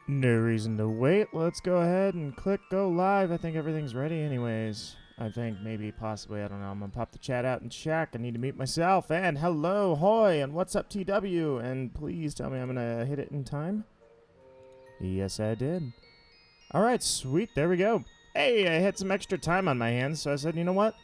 No reason to wait. Let's go ahead and click go live. I think everything's ready anyways. I think maybe possibly, I don't know. I'm going to pop the chat out and check. I need to mute myself. And hello, hoy, and what's up, TW? And please tell me I'm going to hit it in time. Yes, I did. All right, sweet. There we go. Hey, I had some extra time on my hands, so I said, you know what?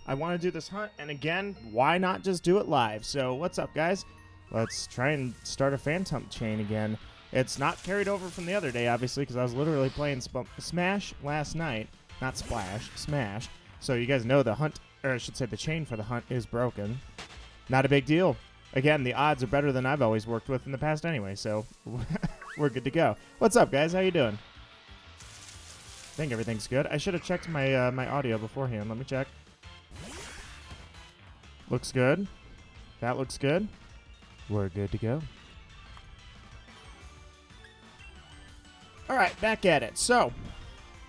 I want to do this hunt, and again, why not just do it live? So what's up, guys? Let's try and start a Phantump chain again. It's not carried over from the other day, obviously, because I was literally playing Smash last night. Not Splash, Smash. So you guys know the hunt, or I should say the chain for the hunt is broken. Not a big deal. Again, the odds are better than I've always worked with in the past anyway, so we're good to go. What's up, guys? How you doing? I think everything's good. I should have checked my my audio beforehand. Let me check. Looks good. That looks good. We're good to go. All right, back at it. So,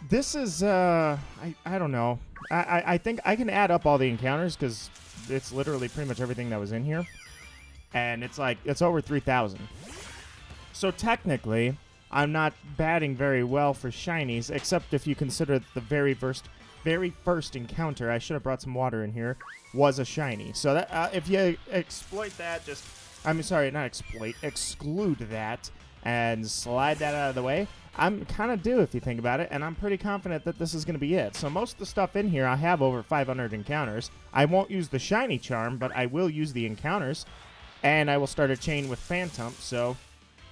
this is, I don't know. I think I can add up all the encounters because it's literally pretty much everything that was in here. And it's like, it's over 3,000. So, technically, I'm not batting very well for shinies, except if you consider the very first encounter, I should have brought some water in here, was a shiny. So, that if you exploit that, exclude that and slide that out of the way, I'm kind of due if you think about it, and I'm pretty confident that this is going to be it. So most of the stuff in here, I have over 500 encounters. I won't use the shiny charm, but I will use the encounters, and I will start a chain with Phantump, so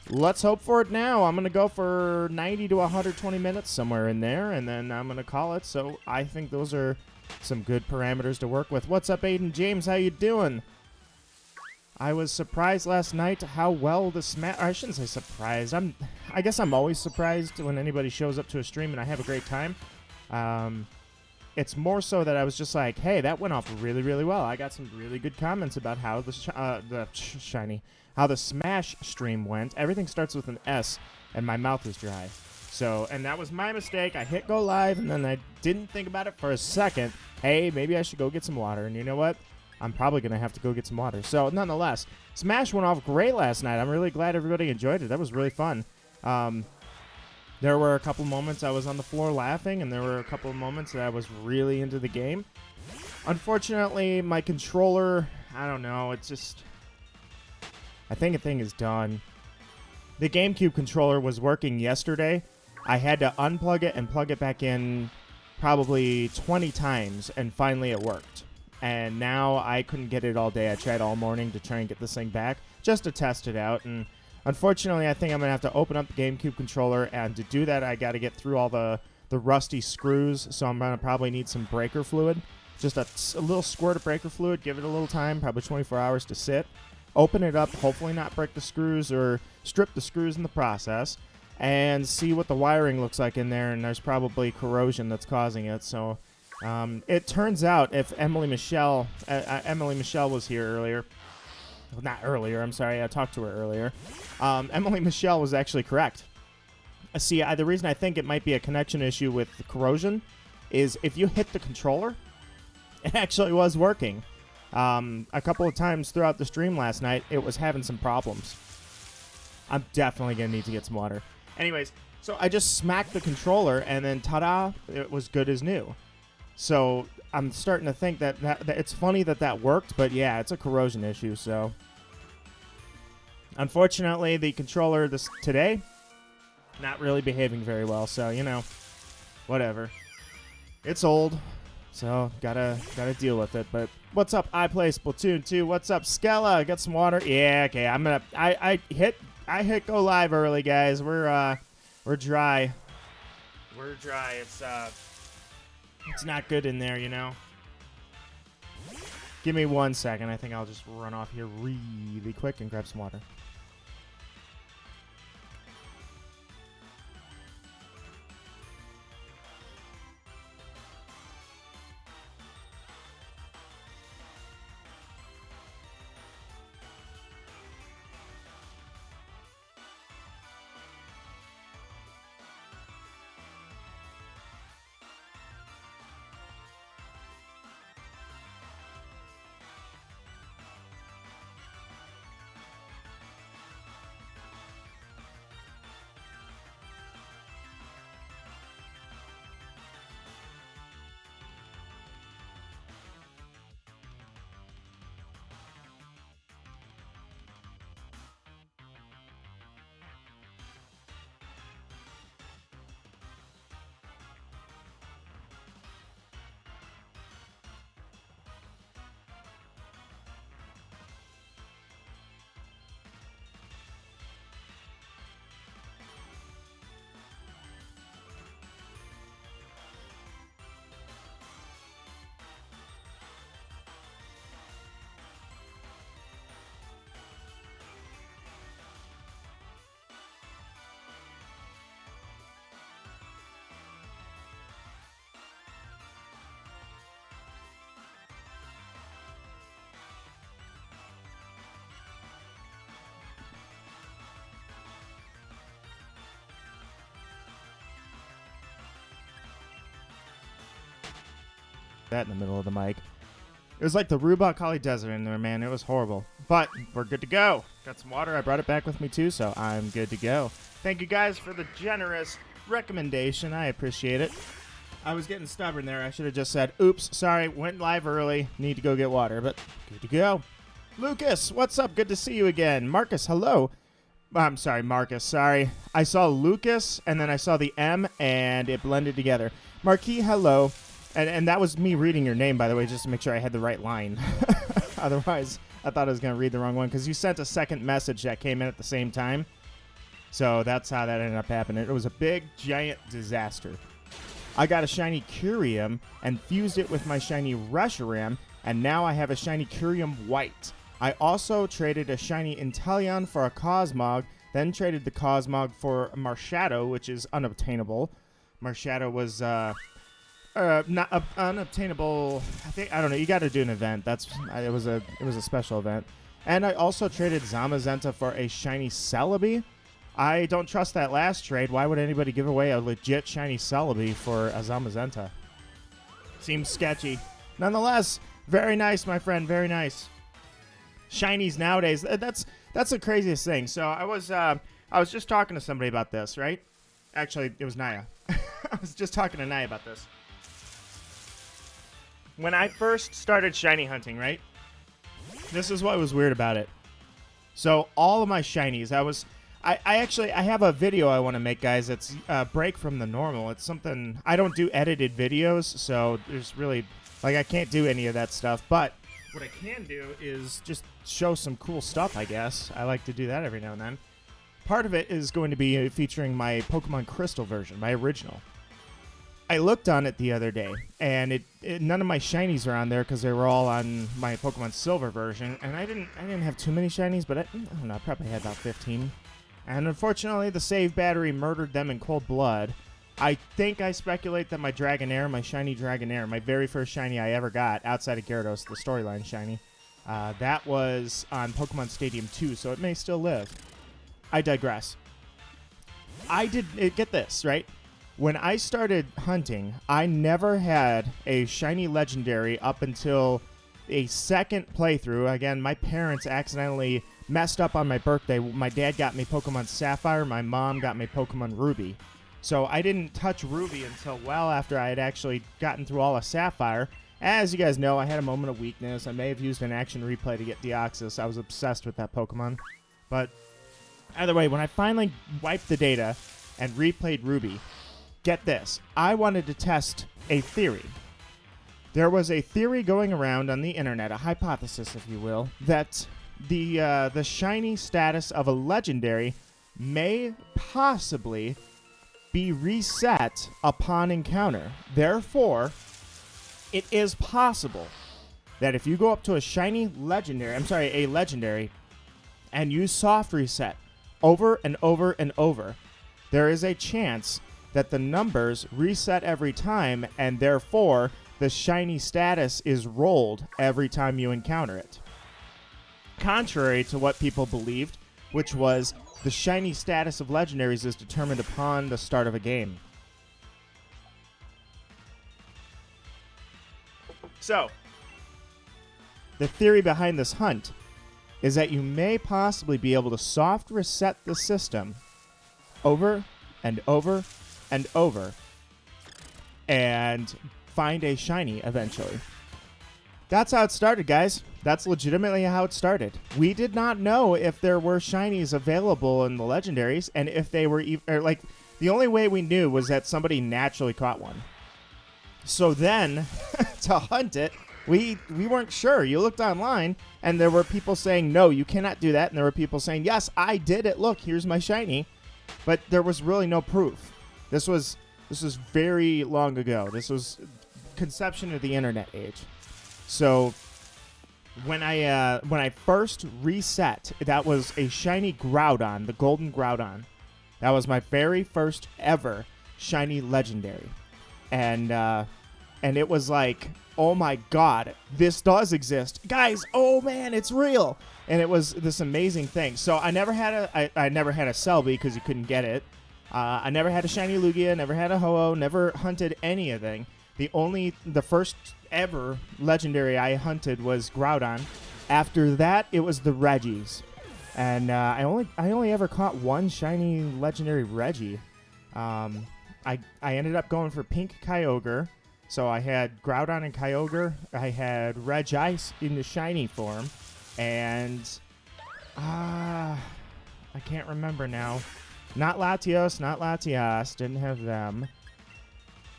let's hope for it now. I'm going to go for 90 to 120 minutes, somewhere in there, and then I'm going to call it. So I think those are some good parameters to work with. What's up, Aiden James? How you doing? I was surprised last night how well the Smash... I shouldn't say surprised. I guess I'm always surprised when anybody shows up to a stream and I have a great time. It's more so that I was just like, hey, that went off really, really well. I got some really good comments about how how the Smash stream went. Everything starts with an S, and my mouth is dry. So, and that was my mistake. I hit go live, and then I didn't think about it for a second. Hey, maybe I should go get some water. And you know what? I'm probably going to have to go get some water. So, nonetheless, Smash went off great last night. I'm really glad everybody enjoyed it. That was really fun. There were a couple moments I was on the floor laughing, and there were a couple of moments that I was really into the game. Unfortunately, my controller, I don't know, it's just... I think a thing is done. The GameCube controller was working yesterday. I had to unplug it and plug it back in probably 20 times, and finally it worked. And now I couldn't get it all day. I tried all morning to try and get this thing back just to test it out. And unfortunately, I think I'm going to have to open up the GameCube controller. And to do that, I got to get through all the rusty screws. So I'm going to probably need some breaker fluid. Just a little squirt of breaker fluid. Give it a little time, probably 24 hours to sit. Open it up, hopefully not break the screws or strip the screws in the process. And see what the wiring looks like in there. And there's probably corrosion that's causing it. So... it turns out if Emily Michelle was here earlier, well, not earlier, I'm sorry, I talked to her earlier. Emily Michelle was actually correct. See, the reason I think it might be a connection issue with the corrosion is if you hit the controller, it actually was working. A couple of times throughout the stream last night, it was having some problems. I'm definitely going to need to get some water. Anyways, so I just smacked the controller, and then ta-da, it was good as new. So I'm starting to think that it's funny that worked, but yeah, it's a corrosion issue. So unfortunately, the controller today not really behaving very well. So you know, whatever. It's old, so gotta deal with it. But what's up? I play Splatoon 2. What's up, Skella? Got some water? Yeah, okay. I hit go live early, guys. We're dry. We're dry. It's not good in there, you know. Give me 1 second. I think I'll just run off here really quick and grab some water. that in the middle of the mic. It was like the Ruba Kali Desert in there, man. It was horrible. But we're good to go. Got some water. I brought it back with me, too, so I'm good to go. Thank you guys for the generous recommendation. I appreciate it. I was getting stubborn there. I should have just said, oops, sorry, went live early. Need to go get water, but good to go. Lucas, what's up? Good to see you again. Marcus, hello. I'm sorry, Marcus, sorry. I saw Lucas, and then I saw the M, and it blended together. Marquis, hello. And that was me reading your name, by the way, just to make sure I had the right line. Otherwise, I thought I was going to read the wrong one, because you sent a second message that came in at the same time. So that's how that ended up happening. It was a big, giant disaster. I got a shiny Curium and fused it with my shiny Reshiram, and now I have a shiny Curium White. I also traded a shiny Inteleon for a Cosmog, then traded the Cosmog for a Marshadow, which is unobtainable. Marshadow was not unobtainable. I don't know. You got to do an event. It was a special event. And I also traded Zamazenta for a shiny Celebi. I don't trust that last trade. Why would anybody give away a legit shiny Celebi for a Zamazenta? Seems sketchy. Nonetheless, very nice, my friend. Very nice. Shinies nowadays. That's the craziest thing. So I was just talking to somebody about this, right? Actually, it was Naya. I was just talking to Naya about this. When I first started shiny hunting, right? This is what was weird about it. So all of my shinies, I have a video I want to make, guys. It's a break from the normal. It's something, I don't do edited videos, so there's really, I can't do any of that stuff. But what I can do is just show some cool stuff, I guess. I like to do that every now and then. Part of it is going to be featuring my Pokemon Crystal version, my original. I looked on it the other day, and none of my shinies are on there because they were all on my Pokemon Silver version, and I didn't have too many shinies, but I don't know, I probably had about 15. And unfortunately, the save battery murdered them in cold blood. I think I speculate that my Dragonair, my shiny Dragonair, my very first shiny I ever got outside of Gyarados, the storyline shiny, that was on Pokemon Stadium 2, so it may still live. I digress. Get this, right? When I started hunting, I never had a shiny legendary up until a second playthrough. Again, my parents accidentally messed up on my birthday. My dad got me Pokemon Sapphire. My mom got me Pokemon Ruby. So I didn't touch Ruby until well after I had actually gotten through all of Sapphire. As you guys know, I had a moment of weakness. I may have used an action replay to get Deoxys. I was obsessed with that Pokemon. But either way, when I finally wiped the data and replayed Ruby, get this, I wanted to test a theory. There was a theory going around on the internet, a hypothesis, if you will, that the shiny status of a legendary may possibly be reset upon encounter. Therefore, it is possible that if you go up to a legendary, and use soft reset over and over and over, there is a chance that the numbers reset every time, and therefore the shiny status is rolled every time you encounter it. Contrary to what people believed, which was the shiny status of legendaries is determined upon the start of a game. So, the theory behind this hunt is that you may possibly be able to soft reset the system over and over and over and find a shiny eventually. That's how it started, guys. That's legitimately how it started. We did not know if there were shinies available in the legendaries, and if they were the only way we knew was that somebody naturally caught one. So then, to hunt it, we weren't sure. You looked online, and there were people saying, no, you cannot do that, and there were people saying, yes, I did it. Look, here's my shiny. But there was really no proof. This was very long ago. This was conception of the internet age. So when I first reset, that was a shiny Groudon, the golden Groudon. That was my very first ever shiny legendary. And it was like, oh my god, this does exist. Guys, oh man, it's real. And it was this amazing thing. So I never had a Celebi because you couldn't get it. I never had a shiny Lugia, never had a Ho-Oh, never hunted anything. The first ever legendary I hunted was Groudon. After that, it was the Reggies. And I only ever caught one shiny legendary Reggie. I ended up going for Pink Kyogre. So I had Groudon and Kyogre. I had Regice in the shiny form. And I can't remember now. Not Latios, not Latias. Didn't have them.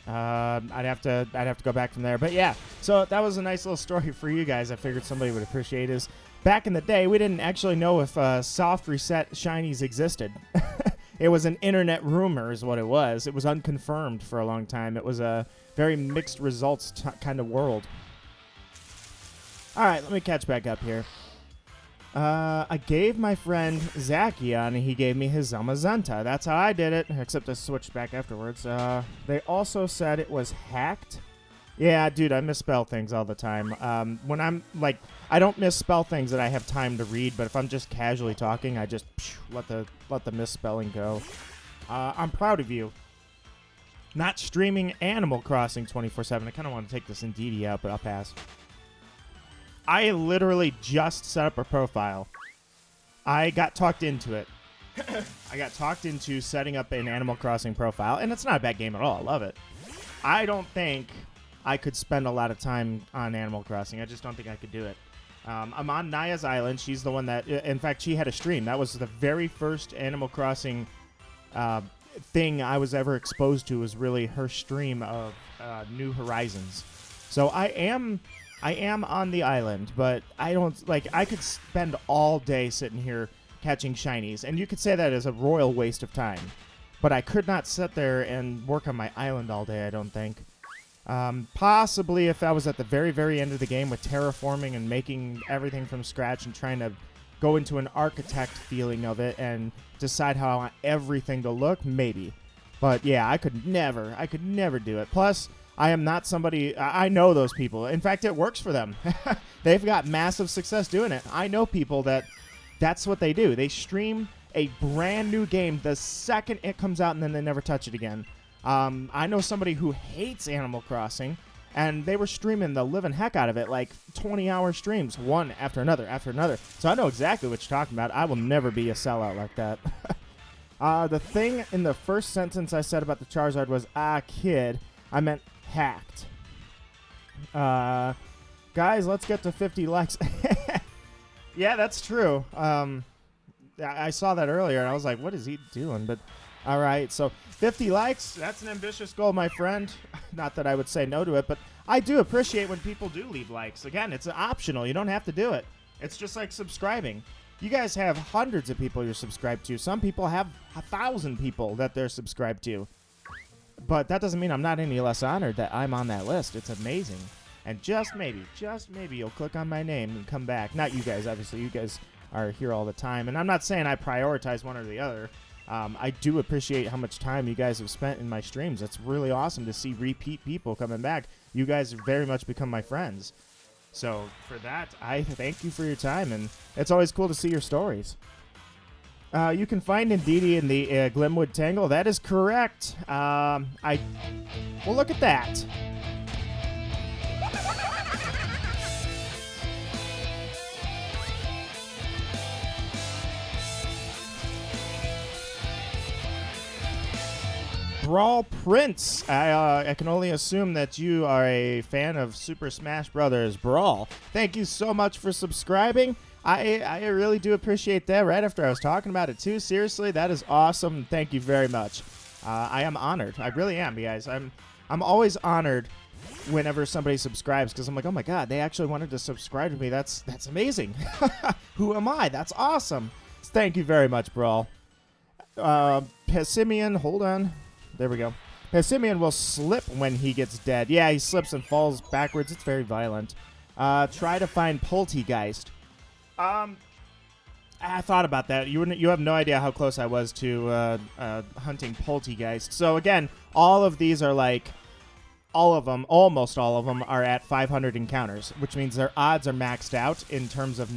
I'd have to go back from there. But yeah, so that was a nice little story for you guys. I figured somebody would appreciate it. Back in the day, we didn't actually know if soft reset shinies existed. It was an internet rumor is what it was. It was unconfirmed for a long time. It was a very mixed results kind of world. All right, let me catch back up here. I gave my friend Zacian, and he gave me his Zamazenta. That's how I did it, except I switched back afterwards. They also said it was hacked. Yeah, dude, I misspell things all the time. When I'm, like, I don't misspell things that I have time to read, but if I'm just casually talking, I just let the misspelling go. I'm proud of you. Not streaming Animal Crossing 24/7. I kind of want to take this Indeedee out, but I'll pass. I literally just set up a profile. I got talked into it. I got talked into setting up an Animal Crossing profile, and it's not a bad game at all. I love it. I don't think I could spend a lot of time on Animal Crossing. I just don't think I could do it. I'm on Naya's Island. She's the one that, in fact, she had a stream. That was the very first Animal Crossing thing I was ever exposed to, was really her stream of New Horizons. So I am on the island, but I don't, like, I could spend all day sitting here catching shinies, and you could say that is a royal waste of time. But I could not sit there and work on my island all day, I don't think. Possibly if I was at the very, very end of the game with terraforming and making everything from scratch and trying to go into an architect feeling of it and decide how I want everything to look, maybe. But yeah, I could never do it. Plus, I am not somebody, I know those people. In fact, it works for them. They've got massive success doing it. I know people that's what they do. They stream a brand new game the second it comes out, and then they never touch it again. I know somebody who hates Animal Crossing, and they were streaming the living heck out of it, like 20-hour streams, one after another after another. So I know exactly what you're talking about. I will never be a sellout like that. The thing in the first sentence I said about the Charizard was, kid. I meant hacked. Guys, let's get to 50 likes. Yeah, that's true. I saw that earlier, and I was like, what is he doing? But all right, so 50 likes, that's an ambitious goal, my friend. Not that I would say no to it, but I do appreciate when people do leave likes. Again, it's optional. You don't have to do it. It's just like subscribing. You guys have hundreds of people you're subscribed to. Some people have 1,000 people that they're subscribed to. But that doesn't mean I'm not any less honored that I'm on that list. It's amazing. And just maybe you'll click on my name and come back. Not you guys, obviously. You guys are here all the time. And I'm not saying I prioritize one or the other. I do appreciate how much time you guys have spent in my streams. It's really awesome to see repeat people coming back. You guys have very much become my friends. So for that, I thank you for your time. And it's always cool to see your stories. You can find Indeedee in the Glimwood Tangle. That is correct. Well, look at that. Brawl Prince. I can only assume that you are a fan of Super Smash Brothers Brawl. Thank you so much for subscribing. I really do appreciate that. Right after I was talking about it too. Seriously, that is awesome. Thank you very much. I am honored. I really am, guys. I'm always honored whenever somebody subscribes, because I'm like, oh my god, they actually wanted to subscribe to me. That's amazing. Who am I? That's awesome. Thank you very much, Brawl. Pessimian, hold on. There we go. Pessimian will slip when he gets dead. Yeah, he slips and falls backwards. It's very violent. Try to find Poltegeist. I thought about that. You have no idea how close I was to hunting Poltegeist. So again, all of these are like, almost all of them are at 500 encounters, which means their odds are maxed out in terms of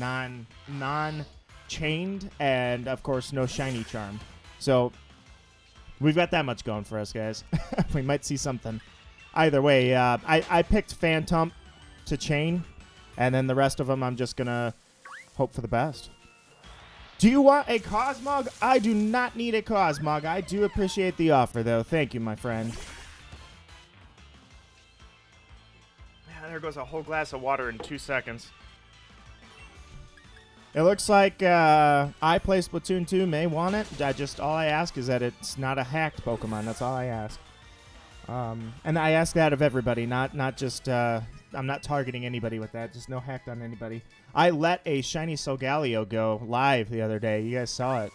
non-chained and, of course, no shiny charm. So we've got that much going for us, guys. We might see something. Either way, I picked Phantump to chain, and then the rest of them I'm just going to hope for the best. Do you want a Cosmog? I do not need a Cosmog. I do appreciate the offer, though. Thank you, my friend. Man, there goes a whole glass of water in 2 seconds. It looks like I play Splatoon 2 may want it. All I ask is that it's not a hacked Pokemon. That's all I ask. And I ask that of everybody, not just... I'm not targeting anybody with that. Just no hacked on anybody. I let a shiny Solgaleo go live the other day. You guys saw it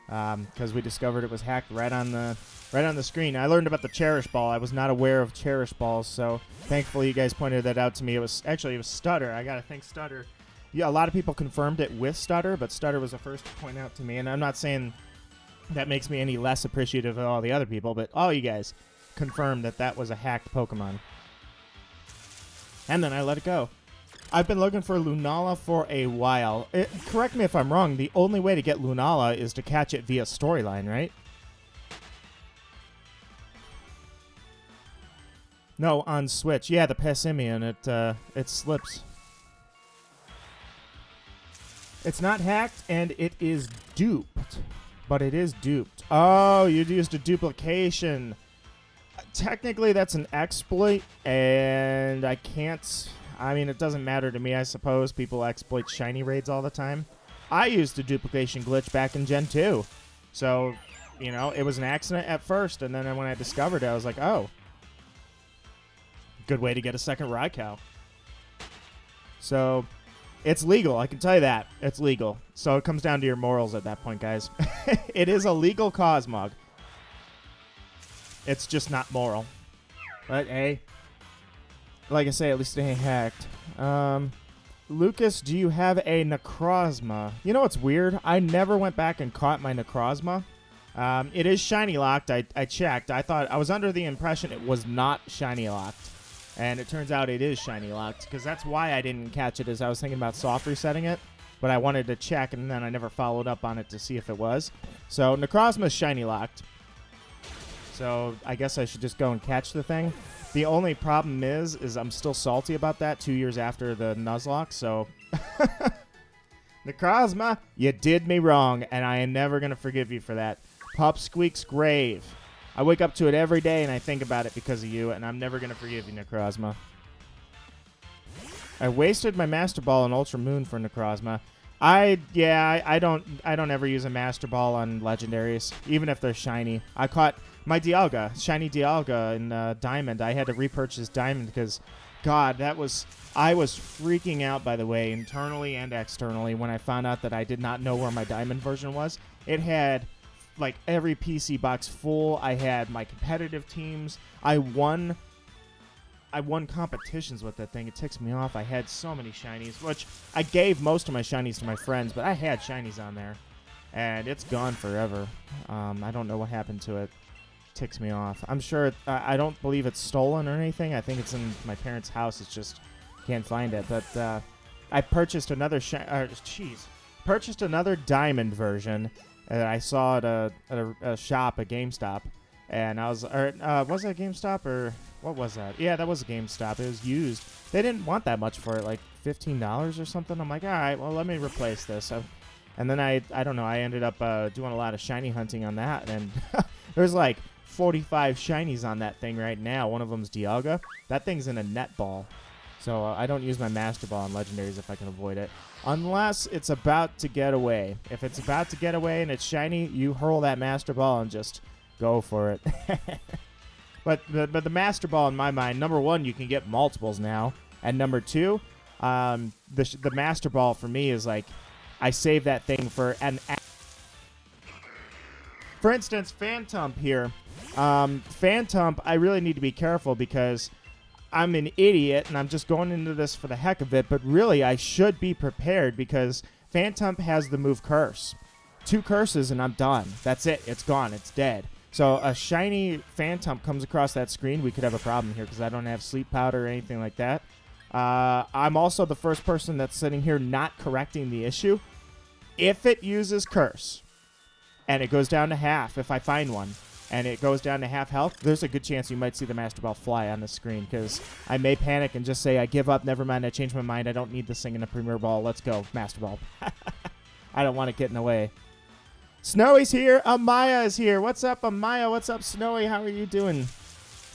because we discovered it was hacked right on the screen. I learned about the Cherish Ball. I was not aware of Cherish Balls, so thankfully you guys pointed that out to me. It was Stutter. I gotta thank Stutter. Yeah, a lot of people confirmed it with Stutter, but Stutter was the first to point out to me. And I'm not saying that makes me any less appreciative of all the other people, but all you guys confirmed that was a hacked Pokemon. And then I let it go. I've been looking for Lunala for a while. Correct me if I'm wrong, the only way to get Lunala is to catch it via storyline, right? No, on Switch. Yeah, the Passimian, it slips. It's not hacked, and it is duped. But it is duped. Oh, you used a duplication. Technically, that's an exploit, and I can't... I mean, it doesn't matter to me, I suppose. People exploit shiny raids all the time. I used a duplication glitch back in Gen 2. So, you know, it was an accident at first, and then when I discovered it, I was like, oh. Good way to get a second Raikou. So, it's legal, I can tell you that. It's legal. So it comes down to your morals at that point, guys. It is a legal Cosmog. It's just not moral. But, hey, like I say, at least it ain't hacked. Lucas, do you have a Necrozma? You know what's weird? I never went back and caught my Necrozma. It is shiny locked. I checked. I was under the impression it was not shiny locked. And it turns out it is shiny locked. Because that's why I didn't catch it, as I was thinking about soft resetting it. But I wanted to check, and then I never followed up on it to see if it was. So, Necrozma is shiny locked. So I guess I should just go and catch the thing. The only problem is I'm still salty about that 2 years after the Nuzlocke, so... Necrozma, you did me wrong, and I am never going to forgive you for that. Pup Squeak's grave. I wake up to it every day, and I think about it because of you, and I'm never going to forgive you, Necrozma. I wasted my Master Ball in Ultra Moon for Necrozma. I don't ever use a Master Ball on Legendaries, even if they're shiny. I caught... my Dialga, shiny Dialga in Diamond. I had to repurchase Diamond because, God, I was freaking out, by the way, internally and externally when I found out that I did not know where my Diamond version was. It had, like, every PC box full. I had my competitive teams. I won competitions with that thing. It ticks me off. I had so many shinies, which I gave most of my shinies to my friends, but I had shinies on there, and it's gone forever. I don't know what happened to it. Ticks me off. I'm sure I don't believe it's stolen or anything. I think it's in my parents' house. It's just can't find it. But I purchased another purchased another Diamond version that I saw at a shop, a GameStop, and I was was it a GameStop or what was that? Yeah, that was a GameStop. It was used. They didn't want that much for it, like $15 or something. I'm like, all right, well, let me replace this. And then I don't know. I ended up doing a lot of shiny hunting on that, and there's like 45 shinies on that thing right now. One of them's Dialga. That thing's in a net ball. So I don't use my Master Ball on Legendaries if I can avoid it. Unless it's about to get away. If it's about to get away and it's shiny, you hurl that Master Ball and just go for it. But the Master Ball, in my mind, number one, you can get multiples now. And number two, the Master Ball for me is like, I save that thing for an... For instance, Phantump here. Phantump, I really need to be careful because I'm an idiot and I'm just going into this for the heck of it, but really I should be prepared because Phantump has the move Curse. 2 curses and I'm done. That's it. It's gone. It's dead. So a shiny Phantump comes across that screen, we could have a problem here because I don't have sleep powder or anything like that. I'm also the first person that's sitting here not correcting the issue. If it uses Curse, and it goes down to half if I find one, and it goes down to half health, there's a good chance you might see the Master Ball fly on the screen, because I may panic and just say, I give up, never mind, I changed my mind, I don't need this thing in a Premier Ball, let's go, Master Ball. I don't want it getting away. Snowy's here, Amaya is here. What's up, Amaya? What's up, Snowy? How are you doing?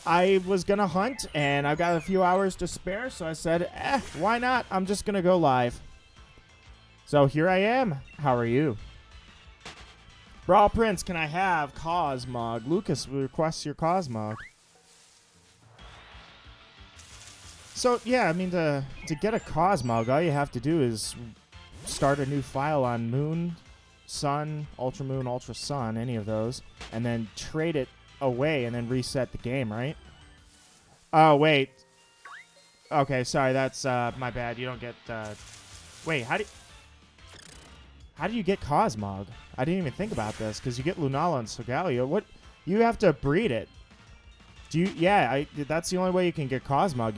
I was going to hunt, and I've got a few hours to spare, so I said, why not? I'm just going to go live. So here I am. How are you? Brawl Prince, can I have Cosmog? Lucas requests your Cosmog. So, yeah, I mean, to get a Cosmog, all you have to do is start a new file on Moon, Sun, Ultra Moon, Ultra Sun, any of those, and then trade it away and then reset the game, right? Oh, wait. Okay, sorry, that's my bad. You don't get... wait, how do you get Cosmog? I didn't even think about this, because you get Lunala and Solgaleo. What? You have to breed it. Do you? Yeah, that's the only way you can get Cosmog.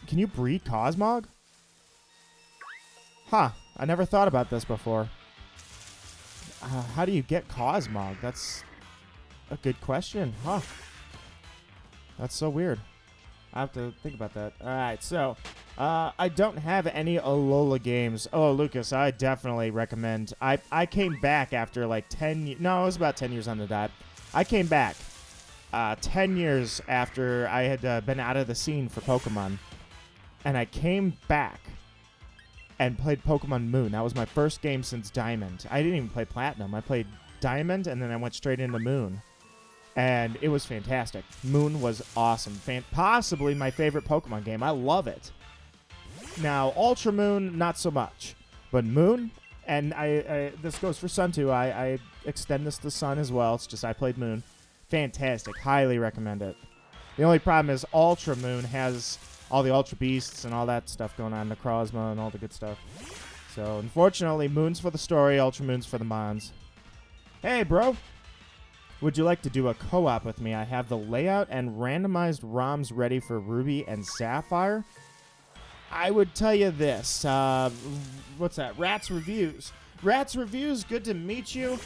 Can you breed Cosmog? Huh. I never thought about this before. How do you get Cosmog? That's a good question. Huh. That's so weird. I have to think about that. All right, so I don't have any Alola games. Oh, Lucas, I definitely recommend. I came back after like 10 years. No, it was about 10 years on the dot. I came back 10 years after I had been out of the scene for Pokemon. And I came back and played Pokemon Moon. That was my first game since Diamond. I didn't even play Platinum. I played Diamond, and then I went straight into Moon. And it was fantastic. Moon was awesome. Possibly my favorite Pokemon game. I love it. Now, Ultra Moon, not so much. But Moon, and this goes for Sun too. I extend this to Sun as well. It's just I played Moon. Fantastic. Highly recommend it. The only problem is Ultra Moon has all the Ultra Beasts and all that stuff going on. Necrozma and all the good stuff. So, unfortunately, Moon's for the story. Ultra Moon's for the Mons. Hey, bro. Would you like to do a co-op with me? I have the layout and randomized ROMs ready for Ruby and Sapphire. I would tell you this. What's that? Rats Reviews. Rats Reviews, good to meet you.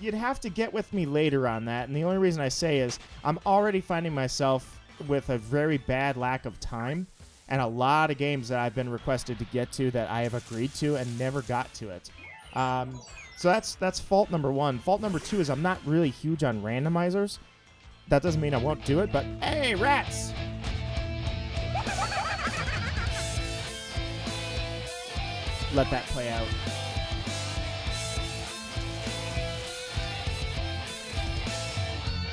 You'd have to get with me later on that. And the only reason I say is I'm already finding myself with a very bad lack of time. And a lot of games that I've been requested to get to that I have agreed to and never got to it. So that's fault number one. Fault number two is I'm not really huge on randomizers. That doesn't mean I won't do it, but hey, rats! Let that play out.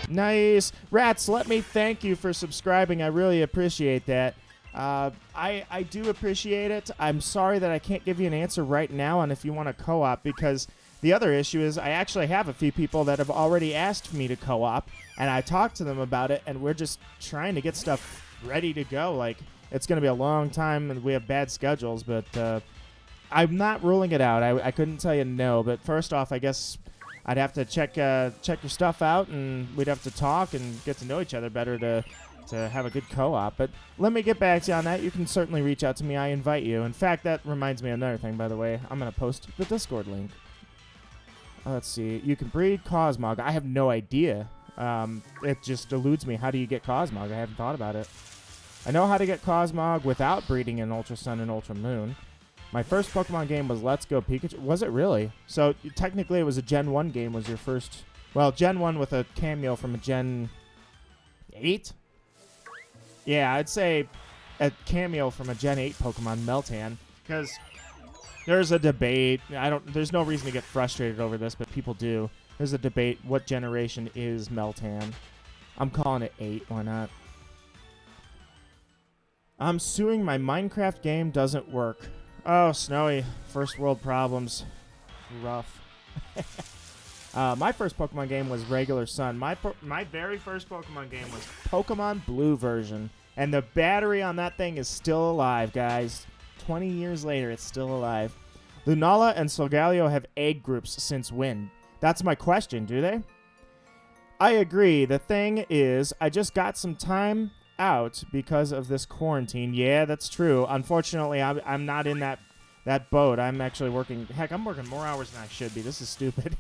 Nice. Rats, let me thank you for subscribing. I really appreciate that. I do appreciate it. I'm sorry that I can't give you an answer right now on if you want to co-op, because the other issue is I actually have a few people that have already asked me to co-op, and I talked to them about it, and we're just trying to get stuff ready to go. Like, it's going to be a long time, and we have bad schedules, but I'm not ruling it out. I couldn't tell you no, but first off, I guess I'd have to check your stuff out, and we'd have to talk and get to know each other better to have a good co-op. But let me get back to you on that. You can certainly reach out to me. I invite you. In fact, that reminds me of another thing, by the way. I'm going to post the Discord link. Let's see. You can breed Cosmog. I have no idea. It just eludes me. How do you get Cosmog? I haven't thought about it. I know how to get Cosmog without breeding in Ultra Sun and Ultra Moon. My first Pokemon game was Let's Go Pikachu. Was it really? So technically it was a Gen 1 game was your first... Well, Gen 1 with a cameo from a Gen 8? Yeah, I'd say a cameo from a Gen 8 Pokemon, Meltan. Because there's a debate. There's no reason to get frustrated over this, but people do. There's a debate. What generation is Meltan? I'm calling it 8. Why not? I'm suing my Minecraft game doesn't work. Oh, Snowy. First world problems. Rough. My first Pokemon game was regular Sun. My very first Pokemon game was Pokemon Blue version. And the battery on that thing is still alive, guys. 20 years later, it's still alive. Lunala and Solgaleo have egg groups since when? That's my question, do they? I agree. The thing is, I just got some time out because of this quarantine. Yeah, that's true. Unfortunately, I'm not in that boat. I'm actually working. Heck, I'm working more hours than I should be. This is stupid.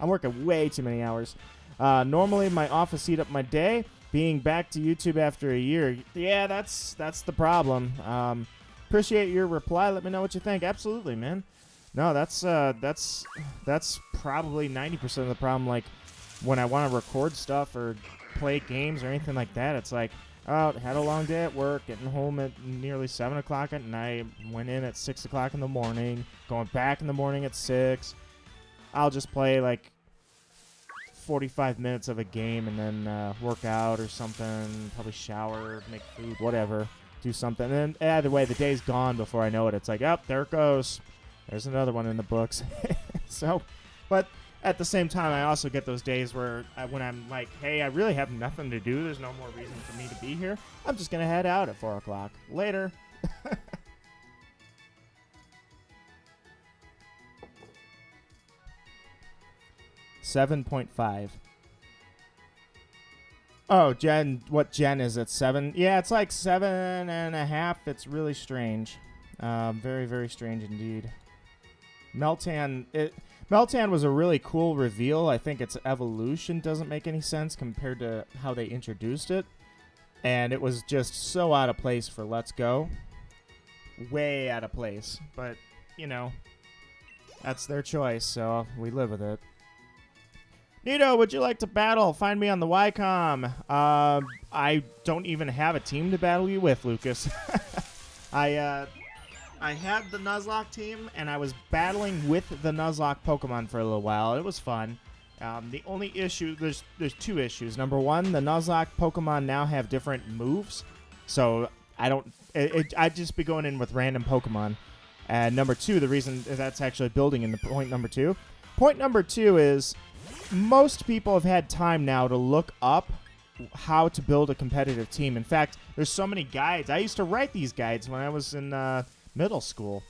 I'm working way too many hours. Normally, my office eat up my day. Being back to YouTube after a year, yeah, that's the problem. Appreciate your reply. Let me know what you think. Absolutely, man. No, that's probably 90% of the problem. Like when I want to record stuff or play games or anything like that, it's like, oh, had a long day at work, getting home at nearly 7 o'clock at night, went in at 6 o'clock in the morning, going back in the morning at 6. I'll just play like 45 minutes of a game and then work out or something, probably shower, make food, whatever, do something. And then either way, the day's gone before I know it. It's like, oh, there it goes. There's another one in the books. So, but at the same time, I also get those days where when I'm like, hey, I really have nothing to do. There's no more reason for me to be here. I'm just going to head out at 4 o'clock. Later. 7.5. Oh, Gen, what gen is it? 7? Yeah, it's like 7.5. It's really strange. Very, very strange indeed. Meltan was a really cool reveal. I think its evolution doesn't make any sense compared to how they introduced it. And it was just so out of place for Let's Go. Way out of place. But, you know, that's their choice, so we live with it. Nito, would you like to battle? Find me on the Ycom. I don't even have a team to battle you with, Lucas. I had the Nuzlocke team, and I was battling with the Nuzlocke Pokemon for a little while. It was fun. The only issue, there's two issues. Number one, the Nuzlocke Pokemon now have different moves, so I'd just be going in with random Pokemon. And number two, the reason that's actually building in the point number two. Point number two is most people have had time now to look up how to build a competitive team. In fact, there's so many guides. I used to write these guides when I was in middle school,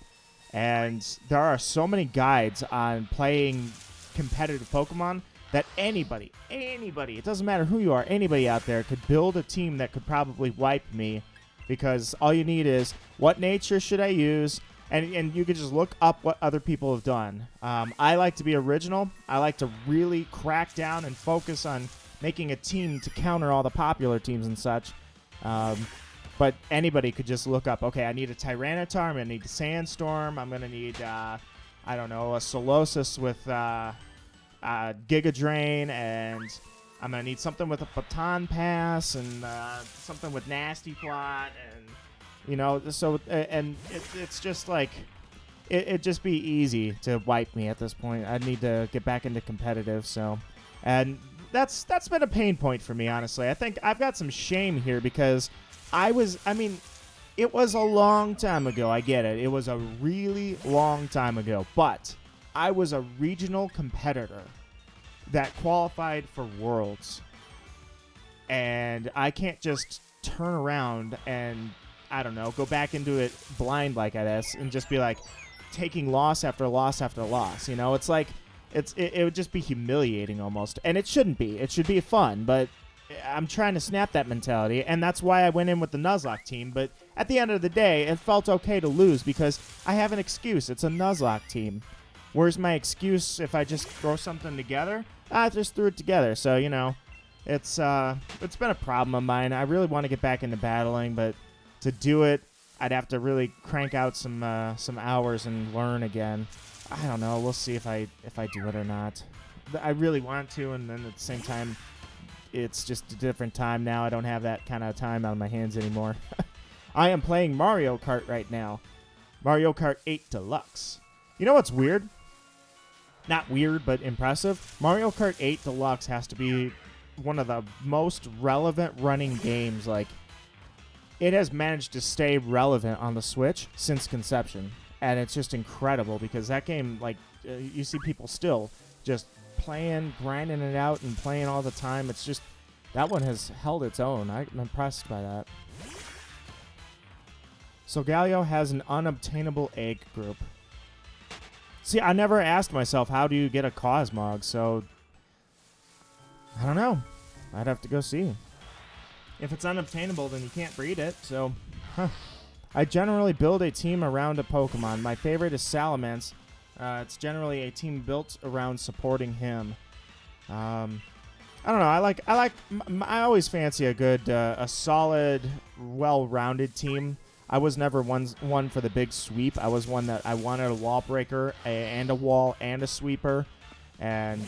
and there are so many guides on playing competitive Pokemon that anybody, it doesn't matter who you are, anybody out there could build a team that could probably wipe me, because all you need is what nature should I use, and you can just look up what other people have done. I like to be original. I like to really crack down and focus on making a team to counter all the popular teams and such. But anybody could just look up, okay, I need a Tyranitar, I'm going to need a Sandstorm, I'm going to need, I don't know, a Solosis with Giga Drain, and I'm going to need something with a Baton Pass, and something with Nasty Plot, and, you know, so, and it's just like, it'd just be easy to wipe me at this point. I need to get back into competitive, so, and that's been a pain point for me, honestly. I think I've got some shame here because it was a long time ago. I get it. It was a really long time ago. But I was a regional competitor that qualified for Worlds. And I can't just turn around and, I don't know, go back into it blind like this and just be like taking loss after loss after loss. You know, it's like it would just be humiliating almost. And it shouldn't be. It should be fun, but I'm trying to snap that mentality, and that's why I went in with the Nuzlocke team. But at the end of the day, it felt okay to lose because I have an excuse. It's a Nuzlocke team. Where's my excuse if I just throw something together? I just threw it together. So, you know, it's been a problem of mine. I really want to get back into battling, but to do it, I'd have to really crank out some hours and learn again. I don't know. We'll see if I do it or not. I really want to, and then at the same time, it's just a different time now. I don't have that kind of time on my hands anymore. I am playing Mario Kart right now. Mario Kart 8 Deluxe. You know what's weird? Not weird, but impressive. Mario Kart 8 Deluxe has to be one of the most relevant running games. Like, it has managed to stay relevant on the Switch since conception. And it's just incredible because that game, like, you see people still just playing, grinding it out, and playing all the time. It's just, that one has held its own. I'm impressed by that. So Galio has an unobtainable egg group. See, I never asked myself, how do you get a Cosmog? So, I don't know. I'd have to go see. If it's unobtainable, then you can't breed it. So, I generally build a team around a Pokemon. My favorite is Salamence. It's generally a team built around supporting him. I don't know. I always fancy a good, a solid, well-rounded team. I was never one for the big sweep. I was one that I wanted a wall breaker and a wall and a sweeper. And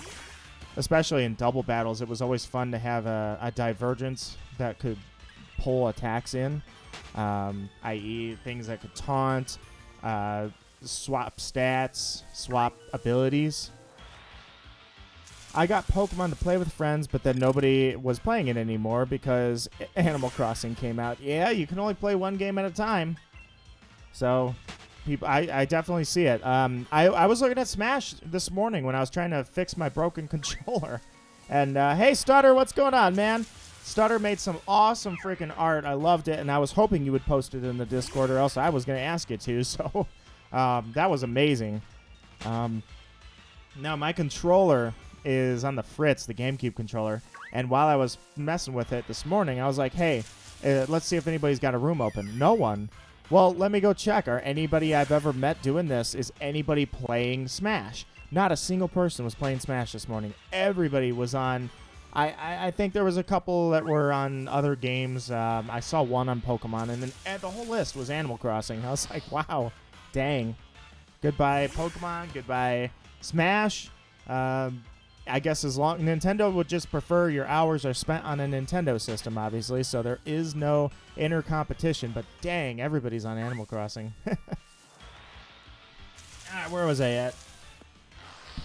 especially in double battles, it was always fun to have a divergence that could pull attacks in, i.e. things that could taunt, swap stats, swap abilities. I got Pokemon to play with friends, but then nobody was playing it anymore because Animal Crossing came out. Yeah, you can only play one game at a time. So, people, I definitely see it. I was looking at Smash this morning when I was trying to fix my broken controller. And, hey, Stutter, what's going on, man? Stutter made some awesome freaking art. I loved it, and I was hoping you would post it in the Discord, or else I was going to ask you to. So, that was amazing. Now, my controller is on the fritz, the GameCube controller, and while I was messing with it this morning, I was like, hey, let's see if anybody's got a room open. No one. Well, let me go check. Are anybody I've ever met doing this? Is anybody playing Smash? Not a single person was playing Smash this morning. Everybody was on. I think there was a couple that were on other games. I saw one on Pokemon, and then the whole list was Animal Crossing. I was like, wow, dang. Goodbye, Pokemon. Goodbye, Smash. I guess as long Nintendo would just prefer your hours are spent on a Nintendo system, obviously, so there is no inner competition, but dang, everybody's on Animal Crossing. Where was I at?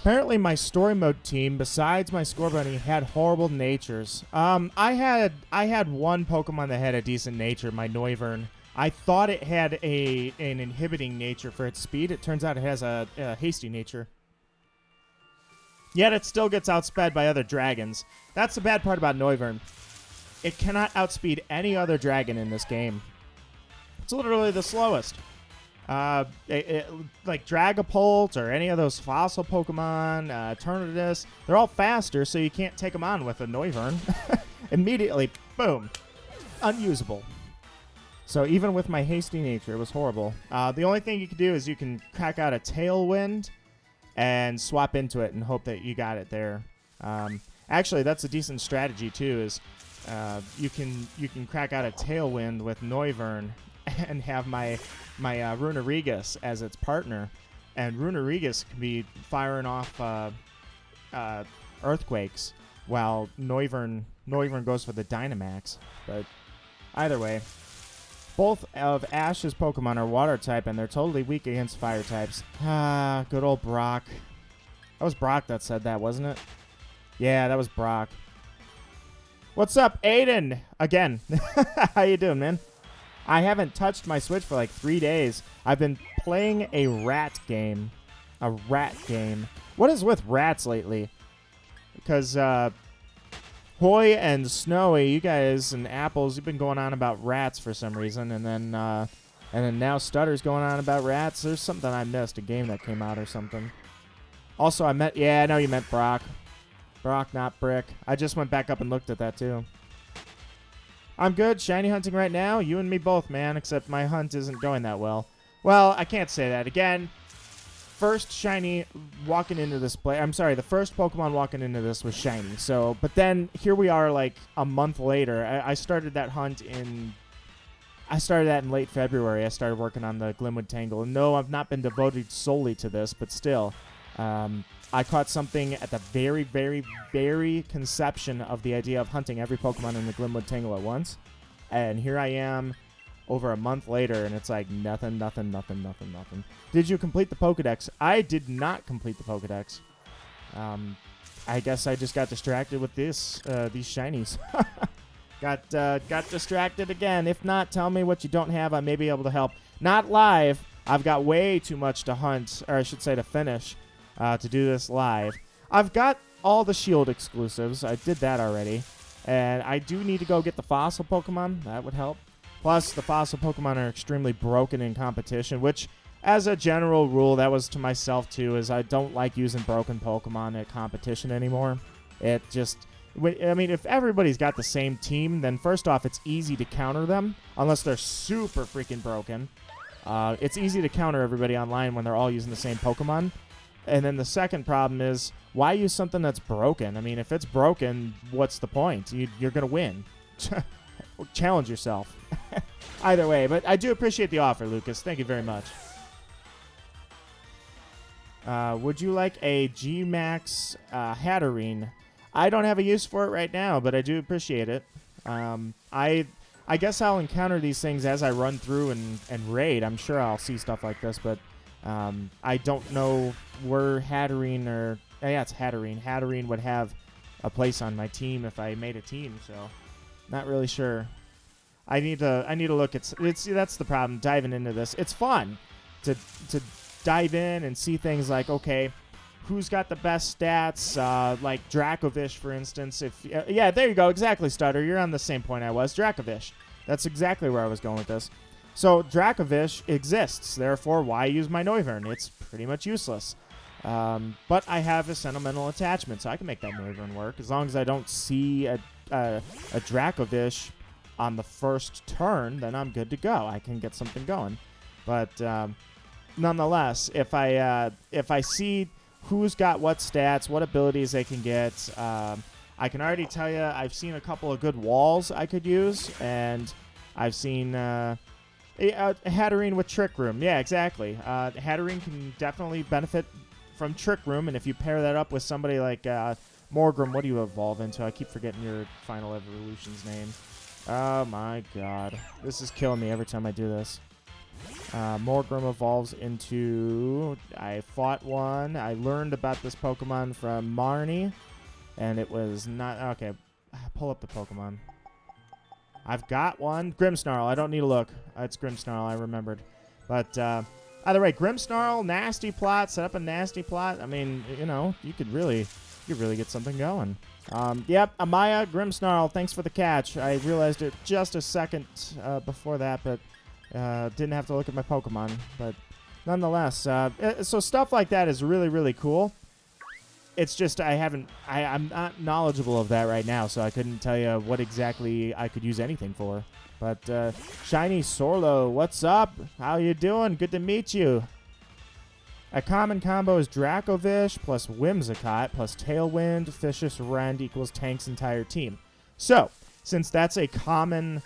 Apparently my story mode team, besides my Score Bunny, had horrible natures. I had one Pokemon that had a decent nature, my Noivern. I thought it had an inhibiting nature for its speed. It turns out it has a hasty nature. Yet it still gets outsped by other dragons. That's the bad part about Noivern. It cannot outspeed any other dragon in this game. It's literally the slowest. Like Dragapult or any of those fossil Pokemon, Eternatus, they're all faster, so you can't take them on with a Noivern. Immediately, boom, unusable. So even with my hasty nature, it was horrible. The only thing you can do is you can crack out a Tailwind and swap into it and hope that you got it there. Actually, that's a decent strategy too. Is you can crack out a Tailwind with Noivern and have my Runerigus as its partner, and Runerigus can be firing off earthquakes while Noivern goes for the Dynamax. But either way, both of Ash's Pokemon are water type, and they're totally weak against fire types. Good old Brock. That was Brock that said that, wasn't it? Yeah, that was Brock. What's up, Aiden? Again. How you doing, man? I haven't touched my Switch for like 3 days. I've been playing a rat game. A rat game. What is with rats lately? Because, Hoy and Snowy, you guys and Apples, you've been going on about rats for some reason, and then now Stutter's going on about rats. There's something I missed, a game that came out or something. Also, I know you meant Brock. Brock, not Brick. I just went back up and looked at that too. I'm good, shiny hunting right now. You and me both, man, except my hunt isn't going that well. Well, I can't say that. Again, first shiny walking into this play. I'm sorry, the first Pokemon walking into this was shiny. So, but then here we are, like a month later. I started that hunt in. I started that in late February. I started working on the Glimwood Tangle. And no, I've not been devoted solely to this, but still, I caught something at the very, very, very conception of the idea of hunting every Pokemon in the Glimwood Tangle at once. And here I am over a month later, and it's like nothing. Did you complete the Pokedex? I did not complete the Pokedex. I guess I just got distracted with these shinies. Got distracted again. If not, tell me what you don't have. I may be able to help. Not live. I've got way too much to hunt, or I should say to finish, to do this live. I've got all the Shield exclusives. I did that already. And I do need to go get the fossil Pokemon. That would help. Plus, the fossil Pokemon are extremely broken in competition, which, as a general rule, that was to myself too, is I don't like using broken Pokemon at competition anymore. It just... I mean, if everybody's got the same team, then first off, it's easy to counter them, unless they're super freaking broken. It's easy to counter everybody online when they're all using the same Pokemon. And then the second problem is, why use something that's broken? I mean, if it's broken, what's the point? You're going to win. Challenge yourself. Either way, but I do appreciate the offer, Lucas. Thank you very much. Would you like a G-Max Hatterene? I don't have a use for it right now, but I do appreciate it. I guess I'll encounter these things as I run through and raid. I'm sure I'll see stuff like this, but I don't know where Hatterene or... yeah, it's Hatterene. Hatterene would have a place on my team if I made a team, so not really sure. I need to look at... that's the problem, diving into this. It's fun to dive in and see things like, okay, who's got the best stats, like Dracovish, for instance. Yeah, there you go. Exactly, Stutter. You're on the same point I was. Dracovish. That's exactly where I was going with this. So Dracovish exists. Therefore, why use my Noivern? It's pretty much useless. But I have a sentimental attachment, so I can make that Noivern work. As long as I don't see a Dracovish on the first turn, then I'm good to go. I can get something going. But nonetheless, if I see who's got what stats, what abilities they can get, I can already tell you I've seen a couple of good walls I could use, and I've seen Hatterene with Trick Room. Yeah, exactly. Hatterene can definitely benefit from Trick Room, and if you pair that up with somebody like Morgrim, what do you evolve into? I keep forgetting your final evolution's name. Oh my god. This is killing me every time I do this. Morgrim evolves into... I fought one. I learned about this Pokemon from Marnie, and it was not... Okay, pull up the Pokemon. I've got one. Grimmsnarl. I don't need to look. It's Grimmsnarl. I remembered. But either way, Grimmsnarl, nasty plot. Set up a nasty plot. I mean, you know, you could really get something going. Yep, Amaya, Grimmsnarl, thanks for the catch. I realized it just a second before that, but didn't have to look at my Pokemon. But nonetheless, so stuff like that is really, really cool. It's just I'm not knowledgeable of that right now, so I couldn't tell you what exactly I could use anything for. But Shiny Sorlo, what's up? How you doing? Good to meet you. A common combo is Dracovish plus Whimsicott plus Tailwind, Vicious Rend equals Tank's entire team. So, since that's a common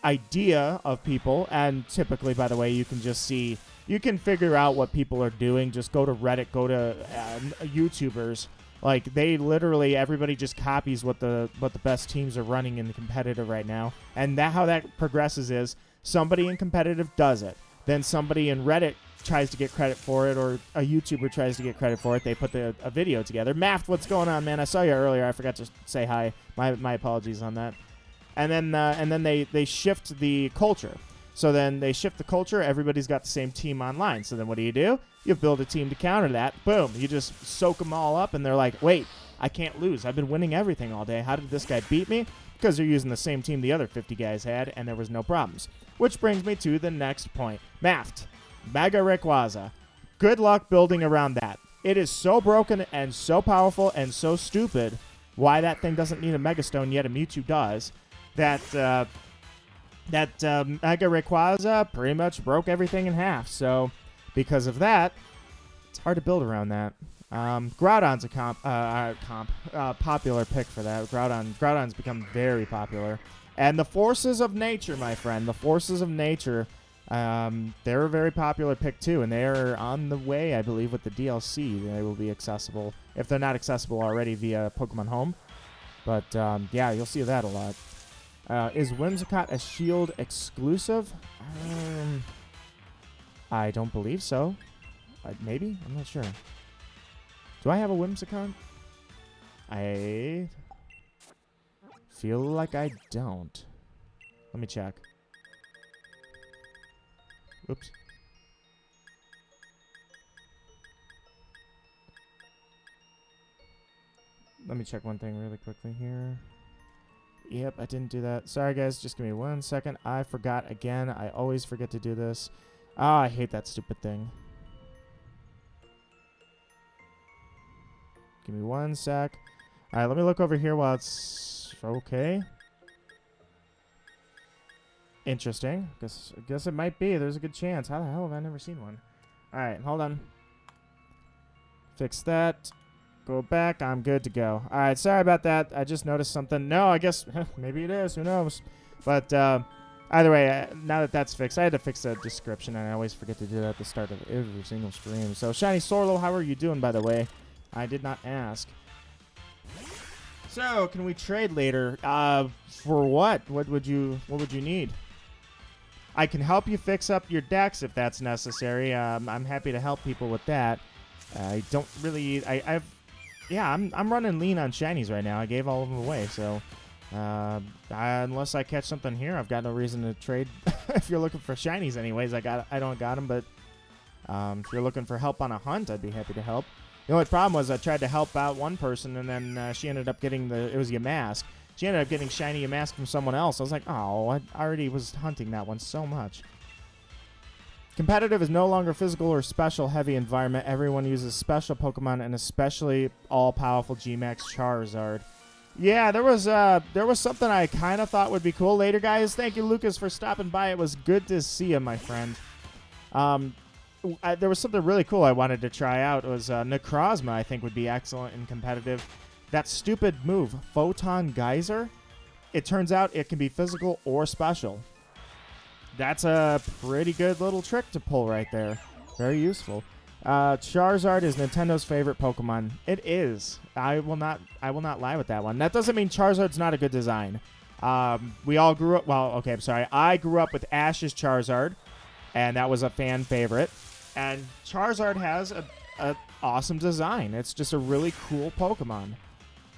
idea of people, and typically, by the way, you can just see, you can figure out what people are doing. Just go to Reddit, go to YouTubers. Like, they literally, everybody just copies what the best teams are running in the competitive right now. And how that progresses is somebody in competitive does it. Then somebody in Reddit tries to get credit for it, or a YouTuber tries to get credit for it. They put a video together. Maft, what's going on, man? I saw you earlier. I forgot to say hi. My apologies on that. And then they shift the culture. So then they shift the culture. Everybody's got the same team online. So then what do? You build a team to counter that. Boom. You just soak them all up, and they're like, wait, I can't lose. I've been winning everything all day. How did this guy beat me? Because they're using the same team the other 50 guys had, and there was no problems. Which brings me to the next point. Maft. Mega Rayquaza. Good luck building around that. It is so broken and so powerful and so stupid why that thing doesn't need a Mega Stone, yet a Mewtwo does, that Mega Rayquaza pretty much broke everything in half. So because of that, it's hard to build around that. Groudon's a popular pick for that. Groudon's become very popular. And the forces of nature, my friend, the forces of nature, they're a very popular pick too, and they're on the way, I believe, with the DLC. They will be accessible, if they're not accessible already, via Pokemon Home. But yeah, you'll see that a lot. Is Whimsicott a Shield exclusive? I don't believe so. Maybe? I'm not sure. Do I have a Whimsicott? I feel like I don't. Let me check. Oops. Let me check one thing really quickly here. Yep, I didn't do that. Sorry, guys. Just give me 1 second. I forgot again. I always forget to do this. Ah, I hate that stupid thing. Give me 1 sec. All right, let me look over here while it's okay. Interesting. Guess it might be. There's a good chance. How the hell have I never seen one? All right, hold on. Fix that. Go back. I'm good to go. All right. Sorry about that. I just noticed something. No, I guess maybe it is. Who knows? But either way, now that that's fixed, I had to fix the description, and I always forget to do that at the start of every single stream. So, Shiny Sorlo, how are you doing, by the way? I did not ask. So, can we trade later? For what? What would you need? I can help you fix up your decks if that's necessary. I'm happy to help people with that. I don't really. I'm running lean on shinies right now. I gave all of them away, so unless I catch something here, I've got no reason to trade. If you're looking for shinies, anyways, I don't got them. But if you're looking for help on a hunt, I'd be happy to help. The only problem was I tried to help out one person, and then she ended up getting it was Yamask. She ended up getting shiny Yamask from someone else. I was like, oh, I already was hunting that one so much. Competitive is no longer physical or special heavy environment. Everyone uses special Pokemon, and especially all-powerful G-Max Charizard. Yeah, there was something I kind of thought would be cool later, guys. Thank you, Lucas, for stopping by. It was good to see you, my friend. There was something really cool I wanted to try out. It was Necrozma, I think, would be excellent and competitive. That stupid move, Photon Geyser, it turns out it can be physical or special. That's a pretty good little trick to pull right there. Very useful. Charizard is Nintendo's favorite Pokemon. It is. I will not lie with that one. That doesn't mean Charizard's not a good design. We all grew up. Well, okay, I'm sorry. I grew up with Ash's Charizard, and that was a fan favorite. And Charizard has a awesome design. It's just a really cool Pokemon.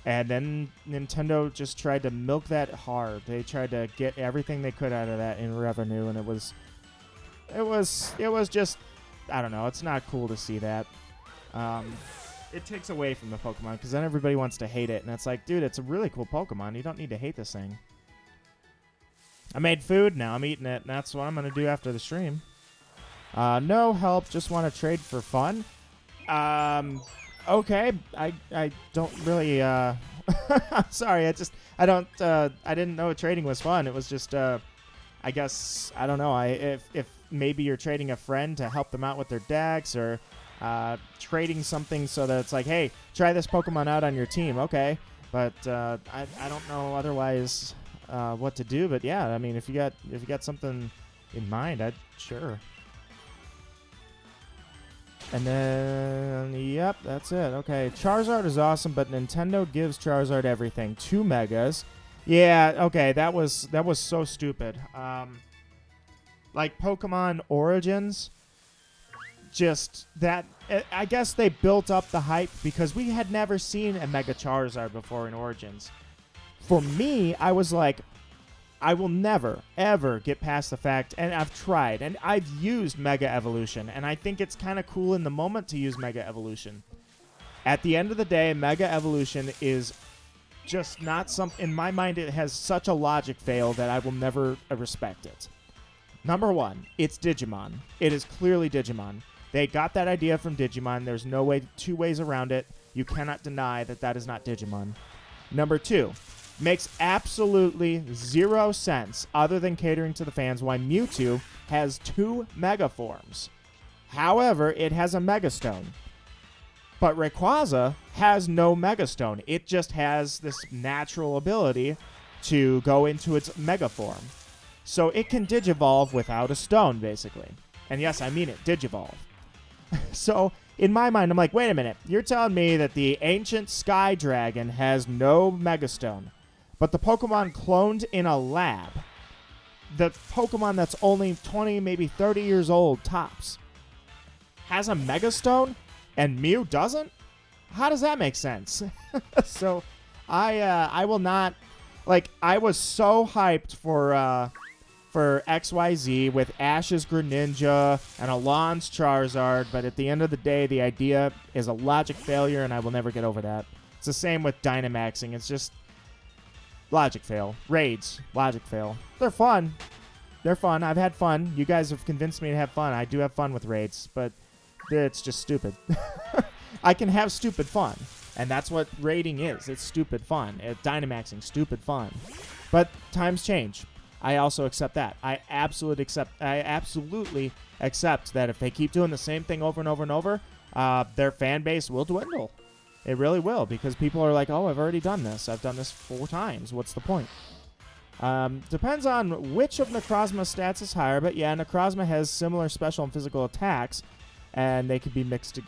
And then Nintendo just tried to milk that hard. They tried to get everything they could out of that in revenue, and it was just, I don't know. It's not cool to see that. It takes away from the Pokemon because then everybody wants to hate it, and it's like, dude, it's a really cool Pokemon. You don't need to hate this thing. I made food. Now I'm eating it, and that's what I'm gonna do after the stream. No help. Just want to trade for fun. Okay, I don't really, I'm sorry, I didn't know trading was fun. It was just, I guess, I don't know, if maybe you're trading a friend to help them out with their decks, or, trading something so that it's like, hey, try this Pokemon out on your team, okay, but, I don't know otherwise, what to do, but yeah, I mean, if you got something in mind, sure. And then, yep, that's it. Okay, Charizard is awesome, but Nintendo gives Charizard everything. 2 Megas. Yeah, okay, that was so stupid. Like Pokemon Origins, just that, I guess they built up the hype because we had never seen a Mega Charizard before in Origins. For me, I was like, I will never, ever get past the fact, and I've tried, and I've used Mega Evolution, and I think it's kind of cool in the moment to use Mega Evolution. At the end of the day, Mega Evolution is just not something, in my mind, it has such a logic fail that I will never respect it. Number one, it's Digimon. It is clearly Digimon. They got that idea from Digimon. There's no way, 2 ways around it. You cannot deny that that is not Digimon. Number 2, makes absolutely 0 sense, other than catering to the fans, why Mewtwo has 2 Mega Forms. However, it has a Mega Stone. But Rayquaza has no Mega Stone. It just has this natural ability to go into its Mega Form. So it can Digivolve without a stone, basically. And yes, I mean it, Digivolve. So, in my mind, I'm like, wait a minute. You're telling me that the ancient Sky Dragon has no Mega Stone, but the Pokemon cloned in a lab, the Pokemon that's only 20, maybe 30 years old, tops, has a Mega Stone, and Mew doesn't? How does that make sense? So, I will not, like, I was so hyped for XYZ with Ash's Greninja and Alon's Charizard, but at the end of the day, the idea is a logic failure, and I will never get over that. It's the same with Dynamaxing. It's just logic fail. Raids, logic fail. They're fun. They're fun. I've had fun. You guys have convinced me to have fun. I do have fun with raids, but it's just stupid. I can have stupid fun, and that's what raiding is. It's stupid fun. Dynamaxing, stupid fun. But times change. I also accept that. I absolutely accept that if they keep doing the same thing over and over and over, their fan base will dwindle. It really will, because people are like, oh, I've already done this. I've done this 4 times. What's the point? Depends on which of Necrozma's stats is higher, but yeah, Necrozma has similar special and physical attacks, and they could be mixed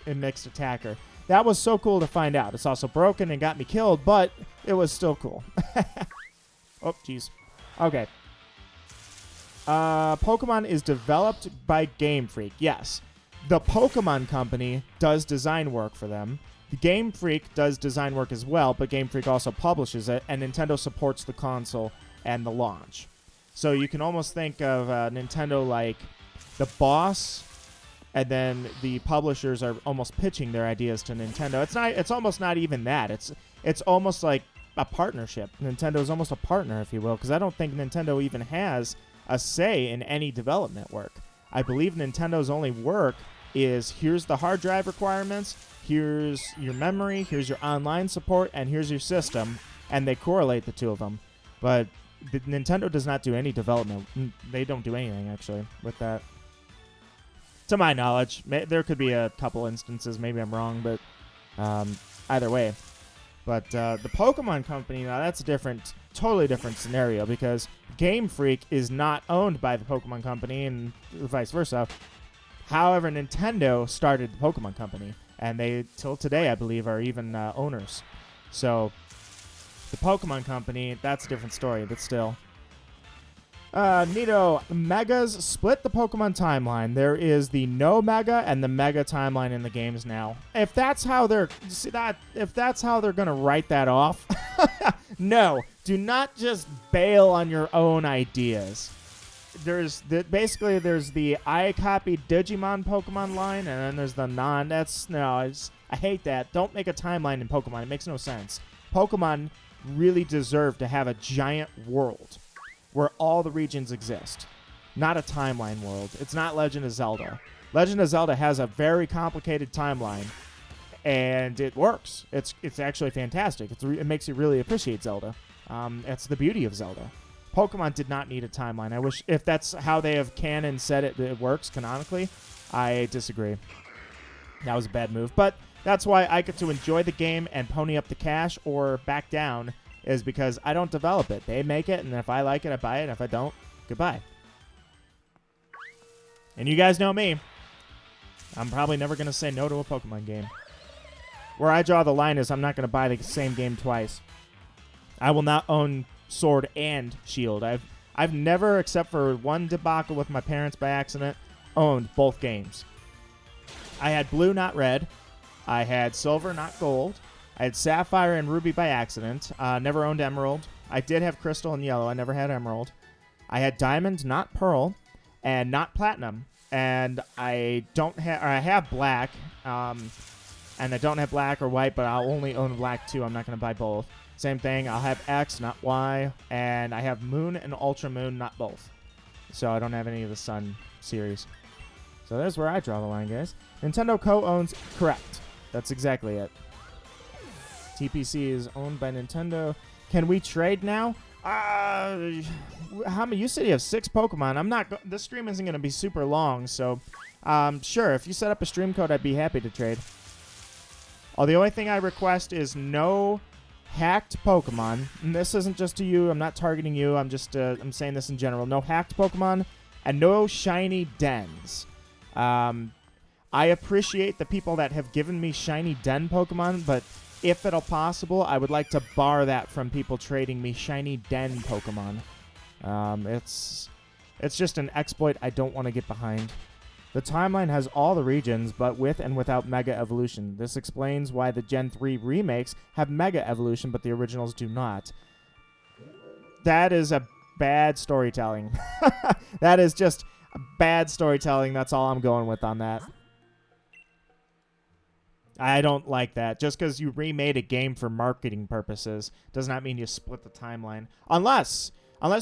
attacker. That was so cool to find out. It's also broken and got me killed, but it was still cool. Oh, jeez. Okay. Pokemon is developed by Game Freak. Yes. The Pokemon Company does design work for them. The Game Freak does design work as well, but Game Freak also publishes it, and Nintendo supports the console and the launch. So you can almost think of Nintendo like the boss, and then the publishers are almost pitching their ideas to Nintendo. It's almost not even that. It's almost like a partnership. Nintendo is almost a partner, if you will, because I don't think Nintendo even has a say in any development work. I believe Nintendo's only work is, here's the hard drive requirements, here's your memory, here's your online support, and here's your system, and they correlate the two of them. But Nintendo does not do any development. They don't do anything, actually, with that. To my knowledge. There could be a couple instances. Maybe I'm wrong, but either way. But the Pokemon Company, now that's a totally different scenario, because Game Freak is not owned by the Pokemon Company and vice versa. However, Nintendo started the Pokemon Company, and they, till today, I believe, are even owners. So the Pokemon Company, that's a different story, but still. Nito, Megas split the Pokemon timeline. There is the no Mega and the Mega timeline in the games now. If that's how they're gonna write that off, no, do not just bail on your own ideas. There's the I copied Digimon Pokemon line, and then there's the non. I hate that. Don't make a timeline in Pokemon. It makes no sense. Pokemon really deserve to have a giant world where all the regions exist, not a timeline world. It's not Legend of Zelda. Legend of Zelda has a very complicated timeline, and it works. It's actually fantastic. It makes you really appreciate Zelda. It's the beauty of Zelda. Pokemon did not need a timeline. I wish, if that's how they have canon said it works canonically, I disagree. That was a bad move. But that's why I get to enjoy the game and pony up the cash or back down, is because I don't develop it. They make it, and if I like it, I buy it. If I don't, goodbye. And you guys know me. I'm probably never going to say no to a Pokemon game. Where I draw the line is I'm not going to buy the same game twice. I will not own Sword and Shield. I've never, except for one debacle with my parents by accident, owned both games. I had Blue, not Red. I had Silver, not Gold. I had Sapphire and Ruby by accident. Never owned Emerald. I did have Crystal and Yellow. I never had Emerald. I had Diamond, not Pearl, and not Platinum. And I have Black, and I don't have Black or White, but I'll only own Black too. I'm not going to buy both. Same thing. I'll have X, not Y, and I have Moon and Ultra Moon, not both. So I don't have any of the Sun series. So there's where I draw the line, guys. Nintendo co-owns, correct. That's exactly it. TPC is owned by Nintendo. Can we trade now? How many? You said you have 6 Pokemon. I'm not. This stream isn't going to be super long, so sure. If you set up a stream code, I'd be happy to trade. Oh, the only thing I request is no hacked Pokemon. And this isn't just to you. I'm not targeting you. I'm just I'm saying this in general. No hacked Pokemon and no shiny dens. I appreciate the people that have given me shiny den Pokemon, but if at all possible, I would like to bar that from people trading me shiny den Pokemon. It's just an exploit I don't want to get behind. The timeline has all the regions, but with and without Mega Evolution. This explains why the Gen 3 remakes have Mega Evolution, but the originals do not. That is a bad storytelling. That is just bad storytelling. That's all I'm going with on that. I don't like that. Just because you remade a game for marketing purposes does not mean you split the timeline. Unless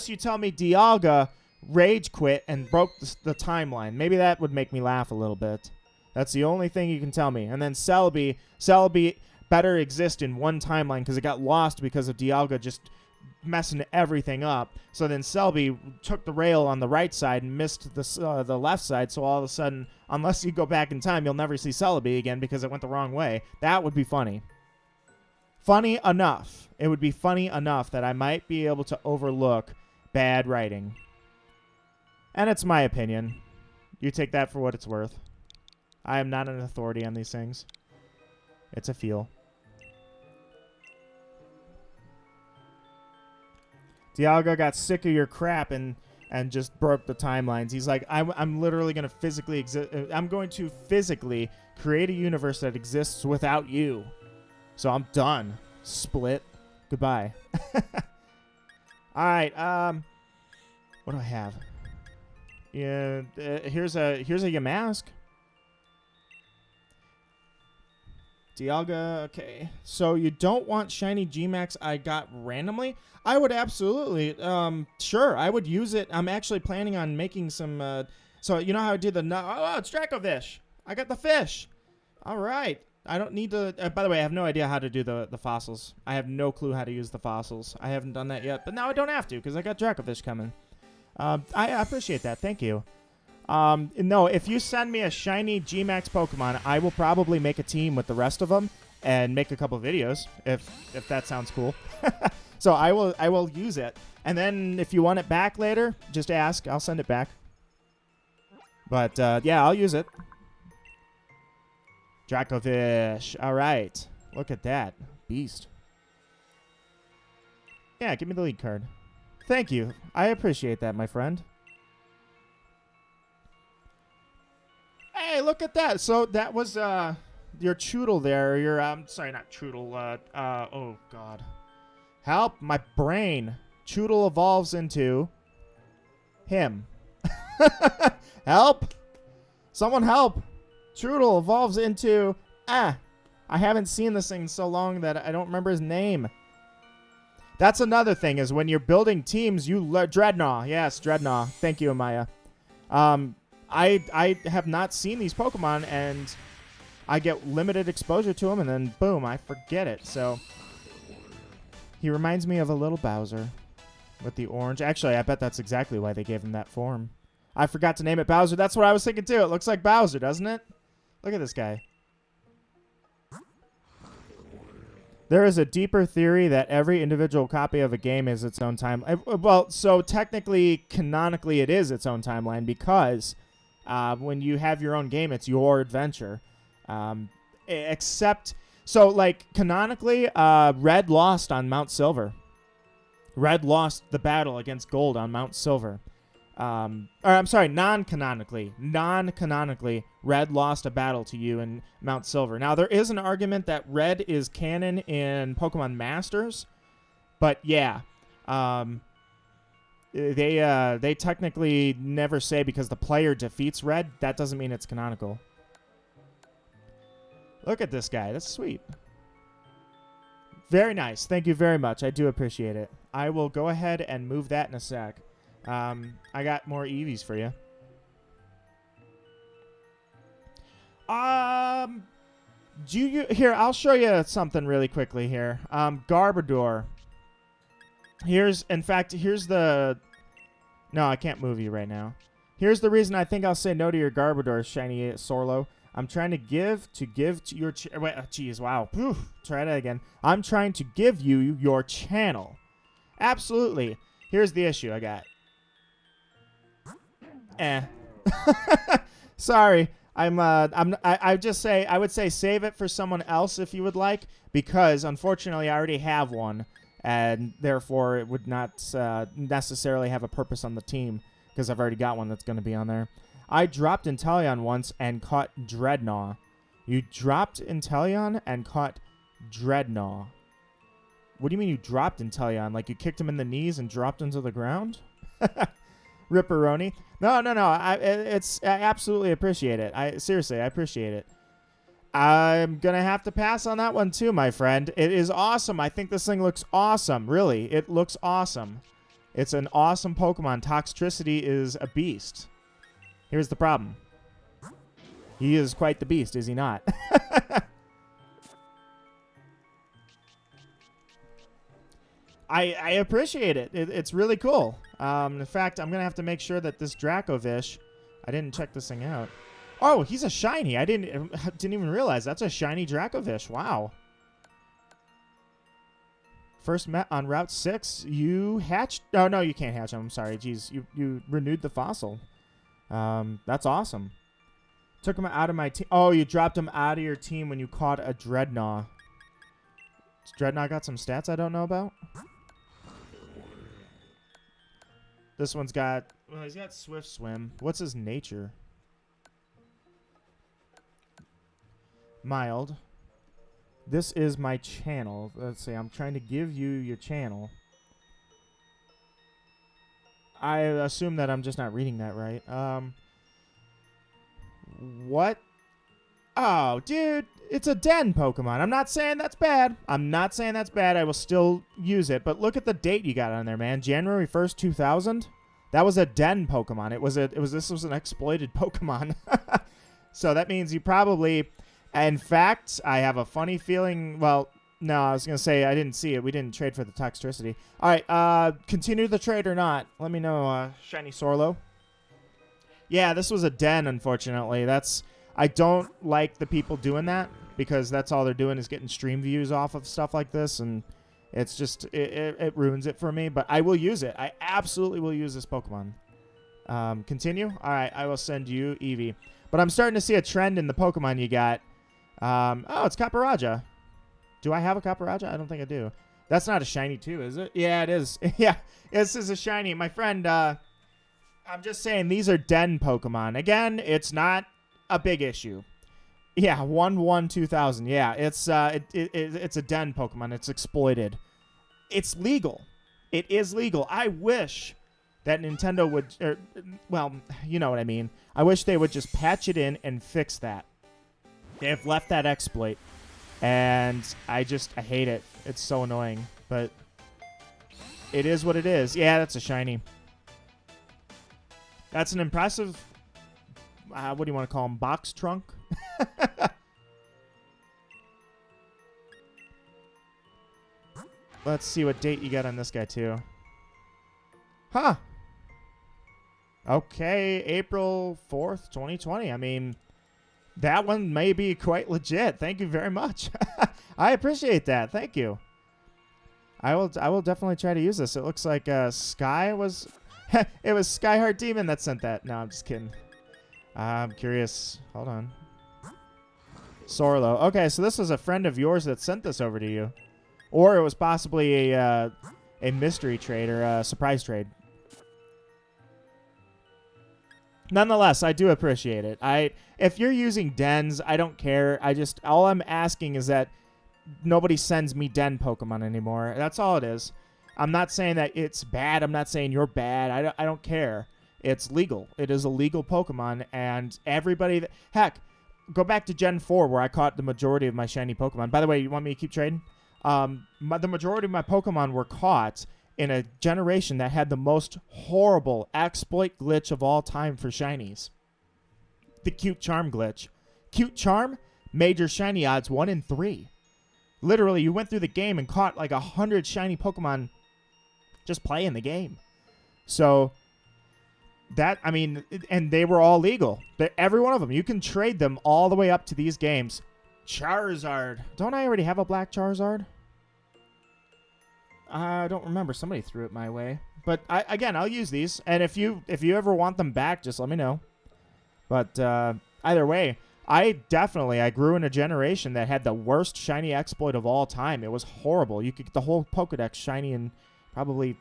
you tell me Dialga rage quit and broke the timeline. Maybe that would make me laugh a little bit. That's the only thing you can tell me. And then Celebi better exist in one timeline because it got lost because of Dialga just messing everything up. So then Selby took the rail on the right side and missed the left side. So all of a sudden, unless you go back in time, you'll never see Celebi again because it went the wrong way. That would be funny. Funny enough. It would be funny enough that I might be able to overlook bad writing. And it's my opinion. You take that for what it's worth. I am not an authority on these things. It's a feel. Dialga got sick of your crap and just broke the timelines. He's like, I'm literally going to physically exist. I'm going to physically create a universe that exists without you. So I'm done. Split. Goodbye. All right. What do I have? Yeah. Here's a Yamask. Dialga. Okay. So you don't want shiny Gmax I got randomly? I would absolutely. Sure. I would use it. I'm actually planning on making some. So you know how I did the. Oh, it's Dracovish. I got the fish. All right. I don't need to. By the way, I have no idea how to do the fossils. I have no clue how to use the fossils. I haven't done that yet, but now I don't have to because I got Dracovish coming. I appreciate that. Thank you. No, if you send me a shiny Gmax Pokemon, I will probably make a team with the rest of them and make a couple videos if that sounds cool. So I will use it, and then if you want it back later, just ask. I'll send it back. But yeah, I'll use it. Dracovish. All right. Look at that. Beast. Yeah, give me the lead card. Thank you. I appreciate that, my friend. Hey, look at that. So that was your Choodle there. Your sorry, not Choodle. Oh god. Help my brain. Choodle evolves into him. Help. Someone help. Choodle evolves into I haven't seen this thing in so long that I don't remember his name. That's another thing is when you're building teams, you Dreadnought. Yes, Dreadnought. Thank you, Amaya. I have not seen these Pokemon, and I get limited exposure to them, and then boom, I forget it. So he reminds me of a little Bowser with the orange. Actually, I bet that's exactly why they gave him that form. I forgot to name it Bowser. That's what I was thinking too. It looks like Bowser, doesn't it? Look at this guy. There is a deeper theory that every individual copy of a game is its own time. Well, so technically, canonically, it is its own timeline because when you have your own game, it's your adventure. Except, so like canonically, Red lost on Mount Silver. Red lost the battle against Gold on Mount Silver. Or I'm sorry, non-canonically, Red lost a battle to you in Mount Silver. Now, there is an argument that Red is canon in Pokemon Masters, but yeah, they technically never say because the player defeats Red. That doesn't mean it's canonical. Look at this guy. That's sweet. Very nice. Thank you very much. I do appreciate it. I will go ahead and move that in a sec. I got more Eevees for you. Here, I'll show you something really quickly here. Garbodor. Here's the... No, I can't move you right now. Here's the reason I think I'll say no to your Garbodor, shiny Sorlo. I'm trying to give to your... Wait, geez, wow. Whew, try that again. I'm trying to give you your channel. Absolutely. Here's the issue I got. Sorry. I would say save it for someone else if you would like, because unfortunately I already have one, and therefore it would not necessarily have a purpose on the team because I've already got one that's going to be on there. I dropped Inteleon once and caught Dreadnought. You dropped Inteleon and caught Dreadnought. What do you mean you dropped Inteleon? Like you kicked him in the knees and dropped him to the ground? Ripperoni. No. I absolutely appreciate it. Seriously, I appreciate it. I'm going to have to pass on that one too, my friend. It is awesome. I think this thing looks awesome. Really, it looks awesome. It's an awesome Pokemon. Toxtricity is a beast. Here's the problem. He is quite the beast, is he not? I appreciate it. It's really cool. In fact, I'm going to have to make sure that this Dracovish, I didn't check this thing out. Oh, he's a shiny. I didn't even realize that's a shiny Dracovish. Wow. First met on Route 6. You hatched. Oh, no, you can't hatch him. I'm sorry. Jeez, you renewed the fossil. That's awesome. Took him out of my team. Oh, you dropped him out of your team when you caught a Dreadnought. Has Dreadnought got some stats I don't know about? This one's got... Well, he's got Swift Swim. What's his nature? Mild. This is my channel. Let's see. I'm trying to give you your channel. I assume that I'm just not reading that right. What? Oh, dude. It's a den Pokemon. I'm not saying that's bad. I'm not saying that's bad. I will still use it. But look at the date you got on there, man. January 1st, 2000. That was a den Pokemon. This was an exploited Pokemon. So that means you probably... In fact, I have a funny feeling... Well, no, I was going to say I didn't see it. We didn't trade for the Toxtricity. All right, continue the trade or not. Let me know, Shiny Sorlo. Yeah, this was a den, unfortunately. I don't like the people doing that because that's all they're doing is getting stream views off of stuff like this, and it's just... It ruins it for me, but I will use it. I absolutely will use this Pokemon. Continue? All right, I will send you Eevee. But I'm starting to see a trend in the Pokemon you got. Oh, it's Caparaja. Do I have a Caparaja? I don't think I do. That's not a shiny too, is it? Yeah, it is. Yeah, this is a shiny. My friend, I'm just saying these are den Pokemon. Again, it's not a big issue. Yeah, 1/1/2000. Yeah, it's a den Pokemon. It's exploited. It's legal. It is legal. I wish that Nintendo would, well, you know what I mean. I wish they would just patch it in and fix that. They have left that exploit, and I hate it. It's so annoying, but it is what it is. Yeah, that's a shiny. That's an impressive, what do you want to call him, box trunk? Let's see what date you got on this guy, too. Huh. Okay, April 4th, 2020. I mean... That one may be quite legit. Thank you very much. I appreciate that. Thank you. I will definitely try to use this. It looks like Sky was... It was Skyheart Demon that sent that. No, I'm just kidding. I'm curious. Hold on. Sorlo. Okay, so this was a friend of yours that sent this over to you. Or it was possibly a mystery trade or a surprise trade. Nonetheless, I do appreciate it. If you're using dens, I don't care. All I'm asking is that nobody sends me den Pokemon anymore. That's all it is. I'm not saying that it's bad. I'm not saying you're bad. I don't care. It's legal. It is a legal Pokemon, and everybody... Heck, go back to Gen 4 where I caught the majority of my shiny Pokemon. By the way, you want me to keep trading? The majority of my Pokemon were caught in a generation that had the most horrible exploit glitch of all time for shinies. The Cute Charm glitch. Cute Charm made your shiny odds 1 in 3. Literally, you went through the game and caught like 100 shiny Pokemon just playing the game. So, and they were all legal. Every one of them. You can trade them all the way up to these games. Charizard. Don't I already have a black Charizard? I don't remember. Somebody threw it my way. But again, I'll use these. And if you ever want them back, just let me know. But either way, I grew in a generation that had the worst shiny exploit of all time. It was horrible. You could get the whole Pokedex shiny in probably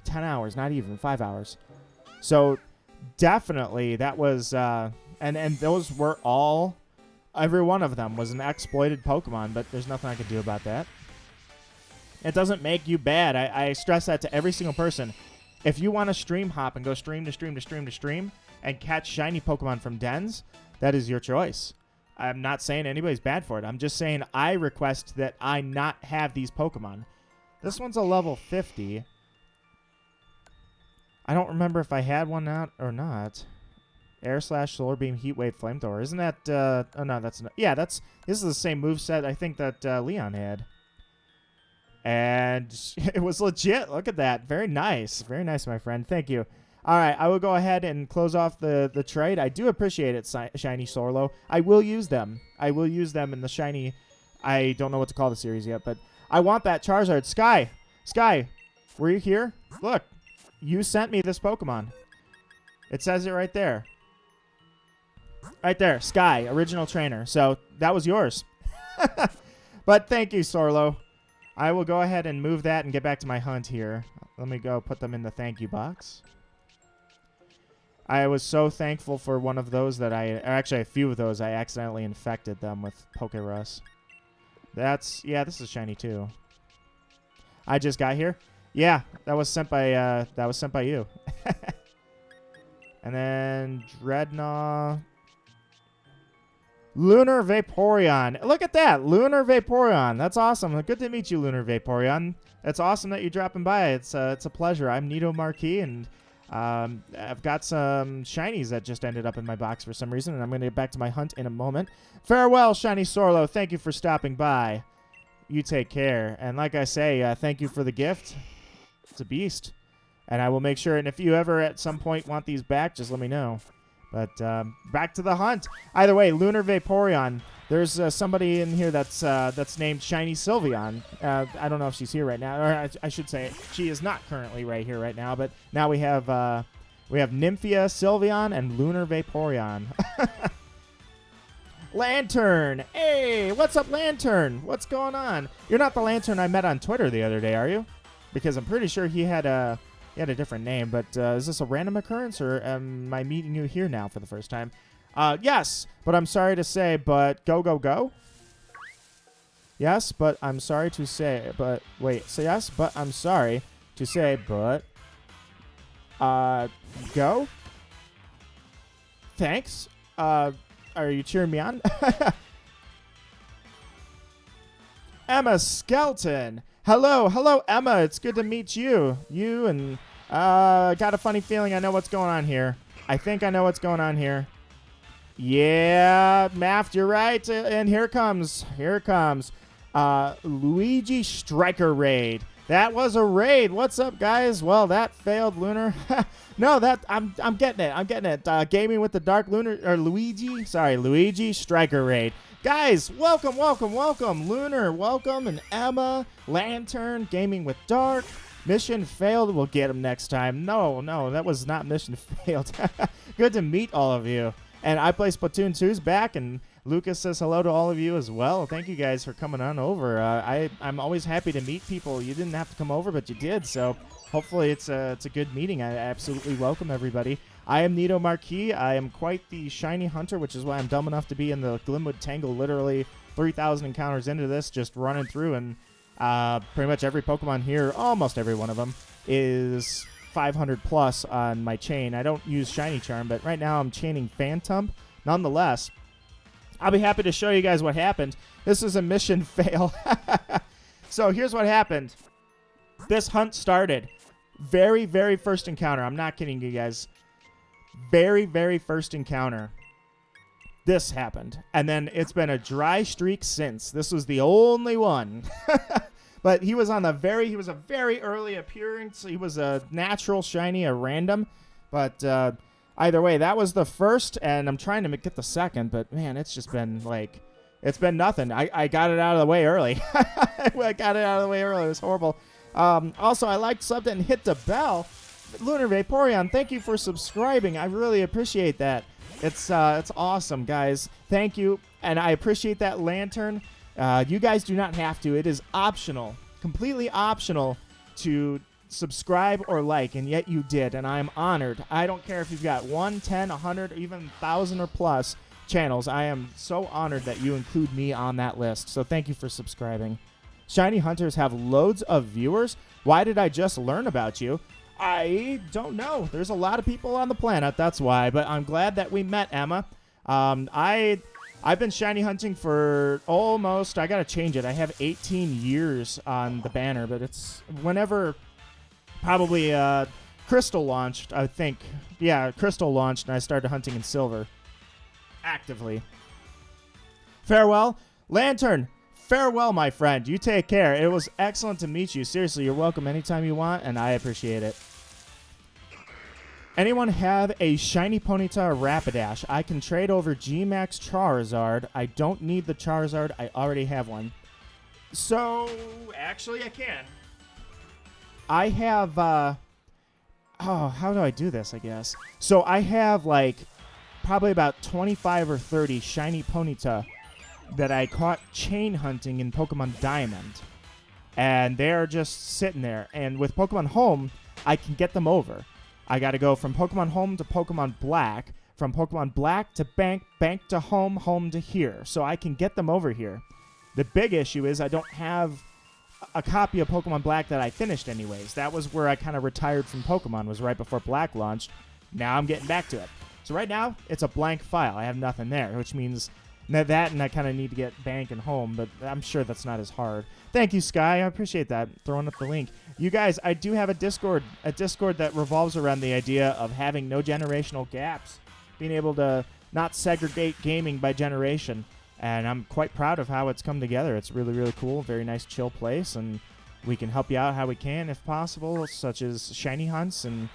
10 hours, not even 5 hours. So definitely that was, and those were all, every one of them was an exploited Pokemon, but there's nothing I could do about that. It doesn't make you bad. I stress that to every single person. If you want to stream hop and go stream to stream to stream to stream and catch shiny Pokemon from dens, that is your choice. I'm not saying anybody's bad for it. I'm just saying I request that I not have these Pokemon. This one's a level 50. I don't remember if I had one out or not. Air Slash, Solar Beam, Heat Wave, Flamethrower. Isn't that... oh, no, that's... Not, yeah, this is the same moveset I think that Leon had. And it was legit. Look at that. Very nice. Very nice, my friend. Thank you. All right, I will go ahead and close off the trade. I do appreciate it, Shiny Sorlo. I will use them. I will use them in the Shiny. I don't know what to call the series yet, but I want that Charizard. Sky, were you here? Look, you sent me this Pokemon. It says it right there. Right there, Sky, original trainer. So that was yours. But thank you, Sorlo. I will go ahead and move that and get back to my hunt here. Let me go put them in the thank you box. I was so thankful for one of those that actually a few of those, I accidentally infected them with Pokerus. Yeah, this is shiny too. I just got here. Yeah, that was sent by you. And then Dreadnought. Lunar Vaporeon. Look at that. Lunar Vaporeon. That's awesome. Good to meet you, Lunar Vaporeon. It's awesome that you're dropping by. It's a pleasure. I'm Nito Marquis, and I've got some shinies that just ended up in my box for some reason, and I'm going to get back to my hunt in a moment. Farewell, Shiny Sorlo. Thank you for stopping by. You take care. And like I say, thank you for the gift. It's a beast. And I will make sure, and if you ever at some point want these back, just let me know. But back to the hunt. Either way, Lunar Vaporeon. There's somebody in here that's named Shiny Sylveon. I don't know if she's here right now, or I should say she is not currently right here right now. But now we have Nymphia, Sylveon, and Lunar Vaporeon. Lantern. Hey, what's up, Lantern? What's going on? You're not the Lantern I met on Twitter the other day, are you? Because I'm pretty sure he had a different name, but is this a random occurrence, or am I meeting you here now for the first time? Yes, but I'm sorry to say, but go. Yes, but I'm sorry to say, but wait, so yes, but I'm sorry to say, but go? Thanks. Are you cheering me on? Emma Skelton. Hello, Emma. It's good to meet you. You and got a funny feeling I know what's going on here. I think I know what's going on here. Yeah, Maft, you're right. And here it comes. Luigi Striker Raid. That was a raid. What's up, guys? Well, that failed, Lunar. No, I'm getting it. Gaming with the Dark Lunar or Luigi Striker Raid. Guys, welcome. Lunar, welcome, and Emma, Lantern, Gaming with Dark. Mission failed. We'll get him next time. No, that was not mission failed. Good to meet all of you. And I play Splatoon 2's back, and Lucas says hello to all of you as well. Thank you guys for coming on over. I'm always happy to meet people. You didn't have to come over, but you did. So hopefully it's a good meeting. I absolutely welcome everybody. I am Nito Marquis. I am quite the shiny hunter, which is why I'm dumb enough to be in the Glimwood Tangle literally 3,000 encounters into this, just running through. And pretty much every Pokemon here, almost every one of them, is 500 plus on my chain. I don't use Shiny Charm, but right now I'm chaining Phantump. Nonetheless, I'll be happy to show you guys what happened. This is a mission fail. So here's what happened. This hunt started. Very, very first encounter. I'm not kidding you guys. Very, very first encounter. This happened. And then it's been a dry streak since. This was the only one. But he was a very early appearance. He was a natural shiny, a random. But either way, that was the first, and I'm trying to get the second, but man, it's just been it's been nothing. I got it out of the way early. I got it out of the way early. It was horrible. Also, I liked, subbed, and hit the bell. Lunar Vaporeon, thank you for subscribing. I really appreciate that. It's awesome, guys. Thank you, and I appreciate that, Lantern. You guys do not have to. It is optional, completely optional to subscribe or like, and yet you did, and I'm honored. I don't care if you've got 1, 10, 100, or even 1,000 or plus channels. I am so honored that you include me on that list, so thank you for subscribing. Shiny Hunters have loads of viewers. Why did I just learn about you? I don't know. There's a lot of people on the planet, that's why, but I'm glad that we met, Emma. I've been shiny hunting for almost, I gotta change it. I have 18 years on the banner, but it's whenever probably Crystal launched, I think. Yeah, Crystal launched, and I started hunting in Silver actively. Farewell, Lantern. farewell, my friend. You take care. It was excellent to meet you. Seriously, you're welcome anytime you want, and I appreciate it. Anyone have a shiny Ponyta or Rapidash? I can trade over G-Max Charizard. I don't need the Charizard. I already have one. So, actually, I can. I have, oh, how do I do this, I guess? So, I have, like, probably about 25 or 30 shiny Ponyta that I caught chain hunting in Pokemon Diamond. And they're just sitting there. And with Pokemon Home, I can get them over. I got to go from Pokemon Home to Pokemon Black, from Pokemon Black to Bank, Bank to Home, Home to here. So I can get them over here. The big issue is I don't have a copy of Pokemon Black that I finished anyways. That was where I kind of retired from Pokemon, was right before Black launched. Now I'm getting back to it. So right now, it's a blank file. I have nothing there, which means that, and I kind of need to get Bank and Home, but I'm sure that's not as hard. Thank you, Sky. I appreciate that. Throwing up the link. You guys, I do have a Discord that revolves around the idea of having no generational gaps, being able to not segregate gaming by generation, and I'm quite proud of how it's come together. It's really, really cool. Very nice, chill place, and we can help you out how we can if possible, such as shiny hunts and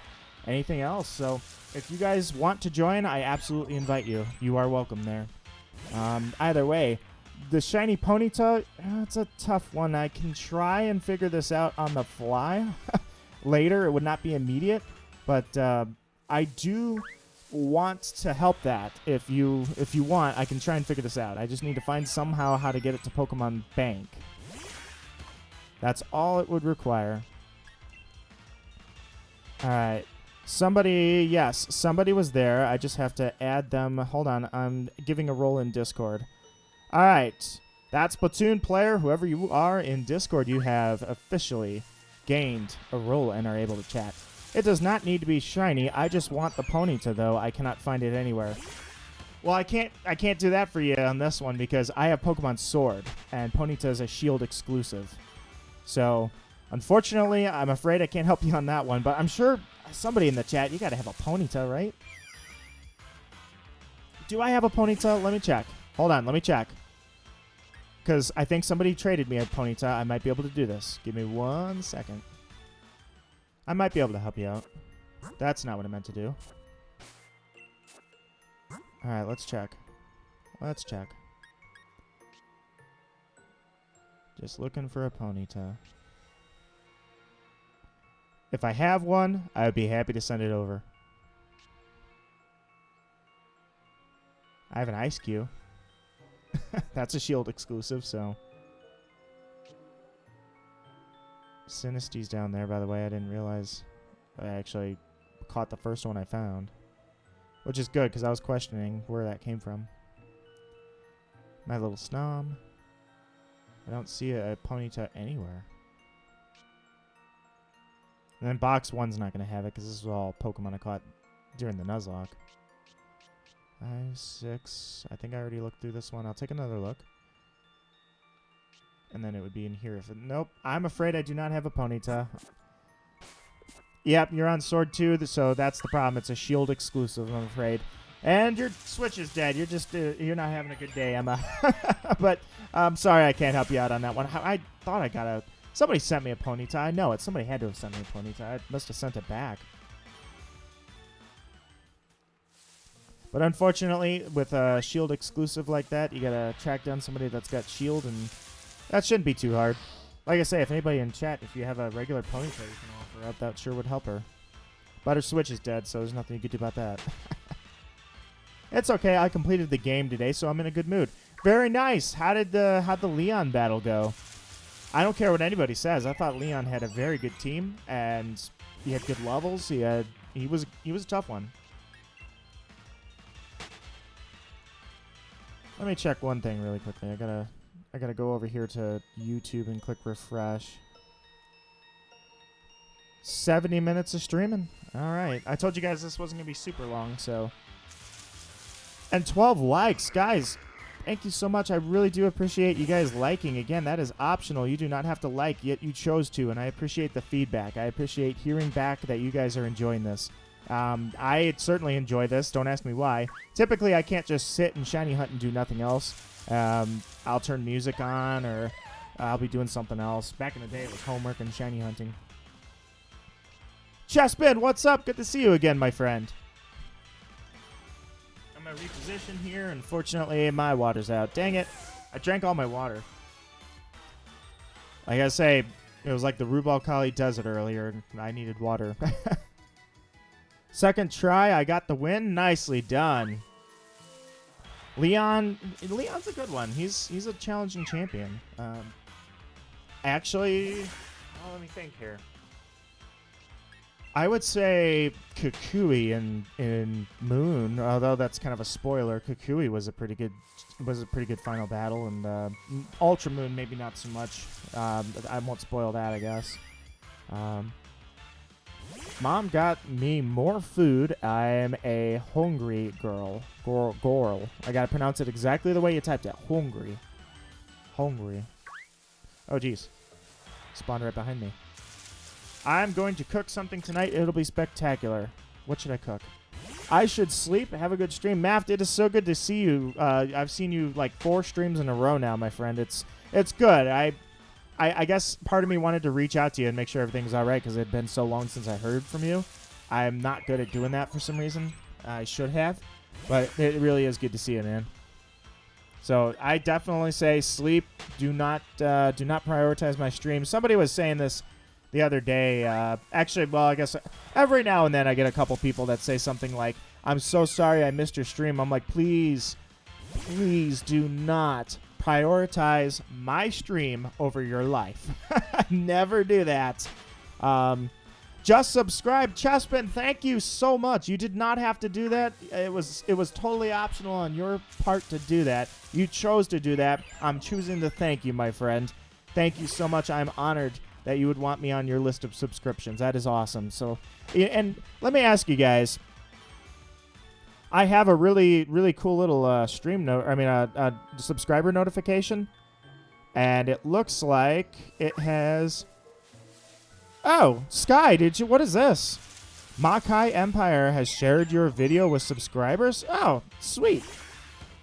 anything else. So if you guys want to join, I absolutely invite you. You are welcome there. Either way, the shiny Ponyta, it's a tough one. I can try and figure this out on the fly later. It would not be immediate, but I do want to help that. If you want, I can try and figure this out. I just need to find somehow how to get it to Pokemon Bank. That's all it would require. All right. Somebody was there. I just have to add them. Hold on. I'm giving a role in Discord. All right. That Splatoon player, whoever you are in Discord, you have officially gained a role and are able to chat. It does not need to be shiny. I just want the Ponyta, though. I cannot find it anywhere. Well, I can't do that for you on this one because I have Pokemon Sword, and Ponyta is a Shield exclusive. So, unfortunately, I'm afraid I can't help you on that one, but I'm sure somebody in the chat, you got to have a Ponyta, right? Do I have a Ponyta? Let me check. Hold on, let me check. Because I think somebody traded me a Ponyta. I might be able to do this. Give me 1 second. I might be able to help you out. That's not what I meant to do. Alright, let's check. Let's check. Just looking for a Ponyta. If I have one, I would be happy to send it over. I have an Ice Cube. That's a Shield exclusive, so. Sinisty's down there, by the way. I didn't realize I actually caught the first one I found. Which is good, because I was questioning where that came from. My little Snom. I don't see a Ponyta anywhere. And then box 1's not going to have it, because this is all Pokemon I caught during the Nuzlocke. 5, 6. I think I already looked through this one. I'll take another look. And then it would be in here. Nope. I'm afraid I do not have a Ponyta. Yep, you're on Sword 2, so that's the problem. It's a Shield exclusive, I'm afraid. And your Switch is dead. You're just, you're not having a good day, Emma. But I'm sorry I can't help you out on that one. I thought I got a... Somebody sent me a Ponyta. I know it. Somebody had to have sent me a Ponyta. I must have sent it back. But unfortunately, with a Shield exclusive like that, you gotta track down somebody that's got Shield, and that shouldn't be too hard. Like I say, if anybody in chat, if you have a regular Ponyta you can offer up, that sure would help her. But her Switch is dead, so there's nothing you can do about that. It's okay. I completed the game today, so I'm in a good mood. Very nice. How'd the Leon battle go? I don't care what anybody says. I thought Leon had a very good team, and he had good levels. He was a tough one. Let me check one thing really quickly. I gotta go over here to YouTube and click refresh. 70 minutes of streaming. All right. I told you guys this wasn't gonna be super long, so. And 12 likes, guys. Thank you so much. I really do appreciate you guys liking. Again, that is optional. You do not have to like, yet you chose to, and I appreciate the feedback. I appreciate hearing back that you guys are enjoying this. I certainly enjoy this. Don't ask me why. Typically, I can't just sit and shiny hunt and do nothing else. I'll turn music on, or I'll be doing something else. Back in the day, it was homework and shiny hunting. Chespin, what's up? Good to see you again, my friend. I'm going to reposition here. Unfortunately, my water's out. Dang it. I drank all my water. Like I say, it was like the Rubal Khali Desert earlier. I needed water. Second try, I got the win. Nicely done. Leon's a good one. He's a challenging champion. Actually, let me think here. I would say Kukui in Moon, although that's kind of a spoiler. Kukui was a pretty good final battle, and Ultra Moon maybe not so much. I won't spoil that, I guess. Mom got me more food. I'm a hungry girl. Girl. I gotta pronounce it exactly the way you typed it. Hungry. Hungry. Oh, jeez. Spawned right behind me. I'm going to cook something tonight. It'll be spectacular. What should I cook? I should sleep. Have a good stream. Maft, it is so good to see you. I've seen you like 4 streams in a row now, my friend. It's good. I guess part of me wanted to reach out to you and make sure everything's all right because it had been so long since I heard from you. I'm not good at doing that for some reason. I should have. But it really is good to see you, man. So I definitely say sleep. Do not prioritize my stream. Somebody was saying this the other day. Actually, well, I guess every now and then I get a couple people that say something like, I'm so sorry I missed your stream. I'm like, please do not prioritize my stream over your life. Never do that. Just subscribe. Chespin, thank you so much. You did not have to do that. It was totally optional on your part to do that. You chose to do that. I'm choosing to thank you, my friend. Thank you so much. I'm honored that you would want me on your list of subscriptions. That is awesome. So, and let me ask you guys. I have a really, really cool little subscriber notification, and it looks like it has. Oh, Sky, what is this? Makai Empire has shared your video with subscribers. Oh, sweet.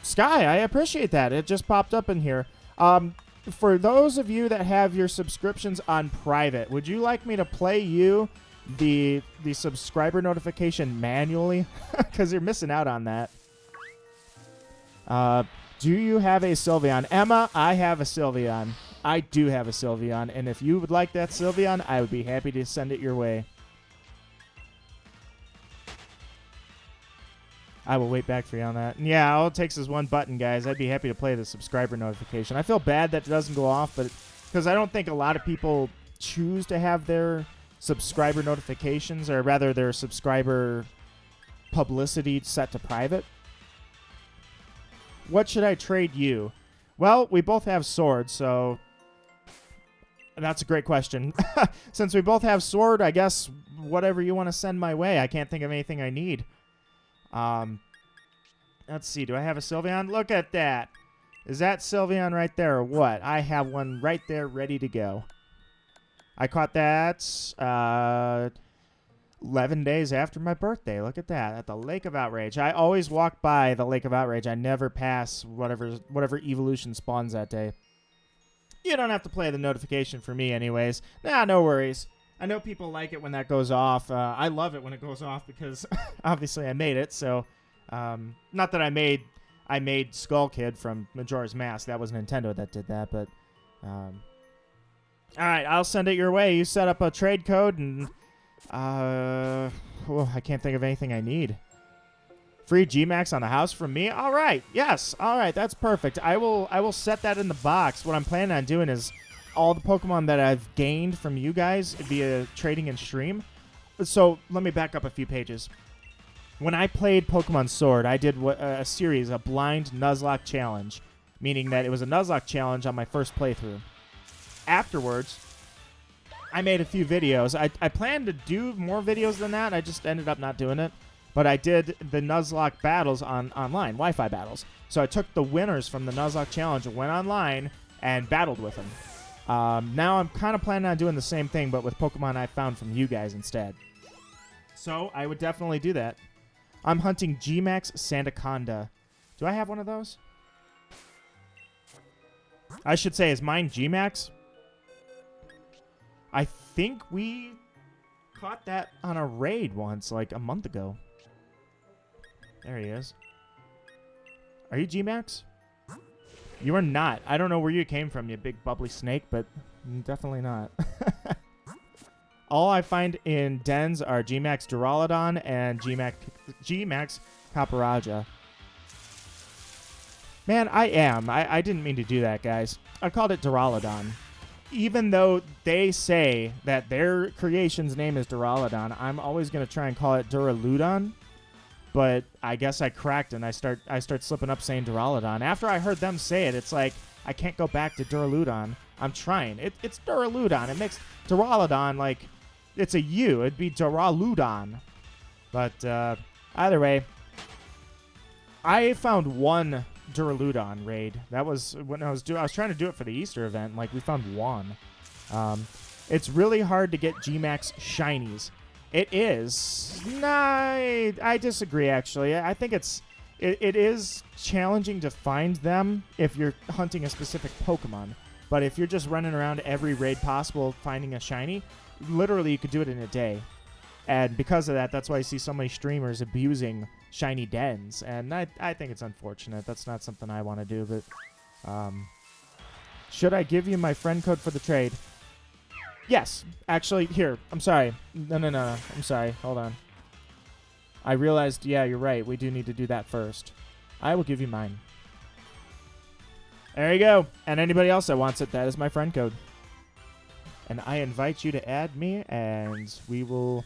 Sky, I appreciate that. It just popped up in here. For those of you that have your subscriptions on private, would you like me to play you the subscriber notification manually? Because you're missing out on that. Do you have a Sylveon? Emma, I have a Sylveon. I do have a Sylveon, and if you would like that Sylveon, I would be happy to send it your way. I will wait back for you on that. And yeah, all it takes is one button, guys. I'd be happy to play the subscriber notification. I feel bad that it doesn't go off, but because I don't think a lot of people choose to have their subscriber notifications, or rather their subscriber publicity set to private. What should I trade you? Well, we both have swords, so that's a great question. Since we both have sword, I guess whatever you want to send my way. I can't think of anything I need. Let's see. Do I have a Sylveon? Look at that. Is that Sylveon right there or what? I have one right there ready to go. I caught that 11 days after my birthday. Look at that. At the Lake of Outrage. I always walk by the Lake of Outrage. I never pass whatever evolution spawns that day. You don't have to play the notification for me anyways. Nah, no worries. I know people like it when that goes off. I love it when it goes off because obviously I made it. So, not that I made Skull Kid from Majora's Mask. That was Nintendo that did that. But, all right, I'll send it your way. You set up a trade code and, I can't think of anything I need. Free G-Max on the house from me? All right. Yes. All right. That's perfect. I will set that in the box. What I'm planning on doing is all the Pokemon that I've gained from you guys via trading and stream. So let me back up a few pages. When I played Pokemon Sword, I did a series, a blind Nuzlocke challenge, meaning that it was a Nuzlocke challenge on my first playthrough. Afterwards, I made a few videos. I planned to do more videos than that. I just ended up not doing it. But I did the Nuzlocke battles online, Wi-Fi battles. So I took the winners from the Nuzlocke challenge and went online and battled with them. Now I'm kind of planning on doing the same thing, but with Pokemon I found from you guys instead. So I would definitely do that. I'm hunting G-Max Sandaconda. Do I have one of those? I should say, is mine G-Max? I think we caught that on a raid once, like a month ago. There he is. Are you G-Max? You are not. I don't know where you came from, you big bubbly snake, but definitely not. All I find in dens are G-Max Duraludon and G-Max Caparaja. Man, I didn't mean to do that, guys. I called it Duraludon. Even though they say that their creation's name is Duraludon, I'm always going to try and call it Duraludon. But I guess I cracked and I start slipping up saying Duraludon. After I heard them say it, it's like I can't go back to Duraludon. I'm trying. It's Duraludon. It makes Duraludon like it's a U. It'd be Duraludon. But either way, I found one Duraludon raid. That was when I was trying to do it for the Easter event. Like we found one. It's really hard to get G-Max shinies. It is. Nah, I disagree, actually. I think it is challenging to find them if you're hunting a specific Pokemon. But if you're just running around every raid possible finding a shiny, literally you could do it in a day. And because of that, that's why I see so many streamers abusing shiny dens. And I think it's unfortunate. That's not something I want to do. But should I give you my friend code for the trade? Yes. Actually, here. I'm sorry. No. I'm sorry. Hold on. I realized, yeah, you're right. We do need to do that first. I will give you mine. There you go. And anybody else that wants it, that is my friend code. And I invite you to add me, and we will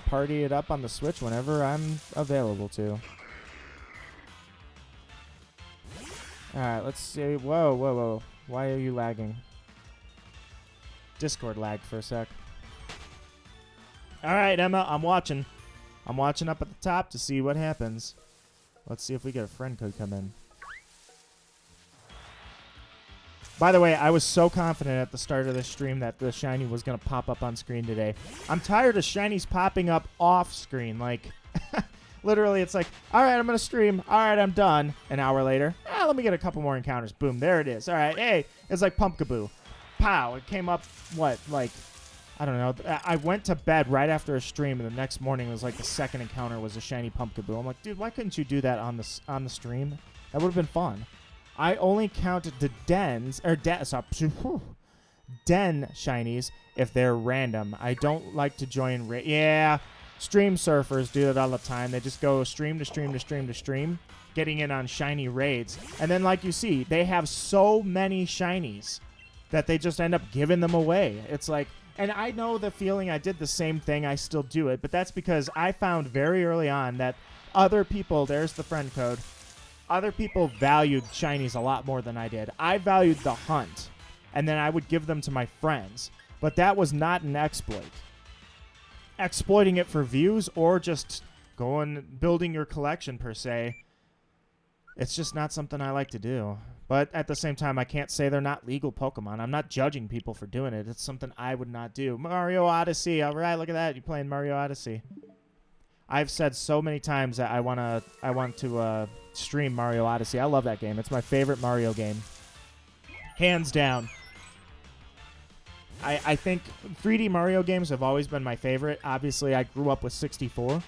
party it up on the Switch whenever I'm available to. All right, let's see. Whoa. Why are you lagging? Discord lagged for a sec. All right, Emma, I'm watching. I'm watching up at the top to see what happens. Let's see if we get a friend code come in. By the way, I was so confident at the start of this stream that the shiny was going to pop up on screen today. I'm tired of shinies popping up off screen. Like, literally, it's like, all right, I'm going to stream. All right, I'm done. An hour later, let me get a couple more encounters. Boom, there it is. All right, hey, it's like Pumpkaboo. Pow, it came up, what, like, I don't know. I went to bed right after a stream, and the next morning it was like the second encounter was a shiny Pumpkaboo. I'm like, dude, why couldn't you do that on the stream? That would have been fun. I only counted the dens, or den shinies if they're random. I don't like to join, yeah, stream surfers do it all the time. They just go stream to stream to stream to stream, getting in on shiny raids. And then, like you see, they have so many shinies that they just end up giving them away. It's like, and I know the feeling. I did the same thing. I still do it. But that's because I found very early on that other people, there's the friend code, other people valued shinies a lot more than I did. I valued the hunt, and then I would give them to my friends. But that was not an exploit. Exploiting it for views or just building your collection per se, it's just not something I like to do. But at the same time, I can't say they're not legal Pokemon. I'm not judging people for doing it. It's something I would not do. Mario Odyssey. All right, look at that. You're playing Mario Odyssey. I've said so many times that I want to stream Mario Odyssey. I love that game. It's my favorite Mario game. Hands down. I think 3D Mario games have always been my favorite. Obviously, I grew up with 64.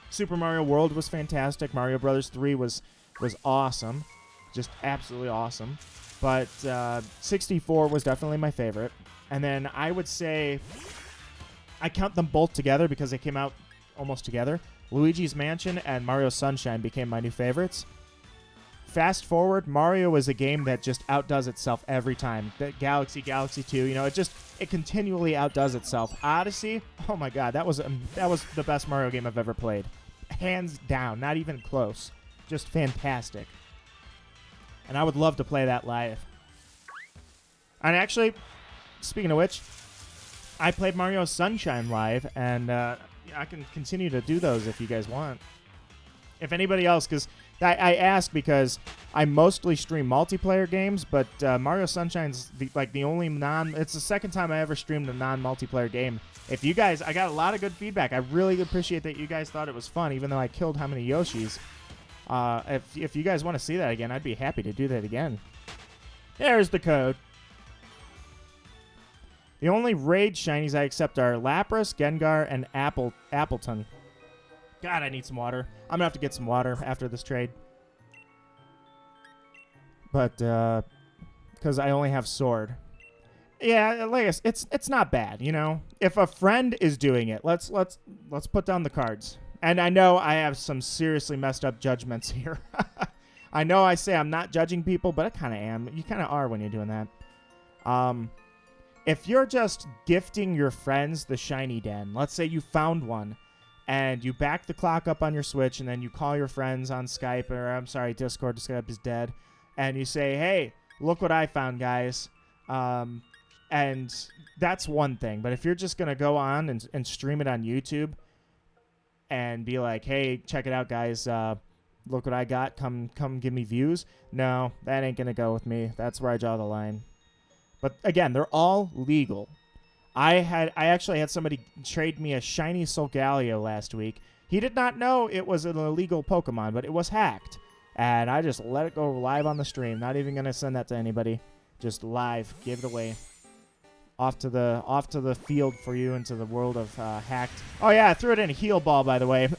Super Mario World was fantastic. Mario Brothers 3 was awesome. Just absolutely awesome. But 64 was definitely my favorite. And then I would say I count them both together because they came out almost together. Luigi's Mansion and Mario Sunshine became my new favorites. Fast forward, Mario is a game that just outdoes itself every time. The Galaxy 2, it continually outdoes itself. Odyssey, oh my god, that was the best Mario game I've ever played. Hands down, not even close. Just fantastic. And I would love to play that live. And actually, speaking of which, I played Mario Sunshine live, and I can continue to do those if you guys want. If anybody else, because I ask because I mostly stream multiplayer games, but Mario Sunshine's the only it's the second time I ever streamed a non-multiplayer game. If you guys, I got a lot of good feedback. I really appreciate that you guys thought it was fun, even though I killed how many Yoshis. If you guys want to see that again, I'd be happy to do that again. There's the code. The only raid shinies I accept are Lapras, Gengar, and Appleton. God, I need some water. I'm going to have to get some water after this trade. But, because I only have Sword. Yeah, like I said, it's not bad, you know? If a friend is doing it, let's put down the cards. And I know I have some seriously messed up judgments here. I know I say I'm not judging people, but I kind of am. You kind of are when you're doing that. If you're just gifting your friends the shiny den, let's say you found one, and you back the clock up on your Switch, and then you call your friends on Skype, or I'm sorry, Discord, Skype is dead, and you say, hey, look what I found, guys. And that's one thing. But if you're just going to go on and stream it on YouTube and be like, hey, check it out, guys, look what I got, come give me views. No, that ain't going to go with me. That's where I draw the line. But again, they're all legal. I actually had somebody trade me a shiny Solgaleo last week. He did not know it was an illegal Pokemon, but it was hacked. And I just let it go live on the stream. Not even going to send that to anybody. Just live. Gave it away. Off to the field for you into the world of hacked. Oh yeah, I threw it in a heal ball, by the way.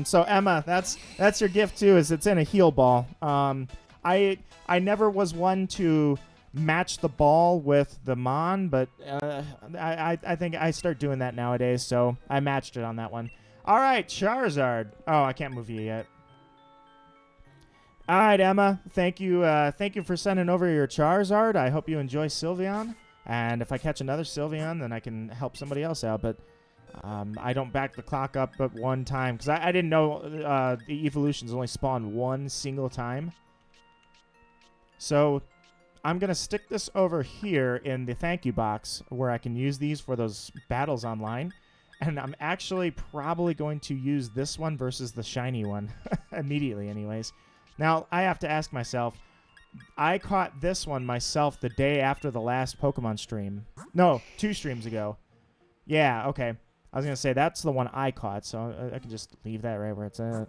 So Emma, that's your gift too. Is it's in a heal ball. I never was one to match the ball with the Mon, but I think I start doing that nowadays. So I matched it on that one. All right, Charizard. Oh, I can't move you yet. All right, Emma. Thank you for sending over your Charizard. I hope you enjoy Sylveon. And if I catch another Sylveon, then I can help somebody else out. But I don't back the clock up at one time because I didn't know the evolutions only spawn one single time. So I'm going to stick this over here in the thank you box where I can use these for those battles online. And I'm actually probably going to use this one versus the shiny one immediately anyways. Now, I have to ask myself, I caught this one myself the day after the last Pokemon stream. No, 2 streams ago. Yeah, okay. I was going to say, that's the one I caught, so I can just leave that right where it's at.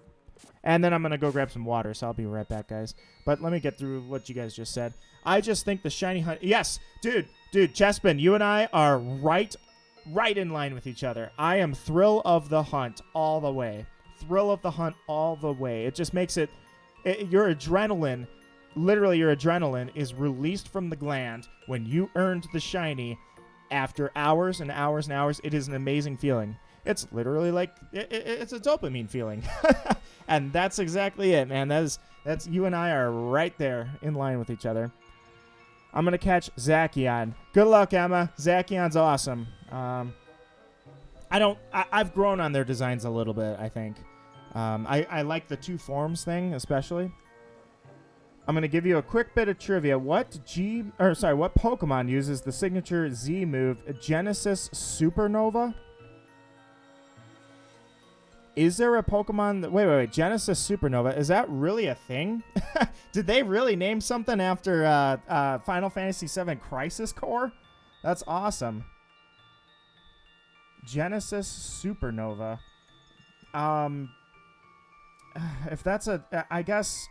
And then I'm going to go grab some water, so I'll be right back, guys. But let me get through what you guys just said. I just think the shiny hunt... Yes, dude, Chespin, you and I are right in line with each other. I am thrill of the hunt all the way. Thrill of the hunt all the way. It just makes it your adrenaline... Literally, your adrenaline is released from the gland when you earned the shiny after hours and hours and hours. It is an amazing feeling. It's literally like it's a dopamine feeling, and that's exactly it, man. That's you and I are right there in line with each other. I'm gonna catch Zacian. Good luck, Emma. Zacian's awesome. I've grown on their designs a little bit. I think I like the 2 forms thing especially. I'm going to give you a quick bit of trivia. What Pokemon uses the signature Z move, Genesis Supernova? Is there a Pokemon that... Wait. Genesis Supernova. Is that really a thing? Did they really name something after Final Fantasy VII Crisis Core? That's awesome. Genesis Supernova. If that's I guess...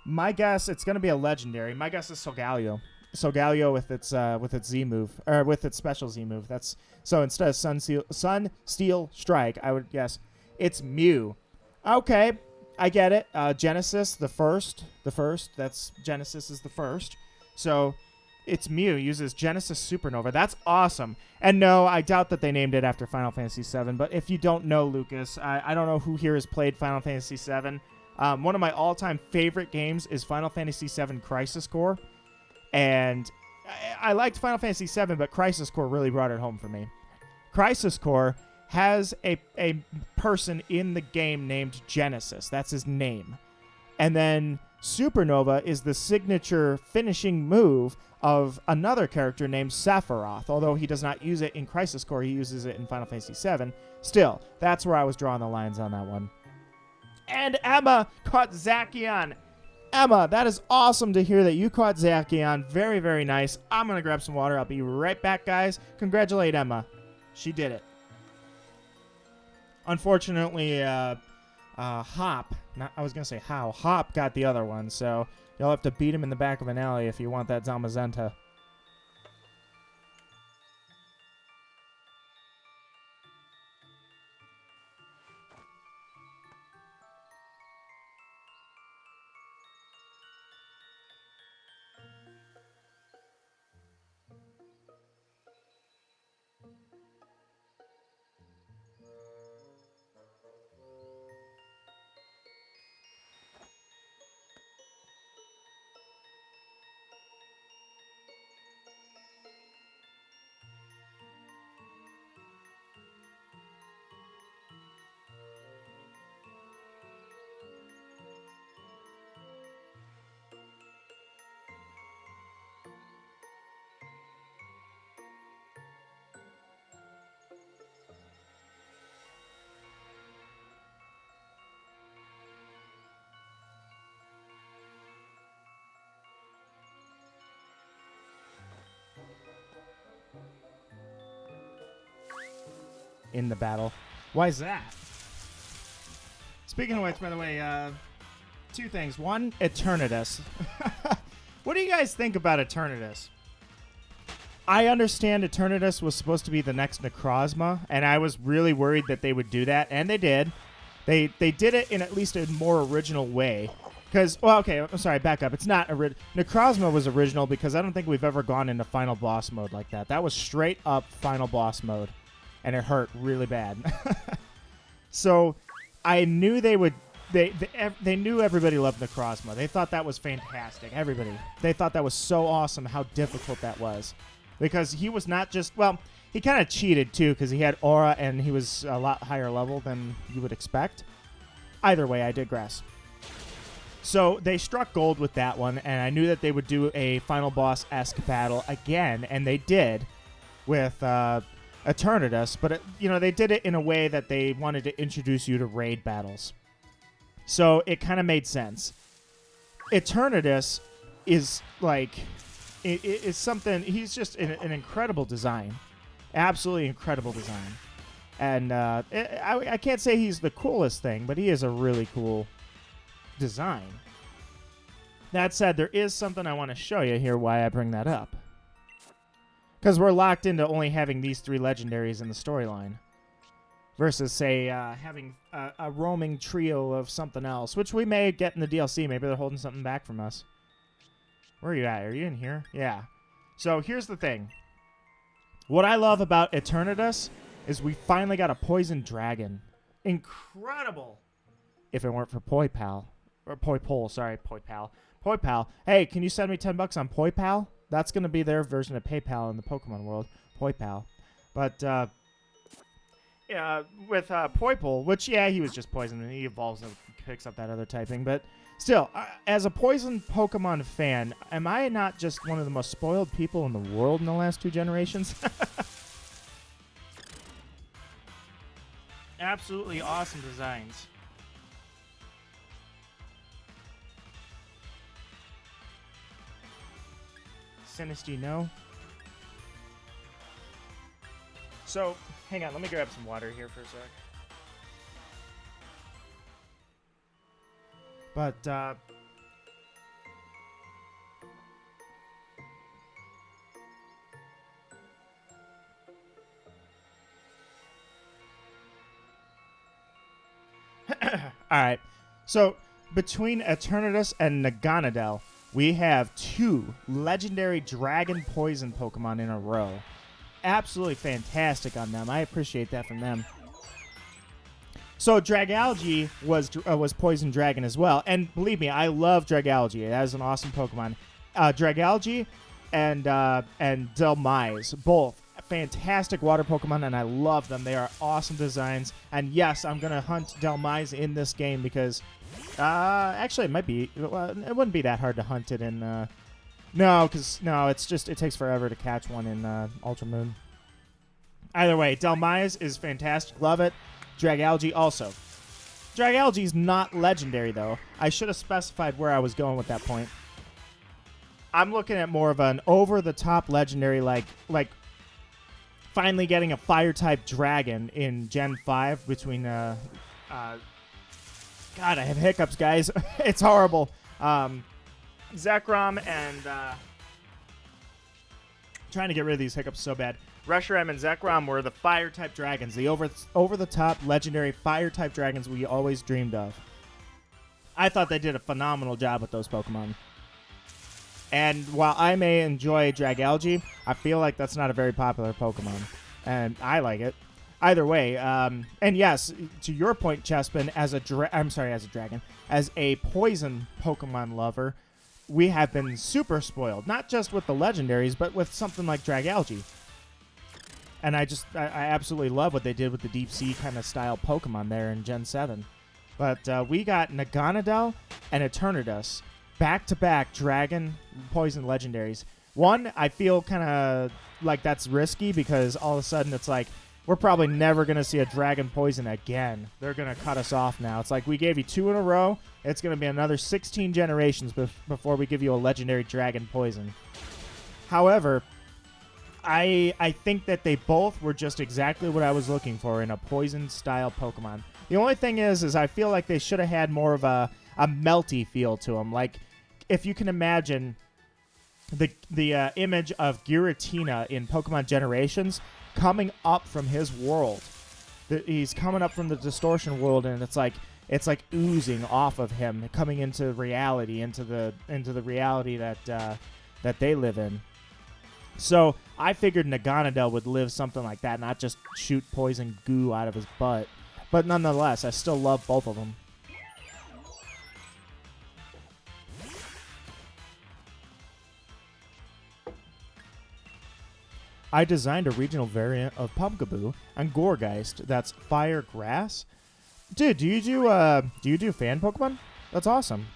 My guess, it's going to be a legendary. My guess is Solgaleo. Solgaleo with its Z move, or with its special Z move. That's so instead of Sun Steel Strike, I would guess it's Mew. Okay, I get it. Genesis, the first. That's Genesis is the first. So it's Mew uses Genesis Supernova. That's awesome. And no, I doubt that they named it after Final Fantasy VII. But if you don't know, Lucas, I don't know who here has played Final Fantasy VII. One of my all-time favorite games is Final Fantasy VII Crisis Core. And I liked Final Fantasy VII, but Crisis Core really brought it home for me. Crisis Core has a person in the game named Genesis. That's his name. And then Supernova is the signature finishing move of another character named Sephiroth. Although he does not use it in Crisis Core, he uses it in Final Fantasy VII. Still, that's where I was drawing the lines on that one. And Emma caught Zacian. Emma, that is awesome to hear that you caught Zacian. Very, very nice. I'm going to grab some water. I'll be right back, guys. Congratulate Emma. She did it. Unfortunately, Hop. I was going to say how. Hop got the other one, so you'll have to beat him in the back of an alley if you want that Zamazenta. In the battle. Why is that? Speaking of which, by the way, two things. One, Eternatus. What do you guys think about Eternatus? I understand Eternatus was supposed to be the next Necrozma, and I was really worried that they would do that, and they did. They did it in at least a more original way. Because, well, okay, I'm sorry, back up. It's not original. Necrozma was original because I don't think we've ever gone into final boss mode like that. That was straight up final boss mode. And it hurt really bad. So I knew they would. They knew everybody loved Necrozma. They thought that was fantastic. Everybody. They thought that was so awesome how difficult that was. Because he was not just, well, he kind of cheated too because he had aura and he was a lot higher level than you would expect. Either way, I digress. So they struck gold with that one, and I knew that they would do a final boss-esque battle again, and they did with Eternatus, but they did it in a way that they wanted to introduce you to raid battles. So it kind of made sense. Eternatus is like is something. He's just an incredible design, absolutely incredible design. And I can't say he's the coolest thing, but he is a really cool design. That said, there is something I want to show you here. Why I bring that up. Because we're locked into only having these three legendaries in the storyline. Versus, say, having a roaming trio of something else. Which we may get in the DLC. Maybe they're holding something back from us. Where are you at? Are you in here? Yeah. So, here's the thing. What I love about Eternatus is we finally got a poison dragon. Incredible! If it weren't for Poi Pal. Or Poi Pol, sorry. Poi Pal. Poi Pal. Hey, can you send me $10 on Poi Pal? That's going to be their version of PayPal in the Pokemon world. Poi Pal. But, with Poipole, which, yeah, he was just poison, and he evolves and picks up that other typing. But still, as a poison Pokemon fan, am I not just one of the most spoiled people in the world in the last 2 generations? Absolutely awesome designs. Sinisty, no. So, hang on, let me grab some water here for a sec. But, alright. So, between Eternatus and Naganadel, we have 2 legendary dragon poison Pokemon in a row. Absolutely fantastic on them. I appreciate that from them. So Dragalge was Poison Dragon as well. And believe me, I love Dragalge. That is an awesome Pokemon. Dragalge and Delmise, both fantastic water Pokemon, and I love them. They are awesome designs. And yes, I'm going to hunt Delmise in this game because... actually, it might be. Well, it wouldn't be that hard to hunt it in. No, it's just it takes forever to catch one in Ultra Moon. Either way, Delmise is fantastic. Love it. Dragalge also. Dragalge's not legendary though. I should have specified where I was going with that point. I'm looking at more of an over-the-top legendary, like finally getting a Fire-type dragon in Gen 5 between God, I have hiccups, guys. It's horrible. Zekrom and trying to get rid of these hiccups so bad. Reshiram and Zekrom were the fire-type dragons, the over-the-top legendary fire-type dragons we always dreamed of. I thought they did a phenomenal job with those Pokemon. And while I may enjoy Dragalge, I feel like that's not a very popular Pokemon. And I like it. Either way, and yes, to your point, Chespin, as a dragon, as a poison Pokemon lover, we have been super spoiled. Not just with the legendaries, but with something like Dragalge. And I absolutely love what they did with the Deep Sea kind of style Pokemon there in Gen 7. But we got Naganadel and Eternatus, back-to-back dragon poison legendaries. One, I feel kind of like that's risky because all of a sudden it's like, we're probably never going to see a dragon poison again. They're going to cut us off now. It's like we gave you 2 in a row. It's going to be another 16 generations before we give you a legendary dragon poison. However, I think that they both were just exactly what I was looking for in a poison-style Pokemon. The only thing is I feel like they should have had more of a melty feel to them. Like, if you can imagine the image of Giratina in Pokemon Generations coming up from his world. He's coming up from the distortion world, and it's like oozing off of him, coming into reality, into the reality that they live in. So I figured Naganadel would live something like that, not just shoot poison goo out of his butt. But nonetheless, I still love both of them. I designed a regional variant of Pumpkaboo and Gourgeist that's fire grass. Dude, do you do fan Pokemon? That's awesome.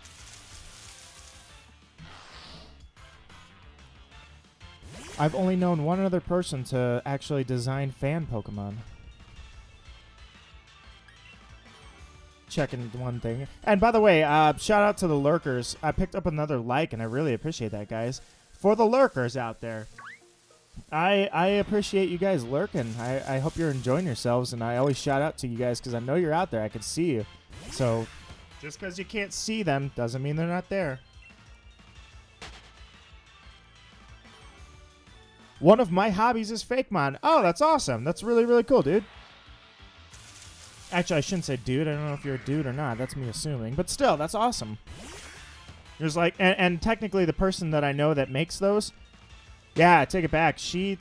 I've only known one other person to actually design fan Pokemon. Checking one thing. And by the way, shout out to the lurkers. I picked up another like, and I really appreciate that, guys. For the lurkers out there, I appreciate you guys lurking. I hope you're enjoying yourselves, and I always shout out to you guys because I know you're out there. I can see you. So just because you can't see them doesn't mean they're not there. One of my hobbies is Fakemon. Oh, that's awesome. That's really, really cool, dude. Actually, I shouldn't say dude. I don't know if you're a dude or not. That's me assuming. But still, that's awesome. There's like, and technically the person that I know that makes those, yeah, I take it back. She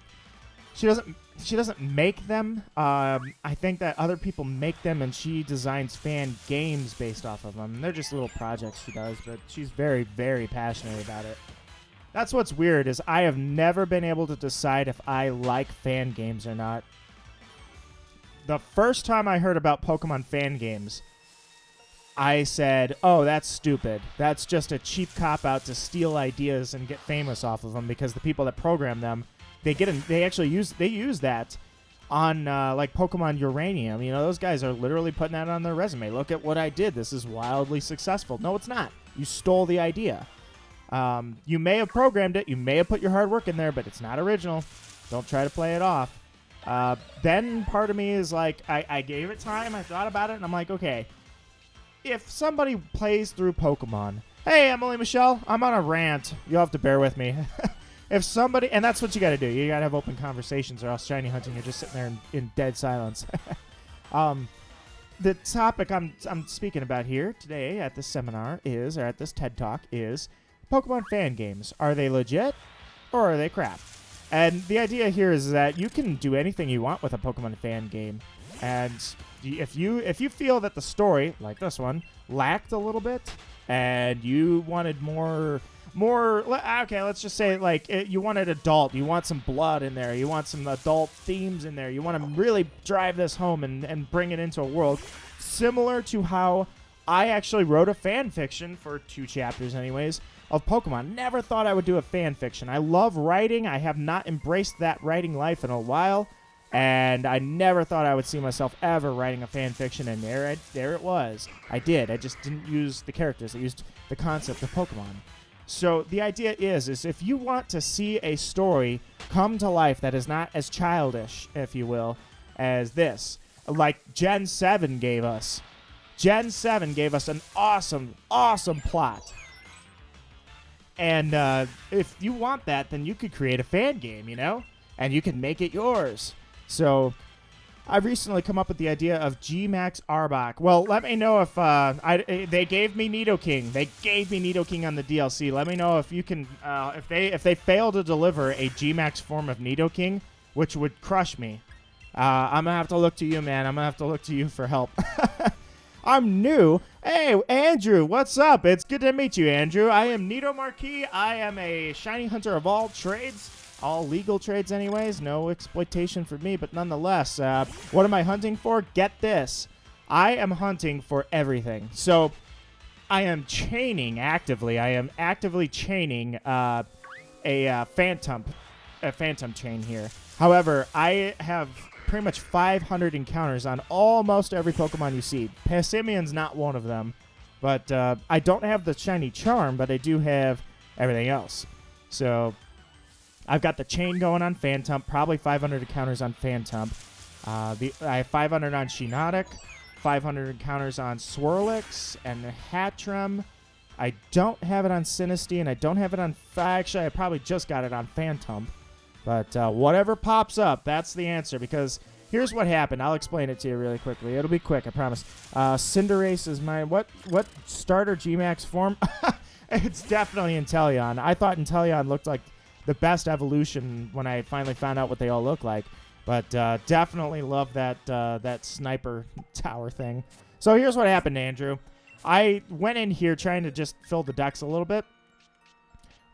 doesn't make them. I think that other people make them, and she designs fan games based off of them. They're just little projects she does, but she's very, very passionate about it. That's what's weird is I have never been able to decide if I like fan games or not. The first time I heard about Pokemon fan games, I said, oh, that's stupid. That's just a cheap cop-out to steal ideas and get famous off of them because the people that program them, they use that on like Pokemon Uranium. You know, those guys are literally putting that on their resume. Look at what I did. This is wildly successful. No, it's not. You stole the idea. You may have programmed it. You may have put your hard work in there, but it's not original. Don't try to play it off. Then part of me is like, I gave it time. I thought about it, and I'm like, okay, if somebody plays through Pokemon, hey, Emily Michelle, I'm on a rant. You'll have to bear with me. If somebody, and that's what you got to do. You got to have open conversations, or else shiny hunting, you're just sitting there in dead silence. The topic I'm speaking about here today at this seminar is, or at this TED Talk is, Pokemon fan games. Are they legit or are they crap? And the idea here is that you can do anything you want with a Pokemon fan game. And if you feel that the story, like this one, lacked a little bit and you wanted more okay, let's just say like you wanted adult, you want some blood in there, you want some adult themes in there, you want to really drive this home and bring it into a world similar to how I actually wrote a fan fiction for 2 chapters anyways of Pokemon. Never thought I would do a fan fiction. I love writing. I have not embraced that writing life in a while, and I never thought I would see myself ever writing a fan fiction, and there it was. I did. I just didn't use the characters. I used the concept of Pokemon. So the idea is if you want to see a story come to life that is not as childish, if you will, as this, like Gen 7 gave us, Gen 7 gave us an awesome, awesome plot. And if you want that, then you could create a fan game, you know? And you can make it yours. So I've recently come up with the idea of G-Max Arbok. Well, let me know if they gave me Nidoking. They gave me Nidoking on the DLC. Let me know if you can if they fail to deliver a G-Max form of Nidoking, which would crush me. I'm gonna have to look to you, man. I'm gonna have to look to you for help. I'm new. Hey, Andrew, what's up? It's good to meet you, Andrew. I am Nido Marquis. I am a shiny hunter of all trades. All legal trades anyways. No exploitation for me, but nonetheless. What am I hunting for? Get this. I am hunting for everything. So I am chaining actively. I am actively chaining a Phantump chain here. However, I have pretty much 500 encounters on almost every Pokemon you see. Passimian's not one of them. But I don't have the shiny charm, but I do have everything else. So I've got the chain going on Phantump, probably 500 encounters on Phantump. I have 500 on Shiinotic, 500 encounters on Swirlix and Hattrem. I don't have it on Sinistea, and I don't have it on... Actually, I probably just got it on Phantump. But whatever pops up, that's the answer, because here's what happened. I'll explain it to you really quickly. It'll be quick, I promise. Cinderace is my... What starter G-Max form? It's definitely Inteleon. I thought Inteleon looked like the best evolution when I finally found out what they all look like. But definitely love that sniper tower thing. So here's what happened, Andrew. I went in here trying to just fill the decks a little bit.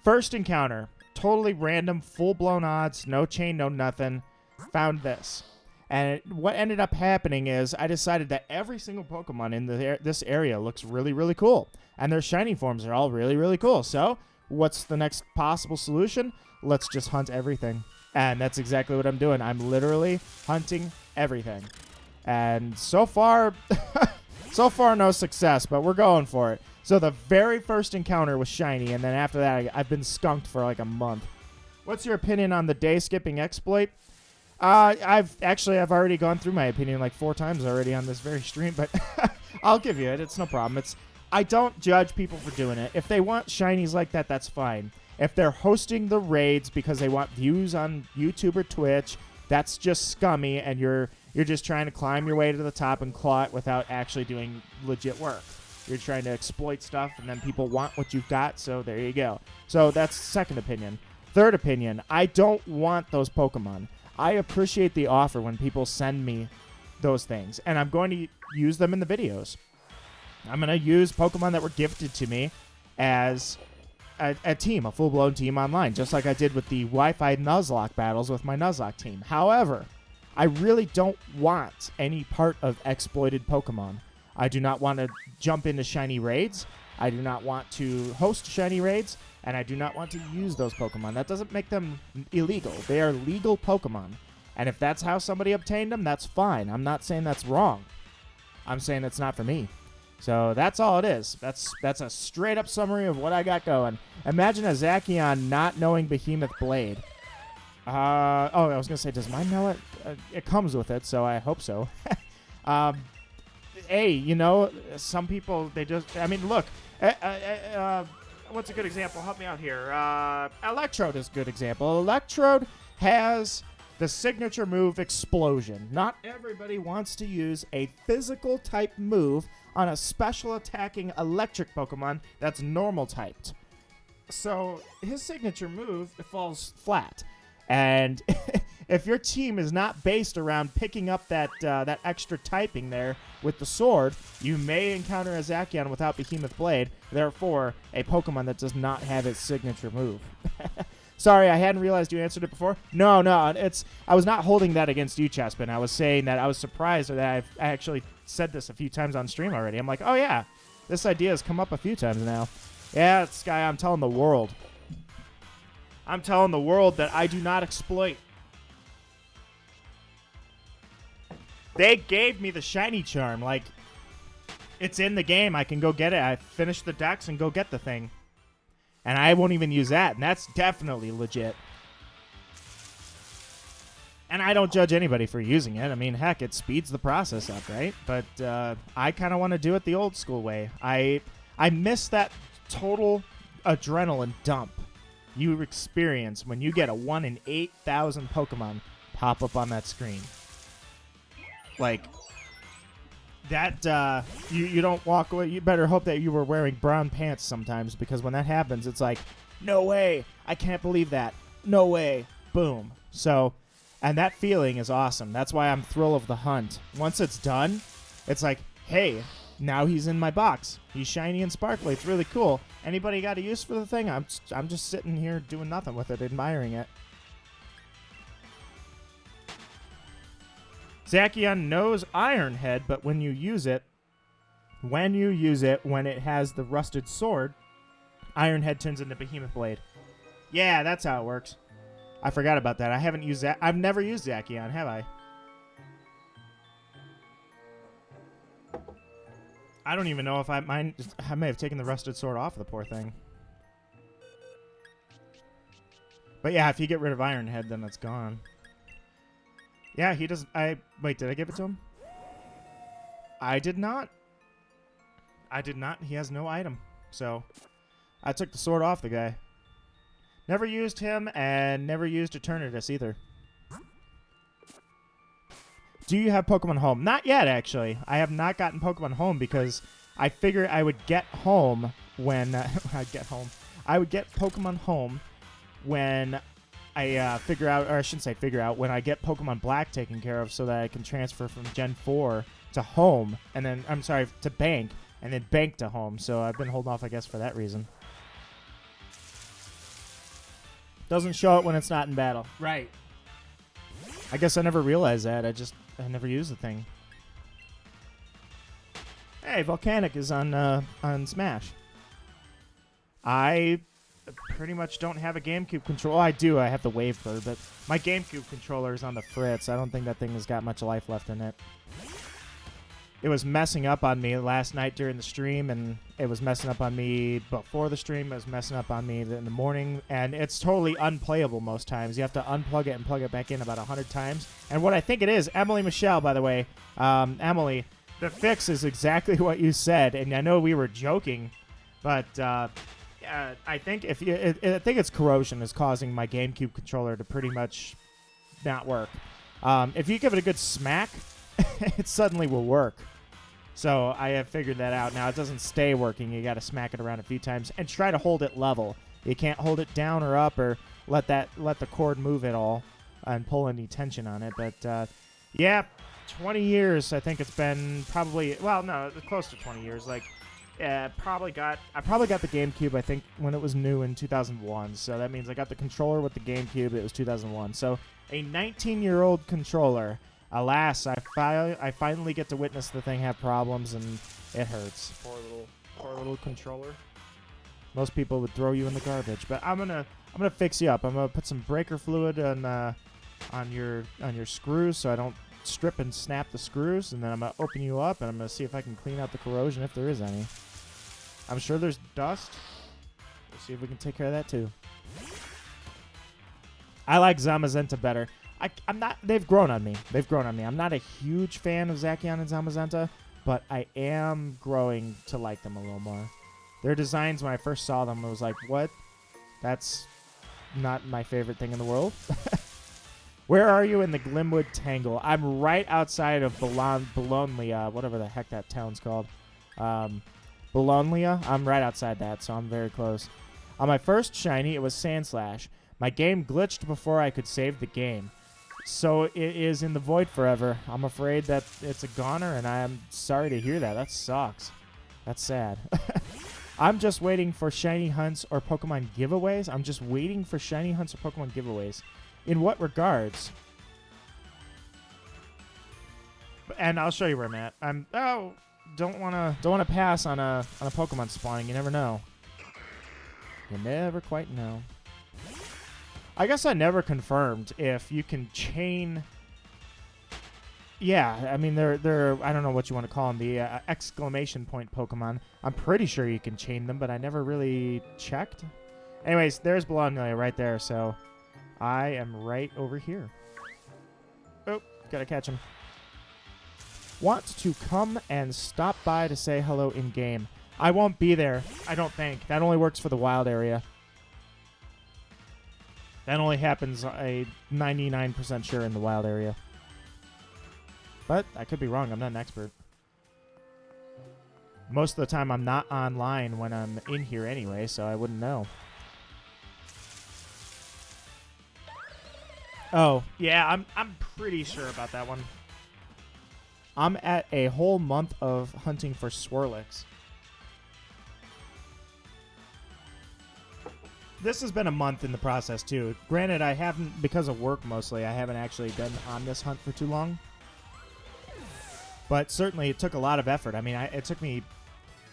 First encounter, totally random, full-blown odds, no chain, no nothing. Found this. And what ended up happening is I decided that every single Pokemon in this area looks really, really cool. And their shiny forms are all really, really cool. So what's the next possible solution? Let's just hunt everything. And that's exactly what I'm doing. I'm literally hunting everything. And so far, no success, but we're going for it. So the very first encounter was shiny, and then after that, I've been skunked for like a month. What's your opinion on the day-skipping exploit? I've already gone through my opinion like 4 times already on this very stream, but I'll give you it. It's no problem. I don't judge people for doing it. If they want shinies like that, that's fine. If they're hosting the raids because they want views on YouTube or Twitch, that's just scummy, and you're just trying to climb your way to the top and claw it without actually doing legit work. You're trying to exploit stuff, and then people want what you've got, so there you go. So that's second opinion. Third opinion, I don't want those Pokemon. I appreciate the offer when people send me those things, and I'm going to use them in the videos. I'm going to use Pokemon that were gifted to me as a team, a full-blown team online, just like I did with the Wi-Fi Nuzlocke battles with my Nuzlocke team. However, I really don't want any part of exploited Pokemon. I do not want to jump into shiny raids. I do not want to host shiny raids, and I do not want to use those Pokemon. That doesn't make them illegal. They are legal Pokemon, and if that's how somebody obtained them, that's fine. I'm not saying that's wrong. I'm saying it's not for me. So that's all it is. That's a straight-up summary of what I got going. Imagine a Zacian not knowing Behemoth Blade. I was going to say, does mine know it? It comes with it, so I hope so. Hey, you know, some people, they just... I mean, look. What's a good example? Help me out here. Electrode is a good example. Electrode has the signature move Explosion. Not everybody wants to use a physical type move on a special attacking electric Pokemon that's normal typed. So his signature move falls flat. And if your team is not based around picking up that extra typing there with the sword, you may encounter a Zacian without Behemoth Blade, therefore a Pokemon that does not have its signature move. Sorry, I hadn't realized you answered it before. No, I was not holding that against you, Chespin. I was saying that I was surprised that I actually said this a few times on stream already. I'm like, oh yeah, this idea has come up a few times now. Yeah, Sky, I'm telling the world. I'm telling the world that I do not exploit. They gave me the shiny charm. Like, it's in the game. I can go get it. I finish the decks and go get the thing. And I won't even use that. And that's definitely legit. And I don't judge anybody for using it. I mean, heck, it speeds the process up, right? But I kind of want to do it the old school way. I miss that total adrenaline dump you experience when you get a 1 in 8,000 Pokemon pop up on that screen. Like, that, you don't walk away. You better hope that you were wearing brown pants sometimes, because when that happens, it's like, no way. I can't believe that. No way. Boom. So, and that feeling is awesome. That's why I'm thrill of the hunt. Once it's done, it's like, hey, now he's in my box. He's shiny and sparkly. It's really cool. Anybody got a use for the thing? I'm just sitting here doing nothing with it, admiring it. Zacian knows Iron Head, but when you use it, when it has the rusted sword, Iron Head turns into Behemoth Blade. Yeah, that's how it works. I forgot about that. I haven't used that. I've never used Zacian, have I? I don't even know if I may have taken the rusted sword off the poor thing. But yeah, if you get rid of Iron Head, then it's gone. Yeah, he doesn't. Wait, did I give it to him? I did not. I did not. He has no item. So I took the sword off the guy. Never used him, and never used Eternatus either. Do you have Pokemon Home? Not yet, actually. I have not gotten Pokemon Home because I figured I would get home when... I would get Pokemon Home when I figure out... Or I shouldn't say figure out. When I get Pokemon Black taken care of so that I can transfer from Gen 4 to Home. And then... I'm sorry, to Bank. And then Bank to Home. So I've been holding off, I guess, for that reason. Doesn't show it when it's not in battle. Right. I guess I never realized that. I never used the thing. Hey, Volcanic is on Smash. I pretty much don't have a GameCube controller. Oh, I do. I have the Wavebird, but my GameCube controller is on the fritz. I don't think that thing has got much life left in it. It was messing up on me last night during the stream, and it was messing up on me before the stream. It was messing up on me in the morning, and it's totally unplayable most times. You have to unplug it and plug it back in about 100 times. And what I think it is, Emily Michelle, by the way, Emily, the fix is exactly what you said, and I know we were joking, but I think I think it's corrosion is causing my GameCube controller to pretty much not work. If you give it a good smack, it suddenly will work. So I have figured that out. Now it doesn't stay working. You got to smack it around a few times and try to hold it level. You can't hold it down or up or let the cord move at all and pull any tension on it. But yeah, 20 years. I think it's been probably close to 20 years. Like I probably got the GameCube. I think when it was new in 2001. So that means I got the controller with the GameCube. It was 2001. So a 19-year-old controller. Alas, I finally get to witness the thing have problems, and it hurts. Poor little controller. Most people would throw you in the garbage, but I'm gonna fix you up. I'm gonna put some breaker fluid on your screws so I don't strip and snap the screws, and then I'm gonna open you up and I'm gonna see if I can clean out the corrosion if there is any. I'm sure there's dust. We'll see if we can take care of that too. I like Zamazenta better. I'm not. They've grown on me. I'm not a huge fan of Zacian and Zamazenta, but I am growing to like them a little more. Their designs, when I first saw them, I was like, what? That's not my favorite thing in the world. Where are you in the Glimwood Tangle? I'm right outside of Bologna, whatever the heck that town's called. Bologna? I'm right outside that, so I'm very close. On my first shiny, it was Sandslash. My game glitched before I could save the game. So it is in the void forever. I'm afraid that it's a goner, and I'm sorry to hear that. That sucks. That's sad. I'm just waiting for shiny hunts or Pokemon giveaways. In what regards? And I'll show you where I'm at. Don't wanna pass on a Pokemon spawning. You never know. You never quite know. I guess I never confirmed if you can chain. Yeah, I mean they're I don't know what you want to call them, the exclamation point Pokemon. I'm pretty sure you can chain them, but I never really checked. Anyways, there's Bologna right there, so I am right over here. Oh, gotta catch him. Want to come and stop by to say hello in-game. I won't be there, I don't think. That only works for the wild area. That only happens a 99% sure in the wild area. But I could be wrong. I'm not an expert. Most of the time, I'm not online when I'm in here anyway, so I wouldn't know. Oh, yeah, I'm pretty sure about that one. I'm at a whole month of hunting for Swirlix. This has been a month in the process, too. Granted, I haven't, because of work mostly, I haven't actually been on this hunt for too long. But certainly, it took a lot of effort. I mean, it took me...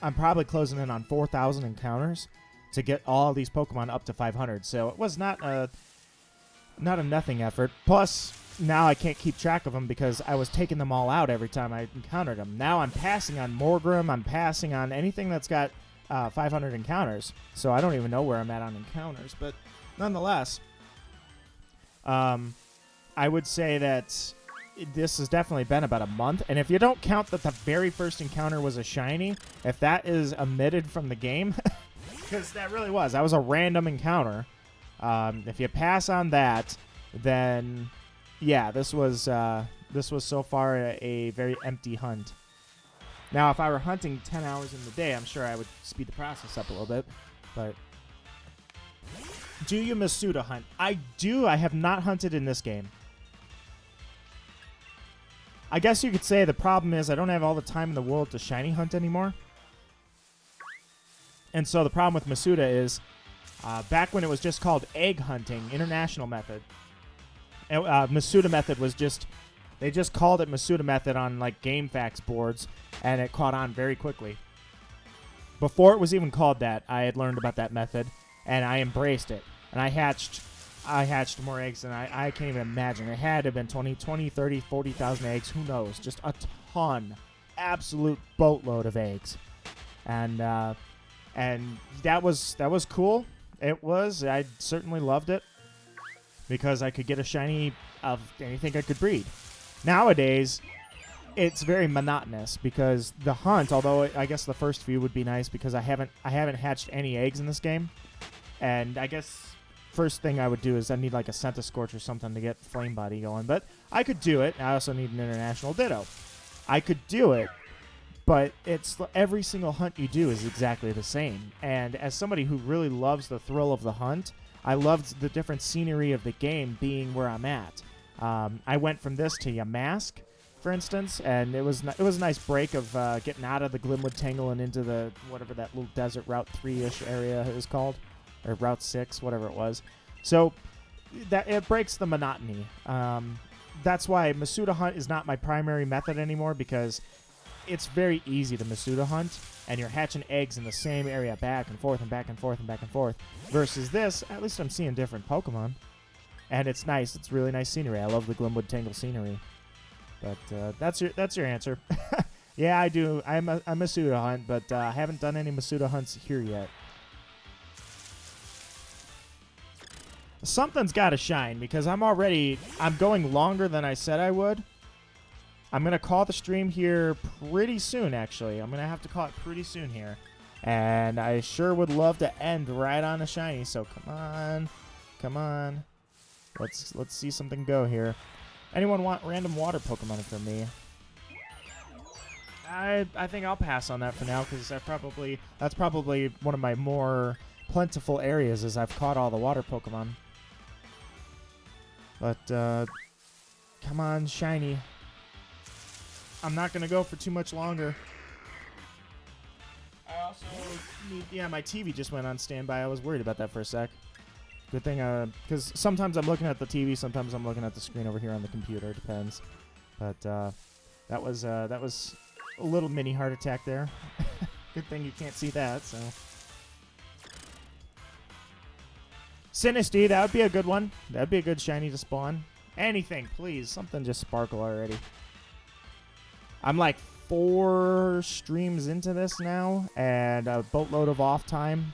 I'm probably closing in on 4,000 encounters to get all these Pokemon up to 500. So it was not a nothing effort. Plus, now I can't keep track of them because I was taking them all out every time I encountered them. Now I'm passing on Morgrim. I'm passing on anything that's got 500 encounters. So I don't even know where I'm at on encounters. But nonetheless, I would say that this has definitely been about a month. And if you don't count that the very first encounter was a shiny, if that is omitted from the game, because that really was. That was a random encounter. If you pass on that, then yeah, this was so far a very empty hunt. Now, if I were hunting 10 hours in the day, I'm sure I would speed the process up a little bit. But do you Masuda hunt? I do. I have not hunted in this game. I guess you could say the problem is I don't have all the time in the world to shiny hunt anymore. And so the problem with Masuda is back when it was just called egg hunting, international method, Masuda method was just, they just called it Masuda method on like GameFAQs boards, and it caught on very quickly. Before it was even called that, I had learned about that method, and I embraced it. And I hatched more eggs than I can't even imagine. It had to have been 20, 30, 40,000 eggs. Who knows? Just a ton. Absolute boatload of eggs. And that was cool. It was. I certainly loved it because I could get a shiny of anything I could breed. Nowadays, it's very monotonous because the hunt, although I guess the first few would be nice because I haven't hatched any eggs in this game. And I guess first thing I would do is I need like a Centiskorch or something to get Flame Body going. But I could do it. I also need an International Ditto. I could do it, but it's every single hunt you do is exactly the same. And as somebody who really loves the thrill of the hunt, I loved the different scenery of the game being where I'm at. I went from this to Yamask, for instance, and it was a nice break of getting out of the Glimwood Tangle and into the whatever that little desert Route 3-ish area is called. Or Route 6, whatever it was. So that it breaks the monotony. That's why Masuda hunt is not my primary method anymore because it's very easy to Masuda hunt, and you're hatching eggs in the same area back and forth and back and forth and back and forth. Versus this, at least I'm seeing different Pokemon. And it's nice. It's really nice scenery. I love the Glimwood Tangle scenery. But that's your answer. Yeah, I do. I'm a Masuda hunt, but I haven't done any Masuda hunts here yet. Something's got to shine because I'm going longer than I said I would. I'm going to call the stream here pretty soon, actually. I'm going to have to call it pretty soon here. And I sure would love to end right on a shiny, so come on. Come on. Let's see something go here. Anyone want random water Pokemon from me? I think I'll pass on that for now because that's probably one of my more plentiful areas as I've caught all the water Pokemon. But, come on, shiny. I'm not going to go for too much longer. I also need... Yeah, my TV just went on standby. I was worried about that for a sec. Good thing, because sometimes I'm looking at the TV, sometimes I'm looking at the screen over here on the computer. It depends. But, that was a little mini heart attack there. Good thing you can't see that, so... Sinistea, that would be a good one. That would be a good shiny to spawn. Anything, please. Something just sparkle already. I'm like 4 streams into this now, and a boatload of off time.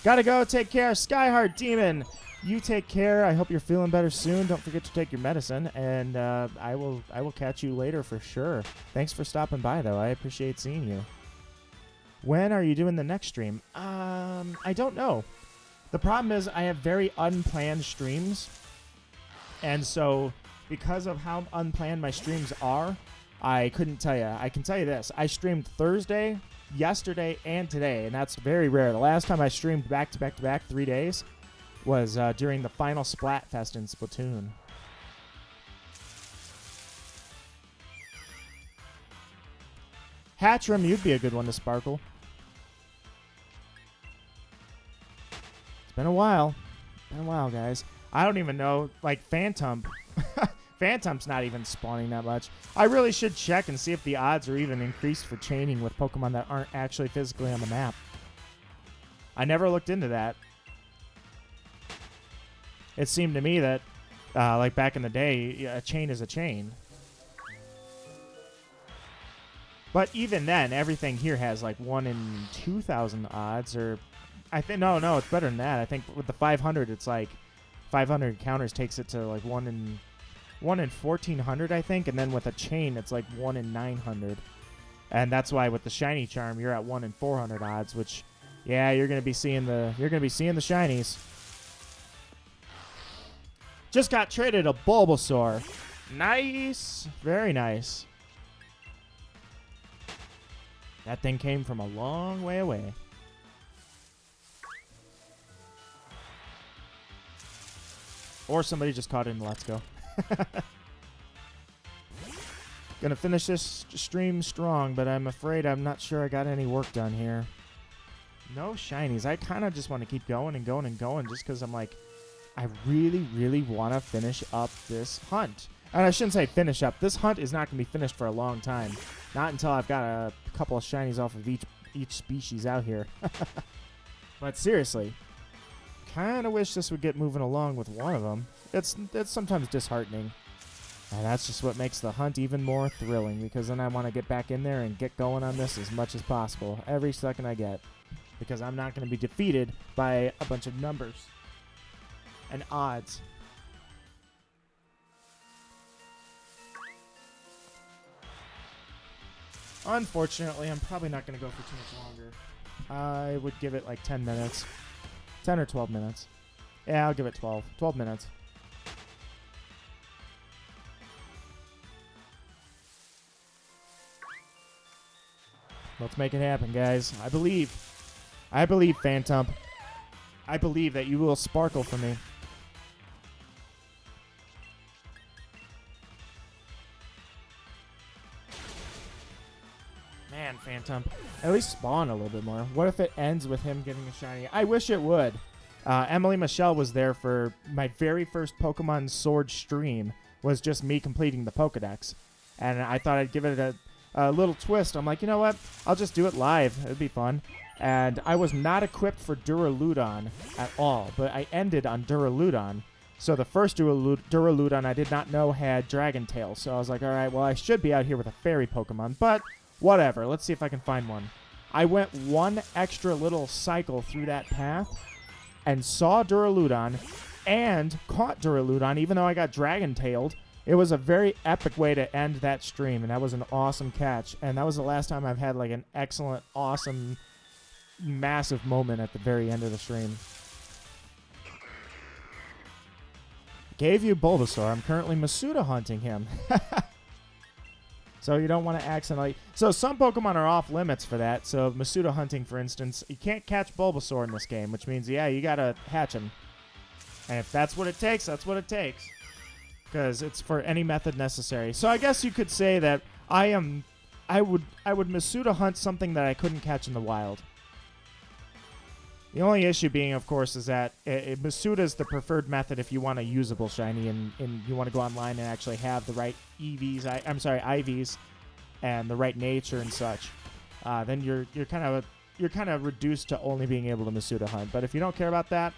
Gotta go. Take care. Skyheart Demon. You take care. I hope you're feeling better soon. Don't forget to take your medicine, and I will catch you later for sure. Thanks for stopping by, though. I appreciate seeing you. When are you doing the next stream? I don't know. The problem is I have very unplanned streams, and so because of how unplanned my streams are, I couldn't tell you. I can tell you this. I streamed Thursday, yesterday, and today, and that's very rare. The last time I streamed back-to-back 3 days was during the final Splatfest in Splatoon. Hatchram, you'd be a good one to sparkle. It's been a while. Guys. I don't even know, like, Phantump. Phantump's not even spawning that much. I really should check and see if the odds are even increased for chaining with Pokemon that aren't actually physically on the map. I never looked into that. It seemed to me that, like back in the day, a chain is a chain. But even then, everything here has like 1 in 2,000 odds, or I think no, it's better than that. I think with the 500, it's like 500 encounters takes it to like 1 in 1,400, I think, and then with a chain, it's like 1 in 900, and that's why with the shiny charm, you're at 1 in 400 odds, which, yeah, you're gonna be seeing the shinies. Just got traded a Bulbasaur. Nice. Very nice. That thing came from a long way away. Or somebody just caught it in Let's Go. Gonna finish this stream strong, but I'm afraid I'm not sure I got any work done here. No shinies. I kind of just want to keep going and going and going just because I'm like, I really, really want to finish up this hunt. And I shouldn't say finish up. This hunt is not going to be finished for a long time. Not until I've got a couple of shinies off of each species out here. But seriously, kind of wish this would get moving along with one of them. It's sometimes disheartening. And that's just what makes the hunt even more thrilling, because then I want to get back in there and get going on this as much as possible every second I get. Because I'm not going to be defeated by a bunch of numbers and odds. Unfortunately, I'm probably not going to go for too much longer. I would give it like 10 minutes. 10 or 12 minutes. Yeah, I'll give it 12. 12 minutes. Let's make it happen, guys. I believe, Phantump. I believe that you will sparkle for me. Man, Phantump. At least spawn a little bit more. What if it ends with him getting a shiny? I wish it would. Emily Michelle was there for my very first Pokemon Sword stream. Was just me completing the Pokedex. And I thought I'd give it a little twist. I'm like, you know what? I'll just do it live. It'd be fun. And I was not equipped for Duraludon at all. But I ended on Duraludon. So the first Duraludon I did not know had Dragon Tail. So I was like, all right, well, I should be out here with a fairy Pokemon. But whatever. Let's see if I can find one. I went one extra little cycle through that path and saw Duraludon and caught Duraludon, even though I got Dragon-tailed. It was a very epic way to end that stream, and that was an awesome catch. And that was the last time I've had like an excellent, awesome, massive moment at the very end of the stream. Gave you Bulbasaur. I'm currently Masuda hunting him. So you don't want to accidentally... So some Pokemon are off limits for that. So Masuda hunting, for instance, you can't catch Bulbasaur in this game, which means, yeah, you got to hatch him. And if that's what it takes, that's what it takes. Because it's for any method necessary. So I guess you could say that I would Masuda hunt something that I couldn't catch in the wild. The only issue being, of course, is that Masuda is the preferred method if you want a usable shiny and you want to go online and actually have the right IVs and the right nature and such. Then you're kind of reduced to only being able to Masuda hunt. But if you don't care about that,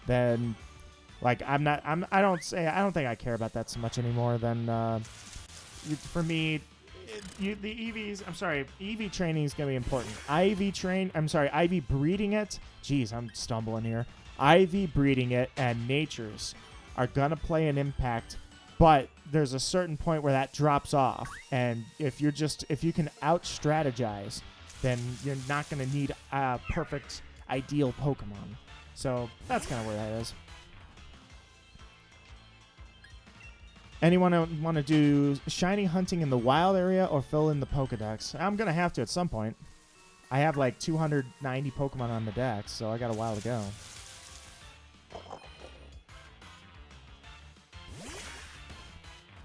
then like I don't think I care about that so much anymore. Then for me, the EVs, EV training is going to be important. IV breeding it. Jeez, I'm stumbling here. Ivy breeding it and natures are going to play an impact, but there's a certain point where that drops off. And if you can out-strategize, then you're not going to need a perfect, ideal Pokemon. So that's kind of where that is. Anyone want to do shiny hunting in the wild area or fill in the Pokedex? I'm going to have to at some point. I have like 290 Pokemon on the deck, so I got a while to go.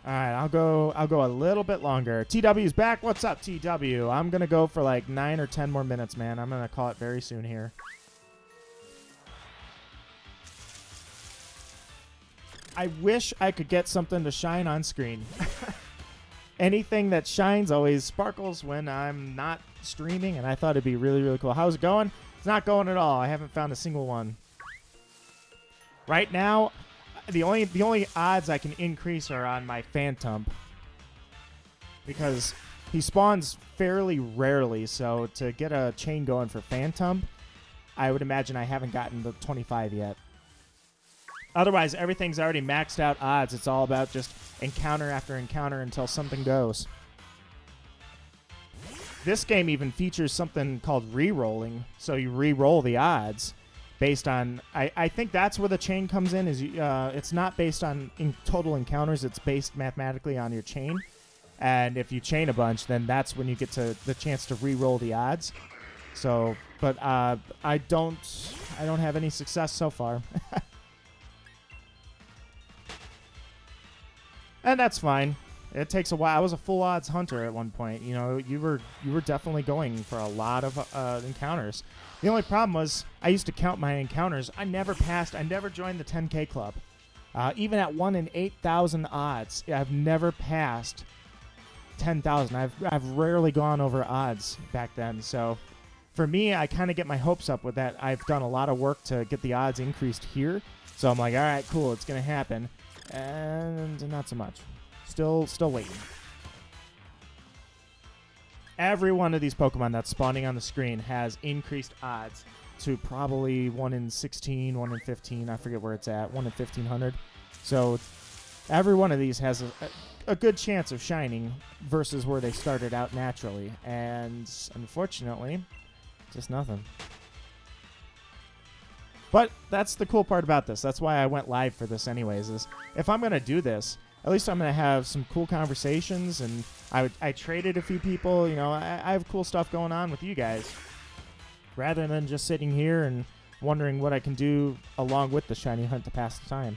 All right, I'll go a little bit longer. TW's back. What's up, TW? I'm going to go for like 9 or 10 more minutes, man. I'm going to call it very soon here. I wish I could get something to shine on screen. Anything that shines always sparkles when I'm not streaming, and I thought it'd be really, really cool. How's it going? It's not going at all. I haven't found a single one. Right now, the only odds I can increase are on my Phantump, because he spawns fairly rarely, so to get a chain going for Phantump, I would imagine I haven't gotten the 25 yet. Otherwise, everything's already maxed out odds. It's all about just encounter after encounter until something goes. This game even features something called re-rolling, so you re-roll the odds based on... I think that's where the chain comes in. Is it's not based on total encounters. It's based mathematically on your chain. And if you chain a bunch, then that's when you get to the chance to re-roll the odds. So, but I don't have any success so far. And that's fine. It takes a while. I was a full odds hunter at one point. You know, you were definitely going for a lot of encounters. The only problem was I used to count my encounters. I never joined the 10K club. Even at 1 in 8,000 odds, I've never passed 10,000. I've rarely gone over odds back then. So for me, I kind of get my hopes up with that. I've done a lot of work to get the odds increased here. So I'm like, all right, cool, it's going to happen. And not so much. Still waiting. Every one of these Pokemon that's spawning on the screen has increased odds to probably 1 in 16, 1 in 15. I forget where it's at. 1 in 1,500. So every one of these has a good chance of shining versus where they started out naturally. And unfortunately, just nothing. But that's the cool part about this. That's why I went live for this anyways, is if I'm going to do this, at least I'm going to have some cool conversations, and I traded a few people. You know, I have cool stuff going on with you guys, rather than just sitting here and wondering what I can do along with the shiny hunt to pass the time.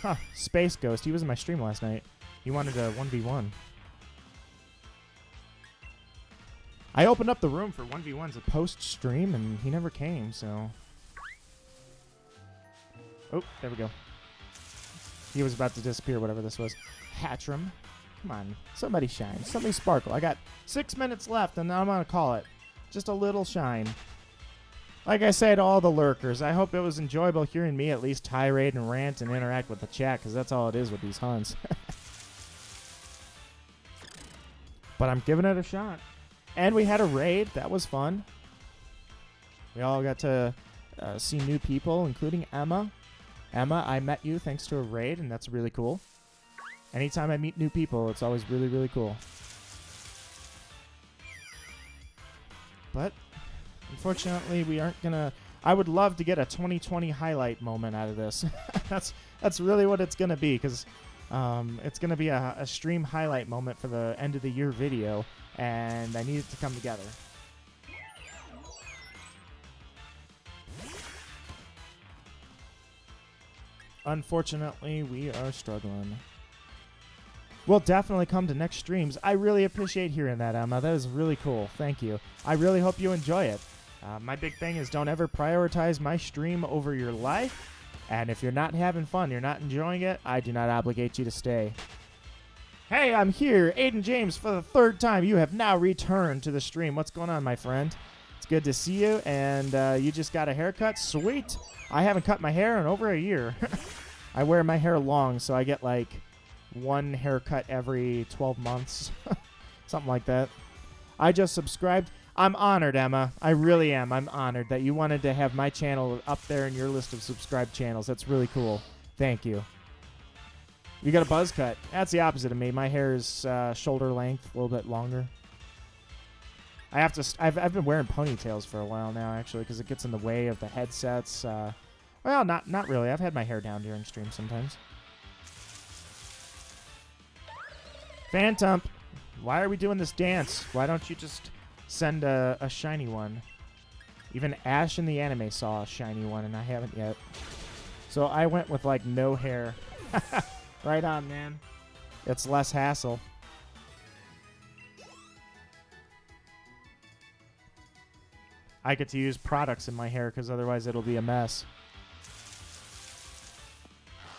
Huh, Space Ghost. He was in my stream last night. He wanted a 1v1. I opened up the room for 1v1s at post-stream, and he never came, so... Oh, there we go. He was about to disappear, whatever this was. Hatchram. Come on. Somebody shine. Somebody sparkle. I got 6 minutes left, and I'm going to call it. Just a little shine. Like I said to all the lurkers, I hope it was enjoyable hearing me at least tirade and rant and interact with the chat, because that's all it is with these hunts. But I'm giving it a shot. And we had a raid. That was fun. We all got to see new people, including Emma. Emma, I met you thanks to a raid, and that's really cool. Anytime I meet new people, it's always really, really cool. But, unfortunately, we aren't going to... I would love to get a 2020 highlight moment out of this. That's really what it's going to be, because it's going to be a stream highlight moment for the end of the year video. And I need it to come together. Unfortunately, we are struggling. We'll definitely come to next streams. I really appreciate hearing that, Emma. That is really cool. Thank you. I really hope you enjoy it. My big thing is don't ever prioritize my stream over your life. And if you're not having fun, you're not enjoying it, I do not obligate you to stay. Hey, I'm here, Aiden James, for the 3rd time. You have now returned to the stream. What's going on, my friend? It's good to see you, and you just got a haircut? Sweet. I haven't cut my hair in over a year. I wear my hair long, so I get like 1 haircut every 12 months. Something like that. I just subscribed. I'm honored, Emma. I really am. I'm honored that you wanted to have my channel up there in your list of subscribed channels. That's really cool. Thank you. You got a buzz cut. That's the opposite of me. My hair is shoulder length, a little bit longer. I have to. I've been wearing ponytails for a while now, actually, because it gets in the way of the headsets. Well, not really. I've had my hair down during stream sometimes. Phantump, why are we doing this dance? Why don't you just send a shiny one? Even Ash in the anime saw a shiny one, and I haven't yet. So I went with, like, no hair. Right on, man. It's less hassle. I get to use products in my hair because otherwise it'll be a mess.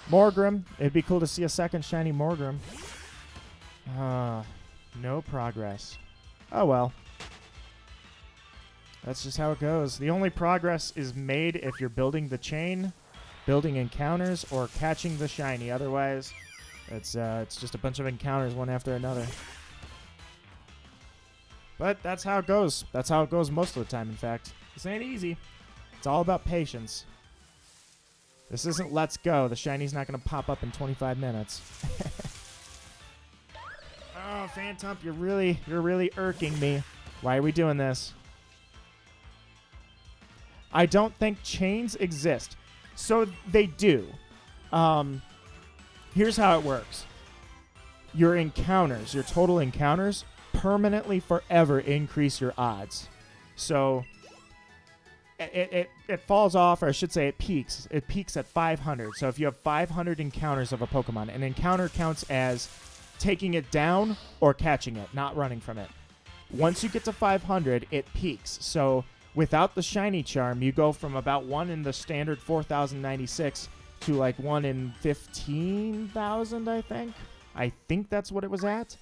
Morgrim. It'd be cool to see a second shiny Morgrim. No progress. Oh, well. That's just how it goes. The only progress is made if you're building the chain, building encounters, or catching the shiny. Otherwise, it's just a bunch of encounters one after another. But that's how it goes. That's how it goes most of the time, in fact. This ain't easy. It's all about patience. This isn't Let's Go. The shiny's not going to pop up in 25 minutes. Oh, Phantump, you're really irking me. Why are we doing this? I don't think chains exist. So they do. Here's how it works. Your encounters, your total encounters, permanently forever increase your odds. So it falls off, or I should say it peaks. It peaks at 500. So if you have 500 encounters of a Pokemon, an encounter counts as taking it down or catching it, not running from it. Once you get to 500, it peaks. So without the shiny charm, you go from about 1 in the standard 4,096 to like 1 in 15,000, I think. I think that's what it was at.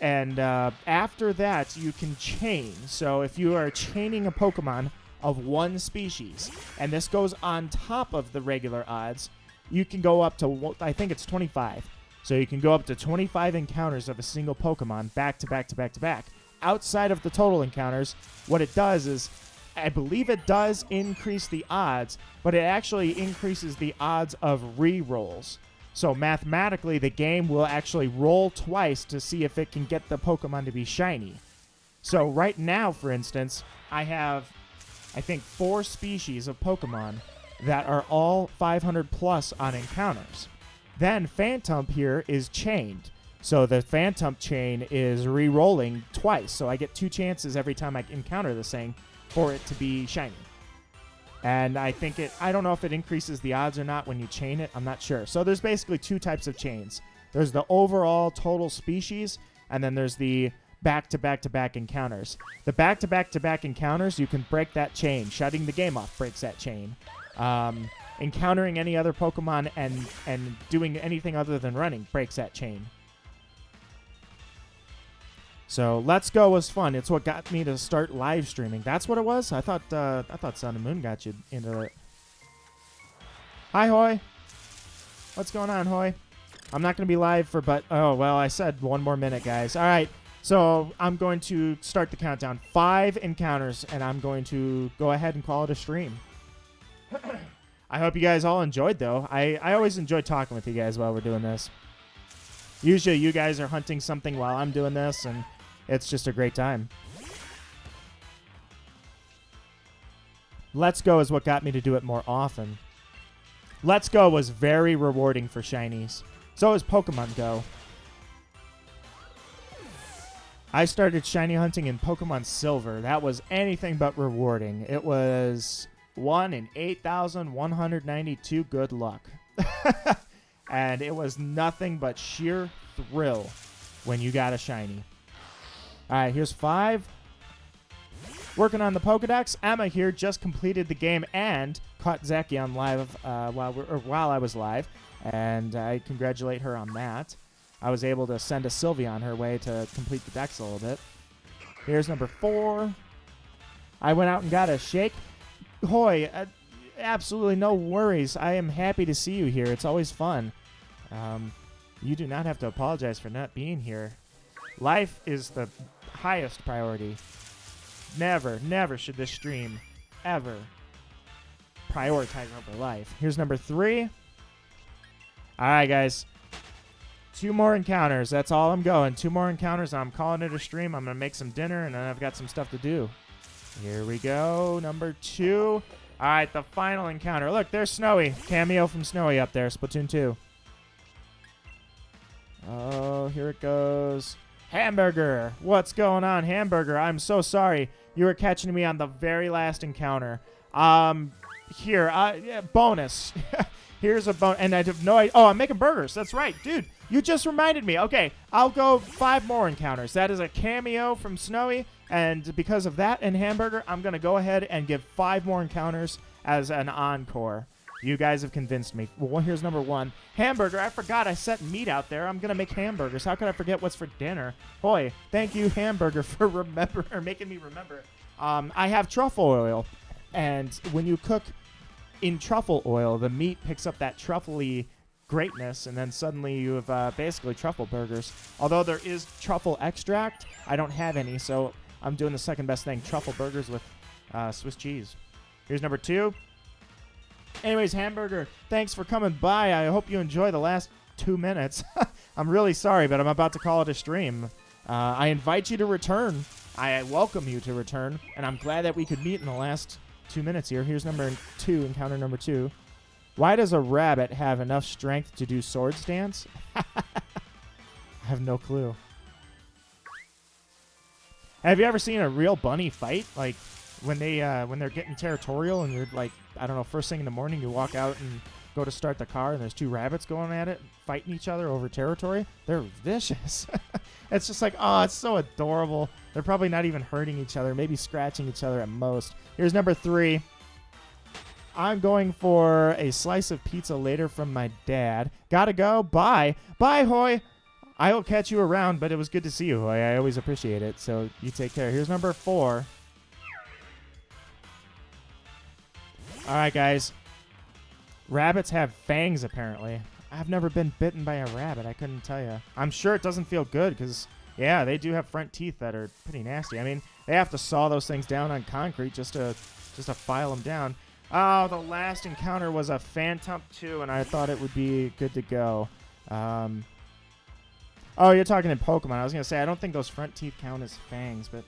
And after that, you can chain. So if you are chaining a Pokemon of one species, and this goes on top of the regular odds, you can go up to, I think it's 25. So you can go up to 25 encounters of a single Pokemon back to back to back to back. Outside of the total encounters, what it does is, I believe it does increase the odds, but it actually increases the odds of re-rolls. So mathematically, the game will actually roll twice to see if it can get the Pokemon to be shiny. So right now, for instance, I have, I think, 4 species of Pokemon that are all 500 plus on encounters. Then Phantump here is chained. So the Phantump chain is re-rolling twice. So I get 2 chances every time I encounter this thing for it to be shiny. And I think I don't know if it increases the odds or not when you chain it. I'm not sure. So there's basically 2 types of chains. There's the overall total species, and then there's the back-to-back-to-back encounters. The back-to-back-to-back encounters, you can break that chain. Shutting the game off breaks that chain. Encountering any other Pokemon and doing anything other than running breaks that chain. So Let's Go was fun. It's what got me to start live streaming. That's what it was? I thought Sun and Moon got you into it. Hi, Hoy. What's going on, Hoy? I'm not going to be live for oh, well, I said 1 more minute, guys. All right. So I'm going to start the countdown. 5 encounters, and I'm going to go ahead and call it a stream. I hope you guys all enjoyed, though. I always enjoy talking with you guys while we're doing this. Usually you guys are hunting something while I'm doing this, and it's just a great time. Let's Go is what got me to do it more often. Let's Go was very rewarding for shinies. So is Pokemon Go. I started shiny hunting in Pokemon Silver. That was anything but rewarding. It was 1 in 8,192 good luck. And it was nothing but sheer thrill when you got a shiny. All right, here's 5. Working on the Pokedex. Emma here just completed the game and caught Zacian live while I was live, and I congratulate her on that. I was able to send a Sylveon her way to complete the dex a little bit. Here's number 4. I went out and got a shake. Hoy, absolutely no worries. I am happy to see you here. It's always fun. You do not have to apologize for not being here. Life is the highest priority. Never, never should this stream ever prioritize over life. Here's number 3. All right, guys. 2 more encounters. That's all I'm going. 2 more encounters. I'm calling it a stream. I'm going to make some dinner, and then I've got some stuff to do. Here we go. Number 2. All right, the final encounter. Look, there's Snowy. Cameo from Snowy up there. Splatoon 2. Oh, here it goes. Hamburger. What's going on, Hamburger? I'm so sorry. You were catching me on the very last encounter. Here, yeah, bonus. Here's a bonus. And I have no idea. Oh, I'm making burgers. That's right. Dude, you just reminded me. Okay, I'll go 5 more encounters. That is a cameo from Snowy. And because of that and Hamburger, I'm going to go ahead and give 5 more encounters as an encore. You guys have convinced me. Well, here's number 1. Hamburger. I forgot I set meat out there. I'm going to make hamburgers. How could I forget what's for dinner? Boy, thank you, Hamburger, for making me remember. I have truffle oil. And when you cook in truffle oil, the meat picks up that truffly greatness, and then suddenly you have basically truffle burgers. Although there is truffle extract, I don't have any, so I'm doing the second best thing, truffle burgers with Swiss cheese. Here's number 2. Anyways, Hamburger, thanks for coming by. I hope you enjoy the last 2 minutes. I'm really sorry, but I'm about to call it a stream. I invite you to return. I welcome you to return, and I'm glad that we could meet in the last 2 minutes here. Here's number 2, encounter number 2. Why does a rabbit have enough strength to do swords dance? I have no clue. Have you ever seen a real bunny fight? Like when they're getting territorial and you're like, I don't know, first thing in the morning you walk out and go to start the car and there's 2 rabbits going at it, fighting each other over territory. They're vicious. It's just like, oh, it's so adorable. They're probably not even hurting each other, maybe scratching each other at most. Here's number 3. I'm going for a slice of pizza later from my dad. Gotta go. Bye. Bye, Hoy. I will catch you around, but it was good to see you, Hoy. I always appreciate it, so you take care. Here's number 4. All right, guys. Rabbits have fangs, apparently. I've never been bitten by a rabbit. I couldn't tell you. I'm sure it doesn't feel good because, yeah, they do have front teeth that are pretty nasty. I mean, they have to saw those things down on concrete just to file them down. Oh, the last encounter was a Phantump 2, and I thought it would be good to go. Oh, you're talking in Pokemon. I was going to say, I don't think those front teeth count as fangs, but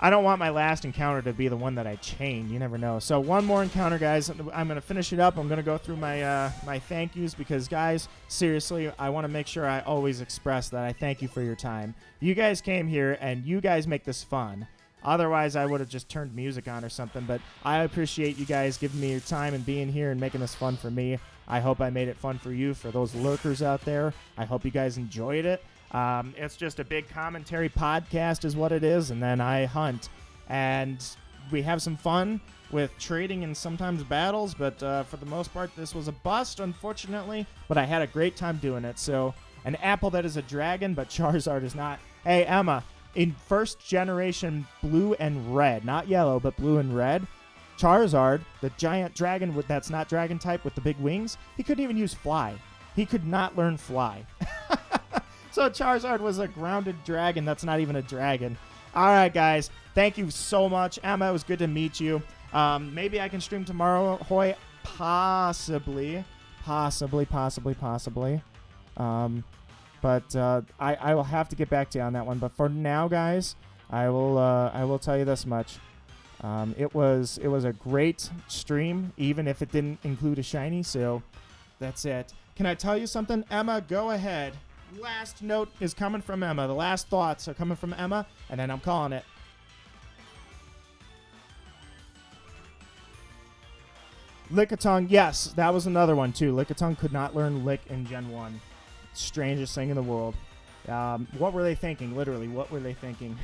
I don't want my last encounter to be the one that I chain. You never know. So 1 more encounter, guys. I'm going to finish it up. I'm going to go through my my thank yous because, guys, seriously, I want to make sure I always express that I thank you for your time. You guys came here, and you guys make this fun. Otherwise, I would have just turned music on or something. But I appreciate you guys giving me your time and being here and making this fun for me. I hope I made it fun for you, for those lurkers out there. I hope you guys enjoyed it. It's just a big commentary podcast is what it is, and then I hunt. And we have some fun with trading and sometimes battles, but for the most part, this was a bust, unfortunately. But I had a great time doing it. So an apple that is a dragon, but Charizard is not. Hey, Emma. In first generation blue and red, not yellow, but blue and red, Charizard, the giant dragon that's not dragon type with the big wings, he couldn't even use fly. He could not learn fly. So Charizard was a grounded dragon that's not even a dragon. All right, guys. Thank you so much. Emma, it was good to meet you. Maybe I can stream tomorrow, Hoy. Possibly. But I will have to get back to you on that one. But for now, guys, I will tell you this much. It was a great stream, even if it didn't include a shiny. So that's it. Can I tell you something, Emma? Go ahead. Last note is coming from Emma. The last thoughts are coming from Emma, and then I'm calling it. Lickitung, yes, that was another one too. Lickitung could not learn Lick in Gen 1. Strangest thing in the world. What were they thinking? Literally, what were they thinking?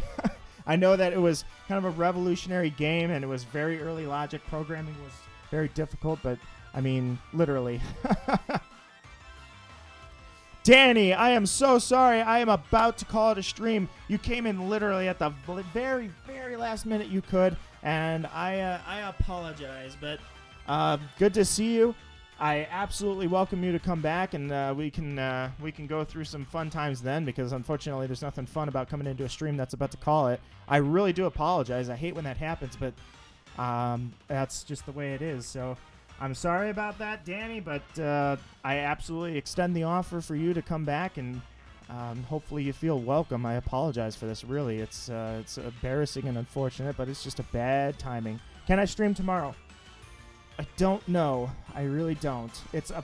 I know that it was kind of a revolutionary game, and it was very early logic. Programming was very difficult, but, I mean, literally. Danny, I am so sorry. I am about to call it a stream. You came in literally at the very, very last minute you could, and I apologize, but good to see you. I absolutely welcome you to come back, and we can go through some fun times then, because unfortunately there's nothing fun about coming into a stream that's about to call it. I really do apologize. I hate when that happens, but that's just the way it is. So I'm sorry about that, Danny, but I absolutely extend the offer for you to come back, and hopefully you feel welcome. I apologize for this. Really, it's embarrassing and unfortunate, but it's just a bad timing. Can I stream tomorrow? I don't know. I really don't. It's a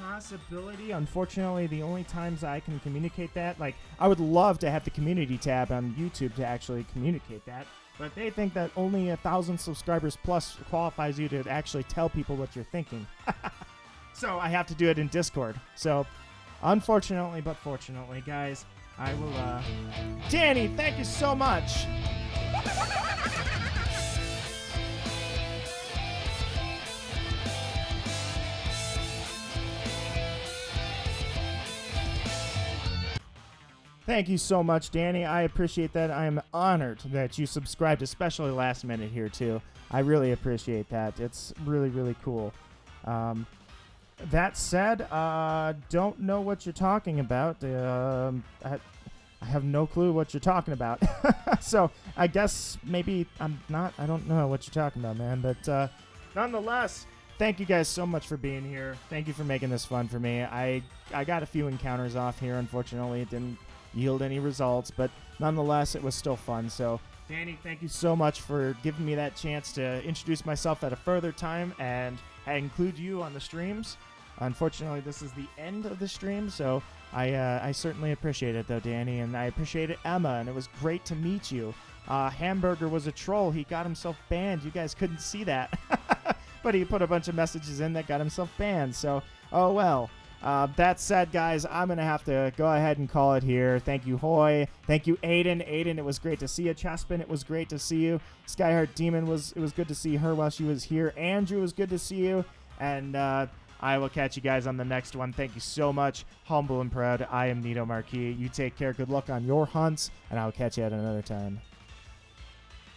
possibility. Unfortunately, the only times I can communicate that, like, I would love to have the community tab on YouTube to actually communicate that, but they think that only 1,000 subscribers plus qualifies you to actually tell people what you're thinking. So I have to do it in Discord. So unfortunately, but fortunately, guys, I will, Danny, thank you so much. Thank you so much, Danny. I appreciate that. I am honored that you subscribed, especially last minute here, too. I really appreciate that. It's really, really cool. That said, don't know what you're talking about. I have no clue what you're talking about. So I guess maybe I'm not. I don't know what you're talking about, man. But nonetheless, thank you guys so much for being here. Thank you for making this fun for me. I got a few encounters off here. Unfortunately, it didn't yield any results, but nonetheless, it was still fun. So Danny, thank you so much for giving me that chance to introduce myself at a further time and include you on the streams. Unfortunately, this is the end of the stream, so I certainly appreciate it, though, Danny, and I appreciated Emma, and it was great to meet you. Hamburger was a troll. He got himself banned. You guys couldn't see that, but he put a bunch of messages in that got himself banned, so oh well. That said, guys, I'm going to have to go ahead and call it here. Thank you, Hoy. Thank you, Aiden. Aiden, it was great to see you. Chespin, it was great to see you. Skyheart Demon, it was good to see her while she was here. Andrew, it was good to see you. And I will catch you guys on the next one. Thank you so much. Humble and proud. I am Nito Marquis. You take care. Good luck on your hunts, and I'll catch you at another time.